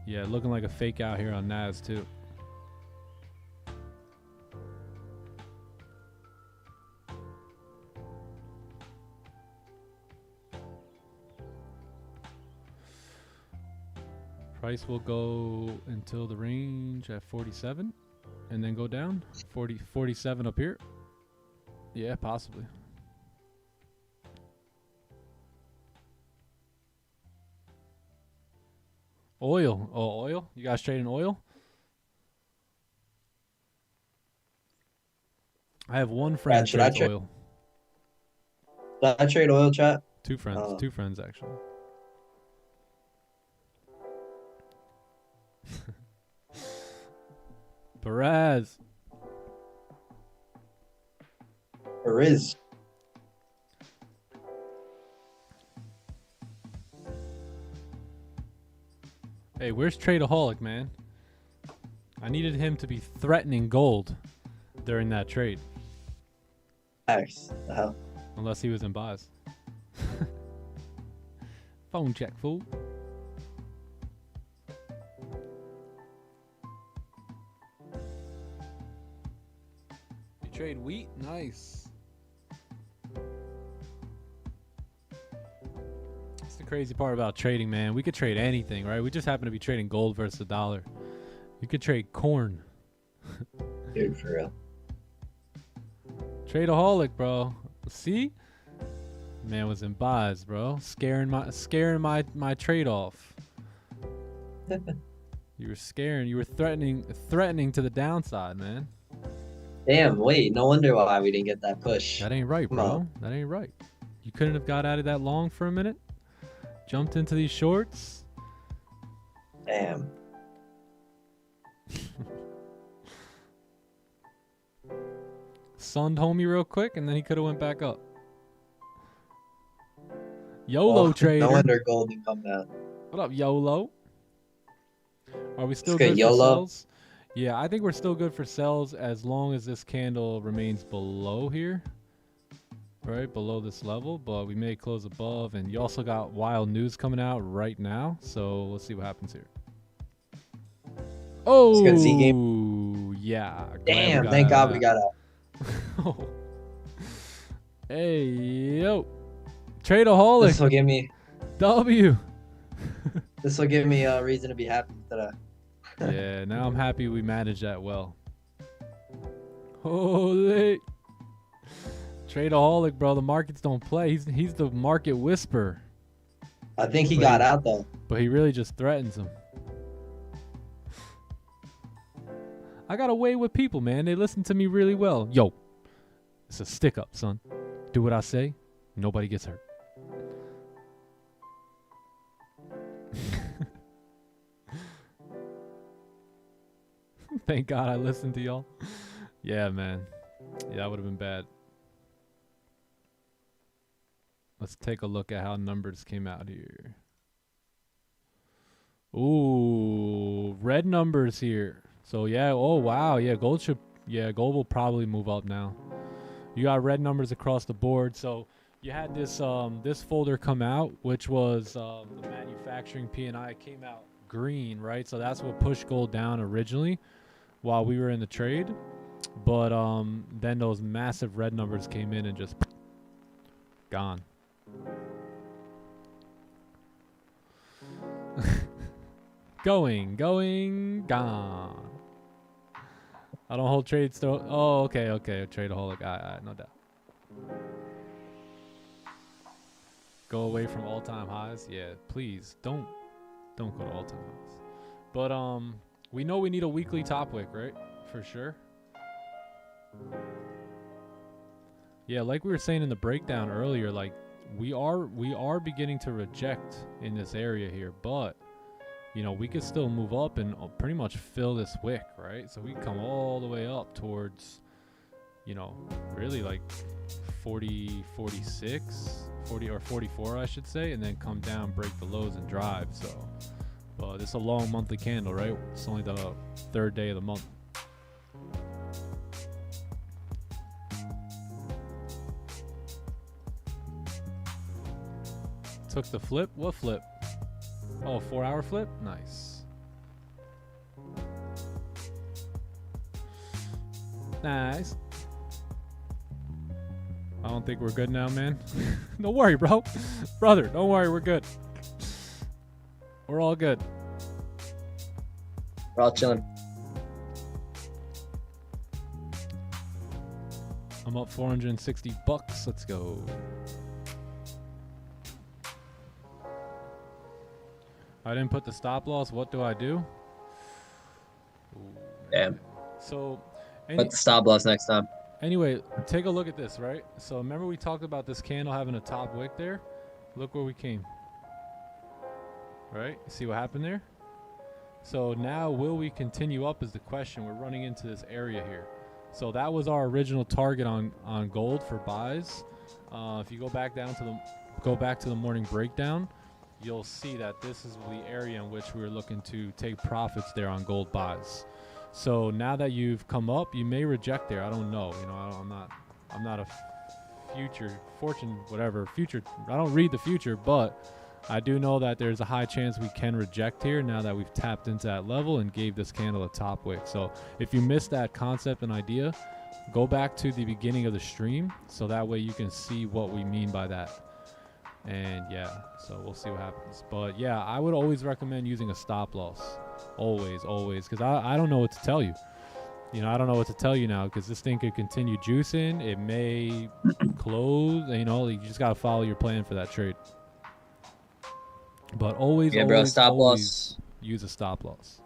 Yeah, looking like a fake out here on NAS too. Price will go until the range at 47 and then go down 47 up here. Yeah, possibly. Oil. Oh, oil? You guys trading oil? I have one friend Should that I trades oil. Did I trade oil, chat? Two friends actually. Perez. Riz. Hey, where's Tradeaholic, man? I needed him to be threatening gold during that trade. Facts. The hell? Unless he was in buys. Phone check, fool. You trade wheat? Nice. That's the crazy part about trading, man. We could trade anything, right? We just happen to be trading gold versus the dollar. You could trade corn. Dude, for real. Tradeaholic, bro. See? Man was in buys, bro. Scaring my trade off. You were threatening to the downside, man. Damn, wait, no wonder why we didn't get that push. That ain't right, Come bro. on. That ain't right. You couldn't have got out of that long for a minute? Jumped into these shorts? Damn. Sunned homie real quick, and then he could have went back up. YOLO Oh, trader. No wonder gold didn't come down. What up, YOLO? Are we still Let's go, good for YOLO. sells? Yeah, I think we're still good for sells as long as this candle remains below here. Right, below this level, but we may close above. And you also got wild news coming out right now, so let's see what happens here. Oh, good Z game. yeah. glad we Damn, got thank out God of we that. got out. Hey, yo. Tradeaholic. This will give me W. a reason to be happy today. Yeah, now I'm happy we managed that well. Holy. Tradeaholic, bro. The markets don't play. He's the market whisperer. I think he got out though. But he really just threatens them. I got a way with people, man. They listen to me really well. Yo, it's a stick up, son. Do what I say. Nobody gets hurt. Thank God I listened to y'all. Yeah, man. Yeah, that would have been bad. Let's take a look at how numbers came out here. Ooh, red numbers here. So yeah, oh wow, yeah, gold will probably move up now. You got red numbers across the board. So you had this this folder come out, which was the manufacturing P&I came out green, right? So that's what pushed gold down originally while we were in the trade. But then those massive red numbers came in and just gone. Going, gone. I don't hold trades still. Oh, okay, tradeaholic. No doubt. Go away from all-time highs. Yeah, please don't go to all-time highs. But we know we need a weekly top wick, right? For sure. Yeah, like we were saying in the breakdown earlier, like we are beginning to reject in this area here, but you know, we could still move up and pretty much fill this wick, right? So we come all the way up towards, you know, really like 40, 46, 40 or 44, I should say, and then come down, break the lows and drive. So this is a long monthly candle, right? It's only the third day of the month. Took the flip? What flip? Oh, 4-hour flip? Nice. Nice. I don't think we're good now, man. Don't worry, bro. Brother, don't worry, we're good. We're all good. We're all chilling. I'm up $460. Let's go. I didn't put the stop loss. What do I do? Ooh, Damn. So, Put the stop loss next time. anyway, take a look at this, right? So remember we talked about this candle having a top wick there? Look where we came. Right? See what happened there? So now will we continue up is the question. We're running into this area here. So that was our original target on gold for buys. If you go back to the morning breakdown, you'll see that this is the area in which we were looking to take profits there on gold buys. So now that you've come up, you may reject there. I don't know. You know, I'm not a future I don't read the future, but I do know that there's a high chance we can reject here now that we've tapped into that level and gave this candle a top wick. So if you missed that concept and idea, go back to the beginning of the stream so that way you can see what we mean by that. And yeah, so we'll see what happens. But yeah, I would always recommend using a stop loss. Always, because I don't know what to tell you. You know, I don't know what to tell you now because this thing could continue juicing. It may close. You know, you just got to follow your plan for that trade. But always, Yeah, bro, always, stop always loss. use a stop loss.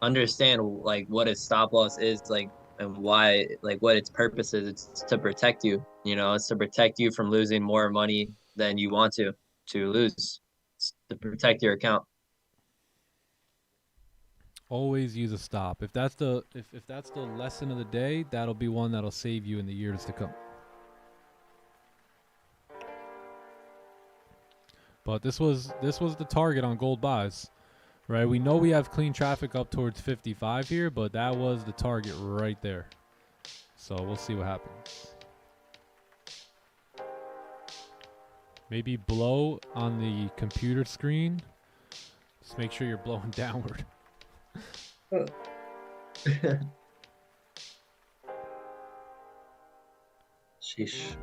Understand like what a stop loss is. Like and why, like what its purpose is. It's to protect you. You know, it's to protect you from losing more money than you want to lose. It's to protect your account. Always use a stop. If that's the if that's the lesson of the day, that'll be one that'll save you in the years to come. But this was the target on gold buys, right? We know we have clean traffic up towards 55 here, but that was the target right there. So we'll see what happens. Maybe blow on the computer screen. Just make sure you're blowing downward. Sheesh.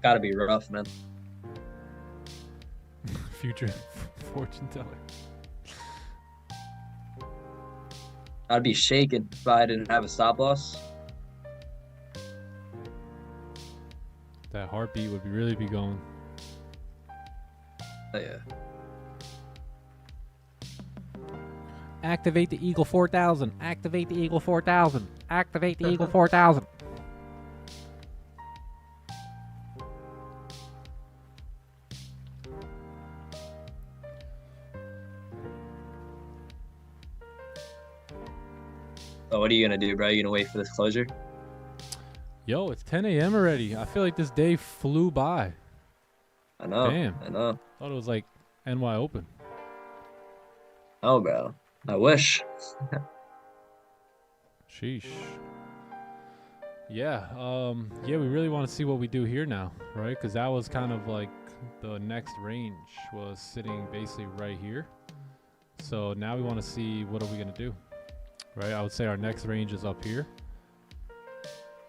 Gotta be rough, man. Future fortune teller. I'd be shaking if I didn't have a stop loss. That heartbeat would really be going. Oh, yeah. Activate the Eagle 4000. Activate the Eagle 4000. Activate the Eagle 4000. So what are you gonna do, bro? You gonna wait for this closure? Yo, it's 10 a.m. already. I feel like this day flew by. I know. Damn. I know. Thought it was like NY Open. Oh, bro. I wish. Sheesh. Yeah, yeah, we really want to see what we do here now, right? Because that was kind of like the next range was sitting basically right here. So now we want to see what are we going to do, right? I would say our next range is up here.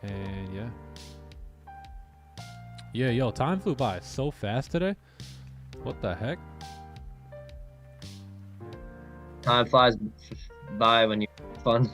And yeah. Yeah, yo, time flew by so fast today. What the heck? Time flies by when you have fun.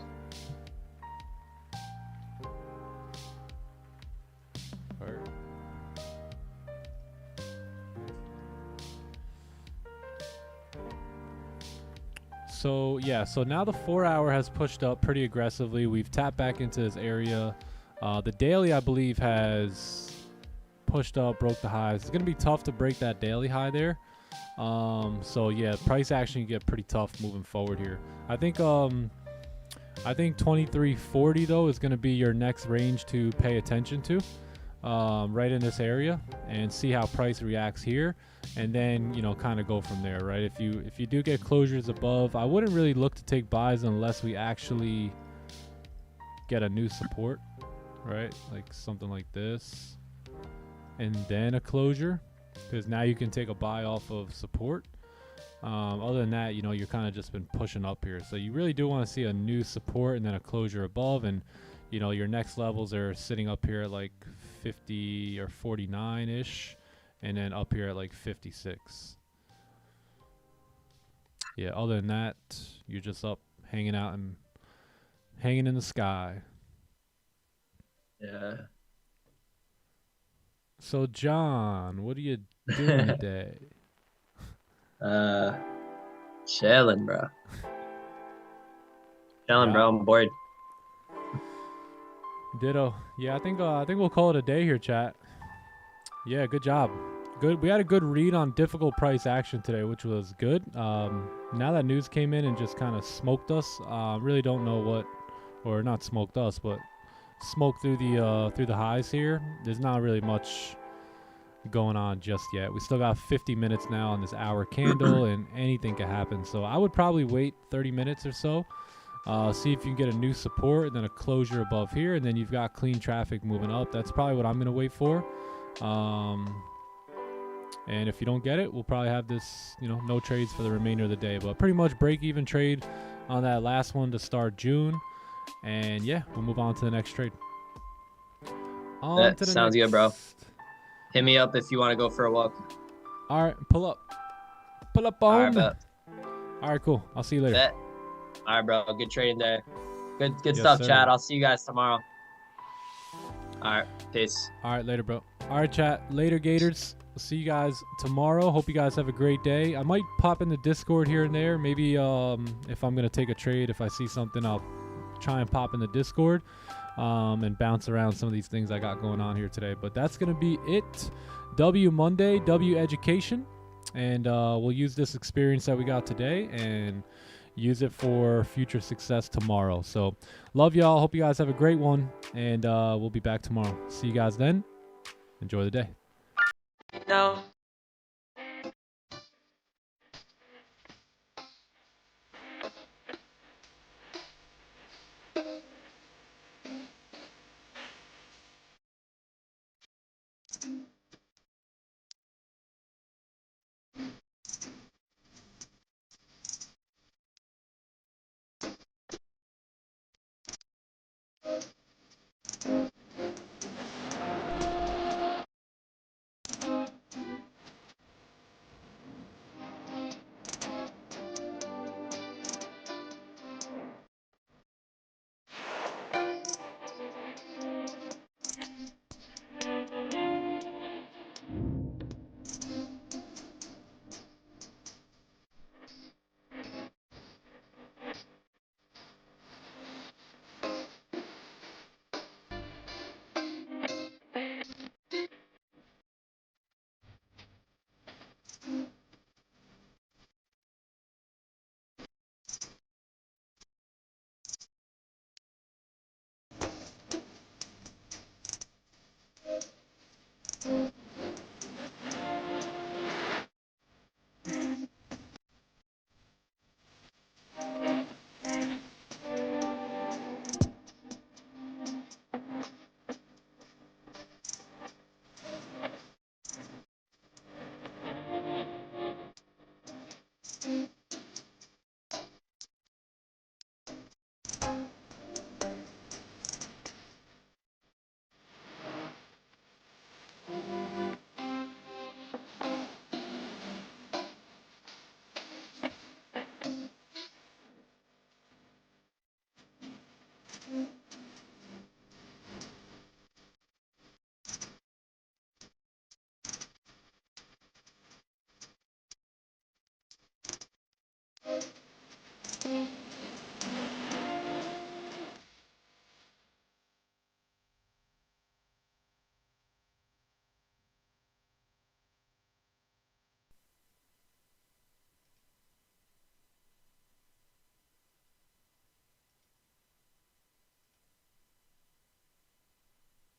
So yeah, so now the 4 hour has pushed up pretty aggressively. We've tapped back into this area. The daily, I believe, has pushed up, broke the highs. It's gonna be tough to break that daily high there. So yeah, price action can get pretty tough moving forward here. I think 2340 though is gonna be your next range to pay attention to, right in this area, and see how price reacts here, and then kind of go from there, right? If you do get closures above, I wouldn't really look to take buys unless we actually get a new support, right? Like something like this, and then a closure, because now you can take a buy off of support. Other than that, you're kind of just been pushing up here, so you really do want to see a new support and then a closure above, and your next levels are sitting up here at like 50 or 49 ish, and then up here at like 56. Yeah, other than that, you're just up hanging out and hanging in the sky. Yeah. So John, what are you doing today? Chilling, bro. Chilling, bro. I'm bored. Ditto. Yeah, I think we'll call it a day here, chat. Yeah, good job. Good. We had a good read on difficult price action today, which was good. Now that news came in and just kind of smoked us, really don't know what, or not smoked us, but smoked through the highs here. There's not really much going on just yet. We still got 50 minutes now on this hour candle, and anything can happen. So I would probably wait 30 minutes or so. See if you can get a new support and then a closure above here, and then you've got clean traffic moving up. That's probably what I'm going to wait for. And if you don't get it, we'll probably have this, no trades for the remainder of the day. But pretty much break-even trade on that last one to start June. And yeah, we'll move on to the next trade. That sounds good, bro. Hit me up if you want to go for a walk. All right, pull up. Pull up on. All right, bet. All right, cool. I'll see you later. Bet. All right, bro. Good trading day. Good Yes, stuff, sir. Chad. I'll see you guys tomorrow. All right, peace. All right, later, bro. All right, chat. Later, Gators. We'll see you guys tomorrow. Hope you guys have a great day. I might pop in the Discord here and there. Maybe if I'm going to take a trade, if I see something, I'll try and pop in the Discord and bounce around some of these things I got going on here today. But that's going to be it. W Monday, W education. And we'll use this experience that we got today and use it for future success tomorrow. So love y'all. Hope you guys have a great one. And we'll be back tomorrow. See you guys then. Enjoy the day. No.